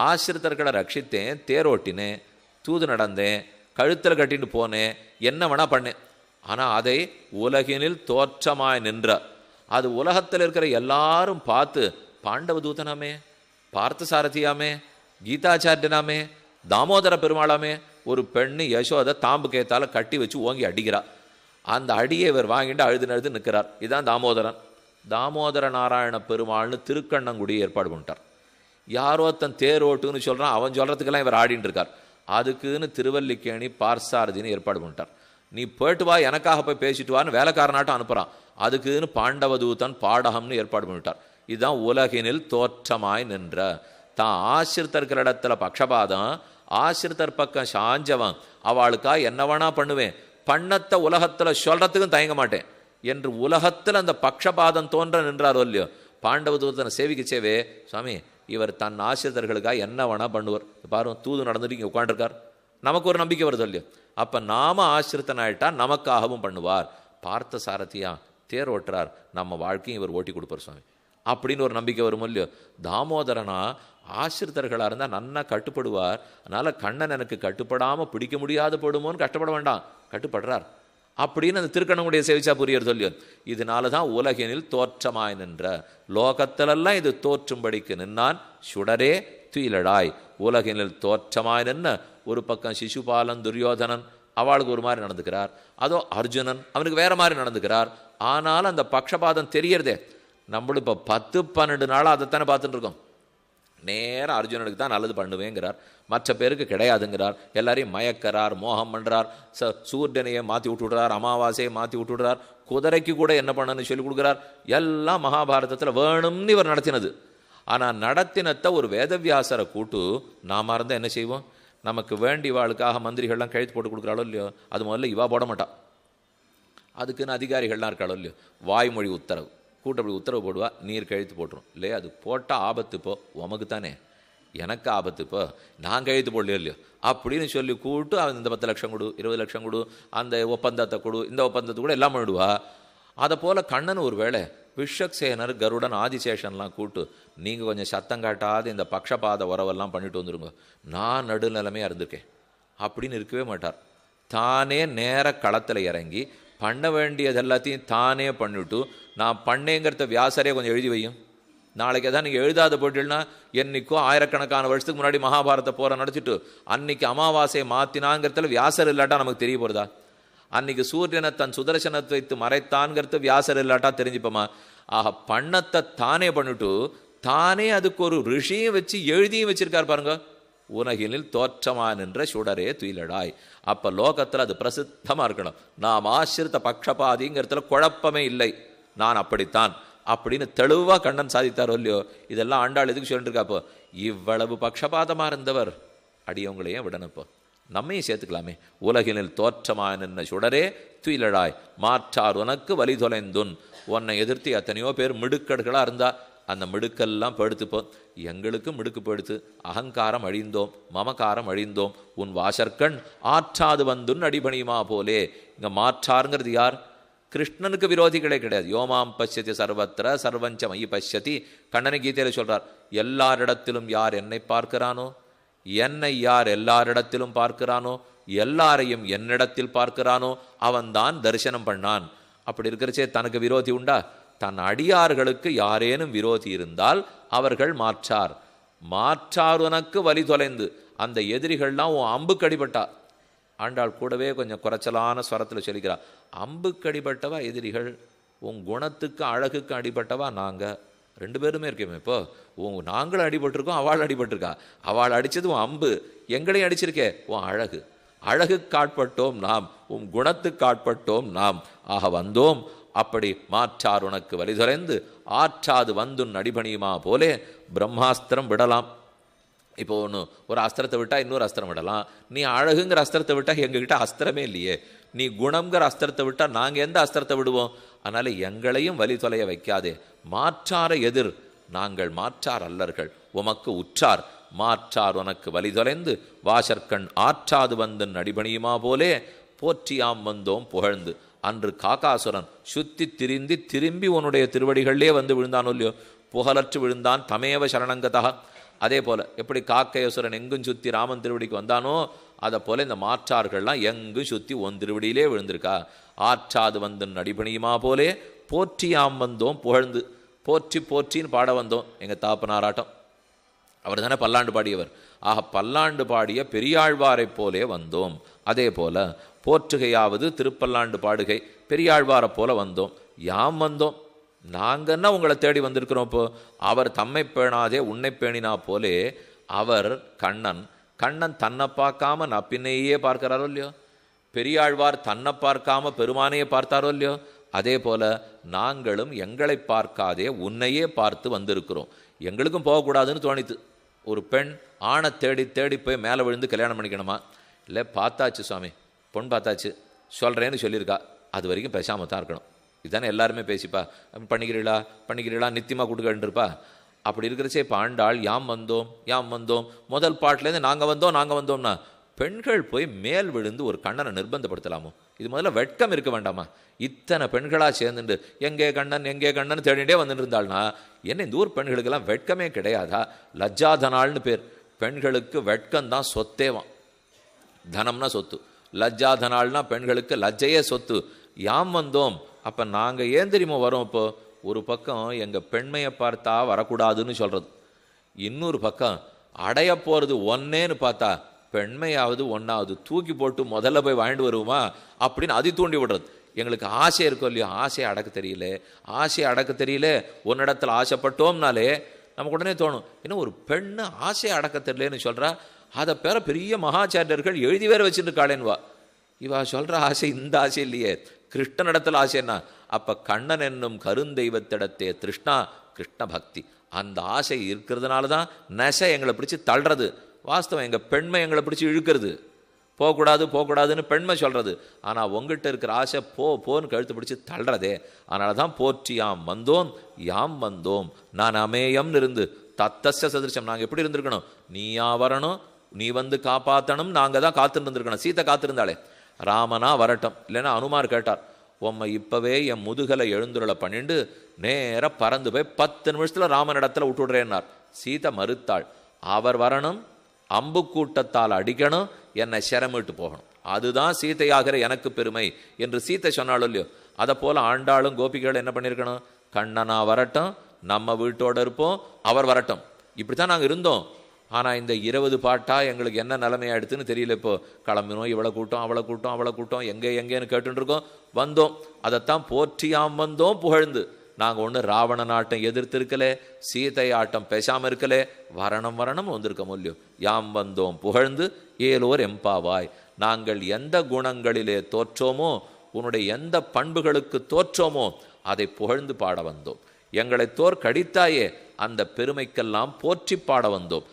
ஆசிரியர்களை ரட்சித்தேன், தேரோட்டினேன், தூது நடந்தேன், கழுத்தில் கட்டிட்டு போனேன், என்ன வேணா பண்ணேன். ஆனால் அதை உலகினில் தோற்றமாய் நின்ற, அது உலகத்தில் இருக்கிற எல்லாரும் பார்த்து பாண்டவ தூதனாமே, பார்த்த சாரதியாமே, கீதாச்சாரியனாமே, தாமோதர பெருமாளாமே. ஒரு பெண்ணு யசோதை தாம்பு கேத்தால கட்டி வச்சு ஓங்கி அடிக்கிறா. அந்த அடியை இவர் வாங்கிட்டு அழுது நிற்கிறார். இதுதான் தாமோதரன். தாமோதர நாராயண பெருமாள்னு திருக்கண்ணங்குடி ஏற்பாடு பண்ணிட்டார். யாரோ தன் தேரோட்டுன்னு சொல்கிறான், அவன் சொல்கிறதுக்கெல்லாம் இவர் ஆடின்னு இருக்கார். அதுக்குன்னு திருவல்லிக்கேணி பார்சாரதின்னு ஏற்பாடு பண்ணிட்டார். நீ போயிட்டு வா, எனக்காக போய் பேசிட்டு வான்னு வேலைக்காரனாட்டம் அனுப்புகிறான். அதுக்குன்னு பாண்டவதூதன் பாடகம்னு ஏற்பாடு பண்ணிவிட்டார். இதுதான் உலகினில் தோற்றமாய் நின்ற. தான் ஆசிரித்தர்கிற இடத்துல பக்ஷபாதம், ஆசிரித்தர் பக்கம் சாஞ்சவன், அவளுக்கா என்ன வேணா பண்ணுவேன், பண்ணத்தை உலகத்தில் சொல்கிறதுக்கும் தயங்க மாட்டேன் என்று உலகத்தில் அந்த பக்ஷபாதம் தோன்ற நின்றாரோ இல்லையோ. பாண்டவதூதனை சேவிக்கச்சேவே, சுவாமி இவர் தன் ஆசிரியர்களுக்காக என்ன வேணா பண்ணுவார், பாரு தூது நடந்துட்டு இங்கே உட்காண்டிருக்கார், நமக்கு ஒரு நம்பிக்கை வருது இல்லையோ. அப்போ நாம ஆசிரித்தனாயிட்டா நமக்காகவும் பண்ணுவார். பார்த்த சாரதியா தேர் ஓட்டுறார், நம்ம வாழ்க்கையும் இவர் ஓட்டி கொடுப்பார் சுவாமி அப்படின்னு ஒரு நம்பிக்கை வரும் இல்லையோ. தாமோதரனா ஆசிரித்தர்களாக இருந்தால் நன்னா கட்டுப்படுவார். அதனால் கண்ணன் எனக்கு கட்டுப்படாமல் பிடிக்க முடியாது போடுமோன்னு கஷ்டப்பட வேண்டாம், கட்டுப்படுறார் அப்படின்னு அந்த திருக்கண்ணனுடைய சேவிச்சா புரியறது இல்லையோ. இதனால தான் உலகினில் தோற்றமாய் நின்ற, லோகத்திலெல்லாம் இது தோற்றும்படிக்கு நின்னான் சுடரே துயிலடாய். உலகினில் தோற்றமாய் நின்ன ஒரு பக்கம் சிசுபாலன் துரியோதனன் அவளுக்கு ஒரு மாதிரி நடந்துக்கிறார், அதோ அர்ஜுனன் அவனுக்கு வேற மாதிரி நடந்துக்கிறார். ஆனாலும் அந்த பக்ஷபாதம் தெரியறதே. நம்மளும் இப்போ 10-12 நாளாக அதைத்தானே பார்த்துட்டு இருக்கோம். நேராக அர்ஜுனனுக்கு தான் நல்லது பண்ணுவேங்கிறார், மற்ற பேருக்கு கிடையாதுங்கிறார். எல்லாரையும் மயக்கிறார், மோகம் பண்ணுறார், சூரியனையை மாற்றி விட்டுடுறார், அமாவாசையை மாற்றி விட்டுடுறார், குதிரைக்கு கூட என்ன பண்ணணும்னு சொல்லி கொடுக்குறார். எல்லாம் மகாபாரதத்தில் வேணும்னு இவர் நடத்தினது. ஆனால் நடத்தினத்தை ஒரு வேதவியாசரை கூட்டு நாம இருந்தால் என்ன செய்வோம், நமக்கு வேண்டிவாளுக்காக மந்திரிகள்லாம் கழுத்து போட்டு கொடுக்குறாளோ இல்லையோ, அது முதல்ல இவா போட மாட்டான். அதுக்குன்னு அதிகாரிகள்லாம் இருக்காளோ இல்லையோ, வாய்மொழி உத்தரவு கூட்டப்படி உத்தரவு போடுவா, நீர் கழுத்து போட்டுரும் இல்லையா. அது போட்டால் ஆபத்து, இப்போ உமக்கு தானே, எனக்கு ஆபத்து, இப்போ நான் கழுத்து போடலையோ இல்லையோ அப்படின்னு சொல்லி கூட்டு அவன் இந்த 10 லட்சம் கொடு, 20 லட்சம் கொடு, அந்த ஒப்பந்தத்தை கொடு, இந்த ஒப்பந்தத்தை கூட எல்லாம் பண்ணிடுவா. அதை போல் கண்ணன் ஒரு வேளை விஸ்வக்சேனர் கருடன் ஆதிசேஷன்லாம் கூட்டு, நீங்கள் கொஞ்சம் சத்தம் காட்டாது இந்த பக்ஷபாத உறவெல்லாம் பண்ணிட்டு வந்துருங்க, நான் நடுநிலைமையாக இருந்திருக்கேன் அப்படின்னு இருக்கவே மாட்டார். தானே நேர களத்தில் இறங்கி பண்ண வேண்டியது எல்லாத்தையும் தானே பண்ணிவிட்டு, நான் பண்ணேங்கிறத வியாசரே கொஞ்சம் எழுதி வையும், நாளைக்கு தான் நீங்கள் எழுதாத போயிட்டீங்கன்னா என்னைக்கும் ஆயிரக்கணக்கான வருஷத்துக்கு முன்னாடி மகாபாரத போரை நடத்திட்டு அன்னைக்கு அமாவாசையை மாற்றினாங்கிறதுல வியாசர் இல்லாட்டா நமக்கு தெரிய போகிறதா, அன்னைக்கு சூரியனை தன் சுதர்சனத்தை வைத்து மறைத்தான்கிறது வியாசர் இல்லாட்டா தெரிஞ்சுப்போமா. ஆக பண்ணத்தை தானே பண்ணிட்டு தானே அதுக்கு ஒரு ரிஷியும் வச்சு எழுதியும் வச்சிருக்கார் பாருங்க, உலகினில் தோற்றமா நின்ற சுடரே துயிலடாய். அப்போ லோகத்தில் அது பிரசித்தமாக இருக்கணும். நாம் ஆசிரித்த பக்ஷபாதிங்கிறதுல குழப்பமே இல்லை, நான் அப்படித்தான் அப்படின்னு தெளிவாக கண்ணன் சாதித்தாரோ இல்லையோ. இதெல்லாம் ஆண்டாள் எதுக்கு சொல்லிட்டு இருக்காப்போ, இவ்வளவு பக்ஷபாதமாக இருந்தவர் அடியவங்களையும் விடணுப்போ, நம்மையும் சேர்த்துக்கலாமே. உலகினில் தோற்றமாக நின்ன சுடரே துயிலடாய், மாற்றார் உனக்கு வலி தொலைந்துன். உன்னை எதிர்த்து எத்தனையோ பேர் மிடுக்கடுகளாக இருந்தா, அந்த மிடுக்கெல்லாம் படுத்துப்போம், எங்களுக்கு மிடுக்கு படுத்து அகங்காரம் அழிந்தோம், மமகாரம் அழிந்தோம், உன் வாசற்கண் ஆற்றாது வந்துன் அடிபணியுமா போலே. இங்கே மாற்றாருங்கிறது யார்? கிருஷ்ணனுக்கு விரோதிகளே கிடையாது. யோமாம் பஷ்யதி சர்வத்திர சர்வஞ்ச மயி பஷ்யதி. கண்ணனை கீதையில் சொல்றார், எல்லாரிடத்திலும் யார் என்னை பார்க்கிறானோ, என்னை யார் எல்லாரிடத்திலும் பார்க்கிறானோ, எல்லாரையும் என்னிடத்தில் பார்க்கிறானோ அவன்தான் தரிசனம் பண்ணான். அப்படி இருக்கிறச்சே தனக்கு விரோதி உண்டா? தன் அடியார்களுக்கு யாரேனும் விரோதி இருந்தால் அவர்கள் மாற்றார். மாற்றார் உனக்கு வலி தொலைந்து, அந்த எதிரிகள்லாம் உன் அம்புக்கு அடிபட்டா. ஆண்டாள் கூடவே கொஞ்சம் குறைச்சலான ஸ்வரத்தில் சொல்லிக்கிறார், அம்புக்கு அடிபட்டவா எதிரிகள், உன் குணத்துக்கு அழகுக்கு அடிபட்டவா நாங்கள் 2 பேருமே இருக்கேமே. இப்போ நாங்களும் அடிபட்டிருக்கோம், அவள் அடிபட்டிருக்கா. அவள் அடித்தது உன் அம்பு, எங்களையும் அடிச்சிருக்கே உன் அழகு. அழகுக்கு காட்பட்டோம் நாம், உன் குணத்துக்கு காட்பட்டோம் நாம். ஆக வந்தோம். அப்படி மாற்றார் உனக்கு வலிதொலைந்து ஆற்றாது வந்துன் அடிபணியுமா போலே. பிரம்மாஸ்திரம் விடலாம், இப்போ ஒரு அஸ்திரத்தை விட்டால் இன்னொரு அஸ்திரம் விடலாம். நீ அழகுங்கிற அஸ்திரத்தை விட்டால் எங்ககிட்ட அஸ்திரமே இல்லையே. நீ குணங்கிற அஸ்திரத்தை விட்டால் நாங்கள் எந்த அஸ்திரத்தை விடுவோம்? அதனால் எங்களையும் வலி தொலைய வைக்காதே. மாற்றார எதிர், நாங்கள் மாற்றார் அல்லர்கள், உமக்கு உற்றார். மாற்றார் உனக்கு வலி தொலைந்து வாசற்கண் ஆற்றாது வந்துன் அடிபணியுமா போலே. போற்றியாம் வந்தோம் புகழ்ந்து. அன்று காக்காசுரன் சுத்தி திரிந்தி திரும்பி உன்னுடைய திருவடிகளிலே வந்து விழுந்தானோ இல்லையோ, புகழற்று விழுந்தான் தமேவ சரணங்கதா. அதே போல் எப்படி காக்கையசுரன் எங்கும் சுற்றி ராமன் திருவடிக்கு வந்தானோ, அதை போல் இந்த மாற்றார்கள்லாம் எங்கும் சுற்றி ஒன் திருவடியிலே விழுந்திருக்கா. ஆற்றாது வந்துன் அடிபணியுமா போலே. போற்றியாம் வந்தோம் புகழ்ந்து. போற்றி போற்றின்னு பாட வந்தோம். எங்கள் தாப்பனாராட்டம் அவர் தானே பல்லாண்டு பாடியவர். ஆக பல்லாண்டு பாடிய பெரியாழ்வாரை போலே வந்தோம். அதே போல போற்றுகையாவது திருப்பல்லாண்டு பாடுகை, பெரியாழ்வாரை போல வந்தோம். யாம் வந்தோம், நாங்கன்னா உங்களை தேடி வந்திருக்கிறோம். இப்போ அவர் தம்மை பேணாதே உன்னை பேணினா போலே அவர் கண்ணன் தன்னை பார்க்காம நான் பின்னையே பார்க்கிறாரோ இல்லையோ. பெரியாழ்வார் தன்னை பார்க்காம பெருமானையே பார்த்தாரோ இல்லையோ, அதே போல நாங்களும் எங்களை பார்க்காதே உன்னையே பார்த்து வந்திருக்கிறோம். எங்களுக்கும் போகக்கூடாதுன்னு தோணித்து. ஒரு பெண் ஆணை தேடி தேடி போய் மேலே விழுந்து கல்யாணம் பண்ணிக்கணுமா? இல்லை, பார்த்தாச்சு சுவாமி, பொண்ணு பார்த்தாச்சு சொல்கிறேன்னு சொல்லியிருக்கா, அது வரைக்கும் பேசாமல் தான் இருக்கணும். இதுதானே எல்லாருமே பேசிப்பா, பண்ணிக்கிறீளா பண்ணிக்கிறீளா நித்தியமாக கொடுக்கன்றிருப்பா. அப்படி இருக்கிறச்சே இப்போ ஆண்டாள் யாம் வந்தோம் முதல் பாட்டிலேருந்து நாங்கள் வந்தோம்னா பெண்கள் போய் மேல் விழுந்து ஒரு கண்ணனை நிர்பந்தப்படுத்தலாமோ? இது முதல்ல வெட்கம் இருக்க வேண்டாமா? இத்தனை பெண்களாக சேர்ந்துட்டு எங்கே கண்ணன் தேடிட்டே வந்துட்டு இருந்தாள்னா என்ன இந்த ஊர் பெண்களுக்கெல்லாம் வெட்கமே கிடையாதா? லஜ்ஜாதனாள்னு பேர். பெண்களுக்கு வெட்கம்தான் சொத்தேவான். தனம்னா சொத்து, லஜ்ஜாதனாள்னா பெண்களுக்கு லஜ்ஜையே சொத்து. யாம் வந்தோம், அப்போ நாங்கள் ஏன் தெரியுமா வரோம்? இப்போ ஒரு பக்கம் எங்கள் பெண்மையை பார்த்தா வரக்கூடாதுன்னு சொல்கிறது, இன்னொரு பக்கம் அடைய போகிறது ஒன்னேன்னு பார்த்தா பெண்மையாவது ஒன்றாவது தூக்கி போட்டு முதல்ல போய் வாங்கிட்டு வருவோமா அப்படின்னு அது தூண்டி விடுறது. எங்களுக்கு ஆசை இருக்கோ இல்லையோ, ஆசையை அடக்க தெரியல. ஒன்னிடத்தில் ஆசைப்பட்டோம்னாலே நமக்கு உடனே தோணும், இன்னும் ஒரு பெண்ணு ஆசையை அடக்க தெரியலன்னு சொல்கிறா, அதை பேர பெரிய மகாச்சாரியர்கள் எழுதி வேற வச்சுட்டு காலேன்வா. இவா சொல்கிற ஆசை இந்த ஆசை இல்லையே, கிருஷ்ணனிடத்தில் ஆசைன்னா அப்போ கண்ணன் என்னும் கருந்தெய்வத்திடத்தே திருஷ்ணா கிருஷ்ண பக்தி. அந்த ஆசை இருக்கிறதுனால தான் நெசை எங்களை பிடிச்சி தள்ளுறது. வாஸ்தவம், எங்கள் பெண்மை எங்களை பிடிச்சி இழுக்கிறது. போகக்கூடாதுன்னு பெண்மை சொல்கிறது. ஆனால் உங்ககிட்ட இருக்கிற ஆசை போன்னு கழுத்து பிடிச்சி தள்ளுறதே. அதனால தான் போற்றி யாம் வந்தோம் நான் அமேயம்னு இருந்து தத்தஸ்ய சதிருஷம். நாங்கள் எப்படி இருந்திருக்கணும்? நீயா வரணும், நீ வந்து காப்பாற்றணும், நாங்கள் தான் காத்துட்டு இருந்திருக்கணும். சீத்தை காத்திருந்தாளே, ராமனா வரட்டும், இல்லைன்னா அனுமார் கேட்டார், உம்மை இப்போவே என் முதுகலை எழுந்துருளை பண்ணிட்டு நேராக பறந்து போய் 10 நிமிஷத்தில் ராமனிடத்தில் விட்டுடுறேன்னார். சீதை மறுத்தாள். அவர் வரணும், அம்பு கூட்டத்தால் அடிக்கணும், என்னை சிரமிட்டு போகணும், அதுதான் சீதையாகிற எனக்கு பெருமை என்று சீத்தை சொன்னாலும் இல்லையோ, அதை போல் ஆண்டாளும் கோபிகள் என்ன பண்ணியிருக்கணும்? கண்ணனா வரட்டும், நம்ம வீட்டோடு இருப்போம், அவர் வரட்டும், இப்படி தான் நாங்கள் இருந்தோம். ஆனால் இந்த 20 பாட்டா எங்களுக்கு என்ன நிலைமையாயிடுதுன்னு தெரியல. இப்போ கிளம்பினோம், இவ்வளோ கூட்டம் எங்கேன்னு கேட்டுருக்கோம், வந்தோம். அதைத்தான் போற்றியாம் வந்தோம் புகழ்ந்து. நாங்கள் ஒன்று ராவண நாட்டம் எதிர்த்து இருக்கலே, சீதை ஆட்டம் பேசாமல் இருக்கலே, வரணும் வந்திருக்க முடியும். யாம் வந்தோம் புகழ்ந்து ஏலோர் எம்பாவாய். நாங்கள் எந்த குணங்களிலே தோற்றோமோ, உன்னுடைய எந்த பண்புகளுக்கு தோற்றோமோ அதை புகழ்ந்து பாட வந்தோம். எங்களை தோற்கடித்தாயே, அந்த பெருமைக்கெல்லாம் போற்றி பாட வந்தோம்.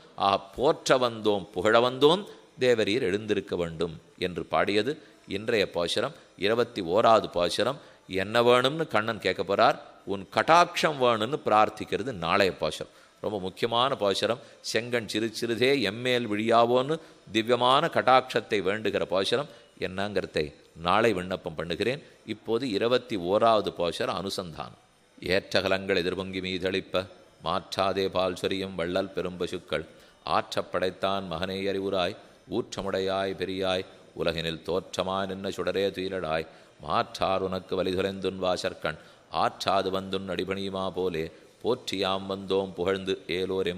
போற்ற வந்தோம் புகழ வந்தோம், தேவரீர் எழுந்திருக்க வேண்டும் என்று பாடியது இன்றைய பாசுரம். 21வது பாசுரம். என்ன வேணும்னு கண்ணன் கேட்க போகிறார், உன் கட்டாட்சம் வேணும்னு பிரார்த்திக்கிறது நாளைய பாசுரம். ரொம்ப முக்கியமான பாசுரம். செங்கண் சிறுதே எம்மேல் விழியாவோன்னு திவ்யமான கட்டாட்சத்தை வேண்டுகிற பாசுரம். என்னங்கிறதை நாளை விண்ணப்பம் பண்ணுகிறேன். இப்போது 21வது பாசுரம் அனுசந்தானம். ஏற்றகலங்கள் எதிர்பொங்கி மீதளிப்ப மாற்றாதே பால் சொரியும் வள்ளல் பெரும்பசுக்கள் ஆற்றப்படைத்தான் மகனே அறிவுராய் ஊற்றமுடையாய் பெரியாய் உலகினில் தோற்றமாய் நின்ன சுடரே துயிலடாய் மாற்றார் உனக்கு வலிதுரைந்துன் வாசற்கண் ஆற்றாது வந்துன் அடிபணியுமா போலே போற்றியாம் வந்தோம் புகழ்ந்து ஏலோர்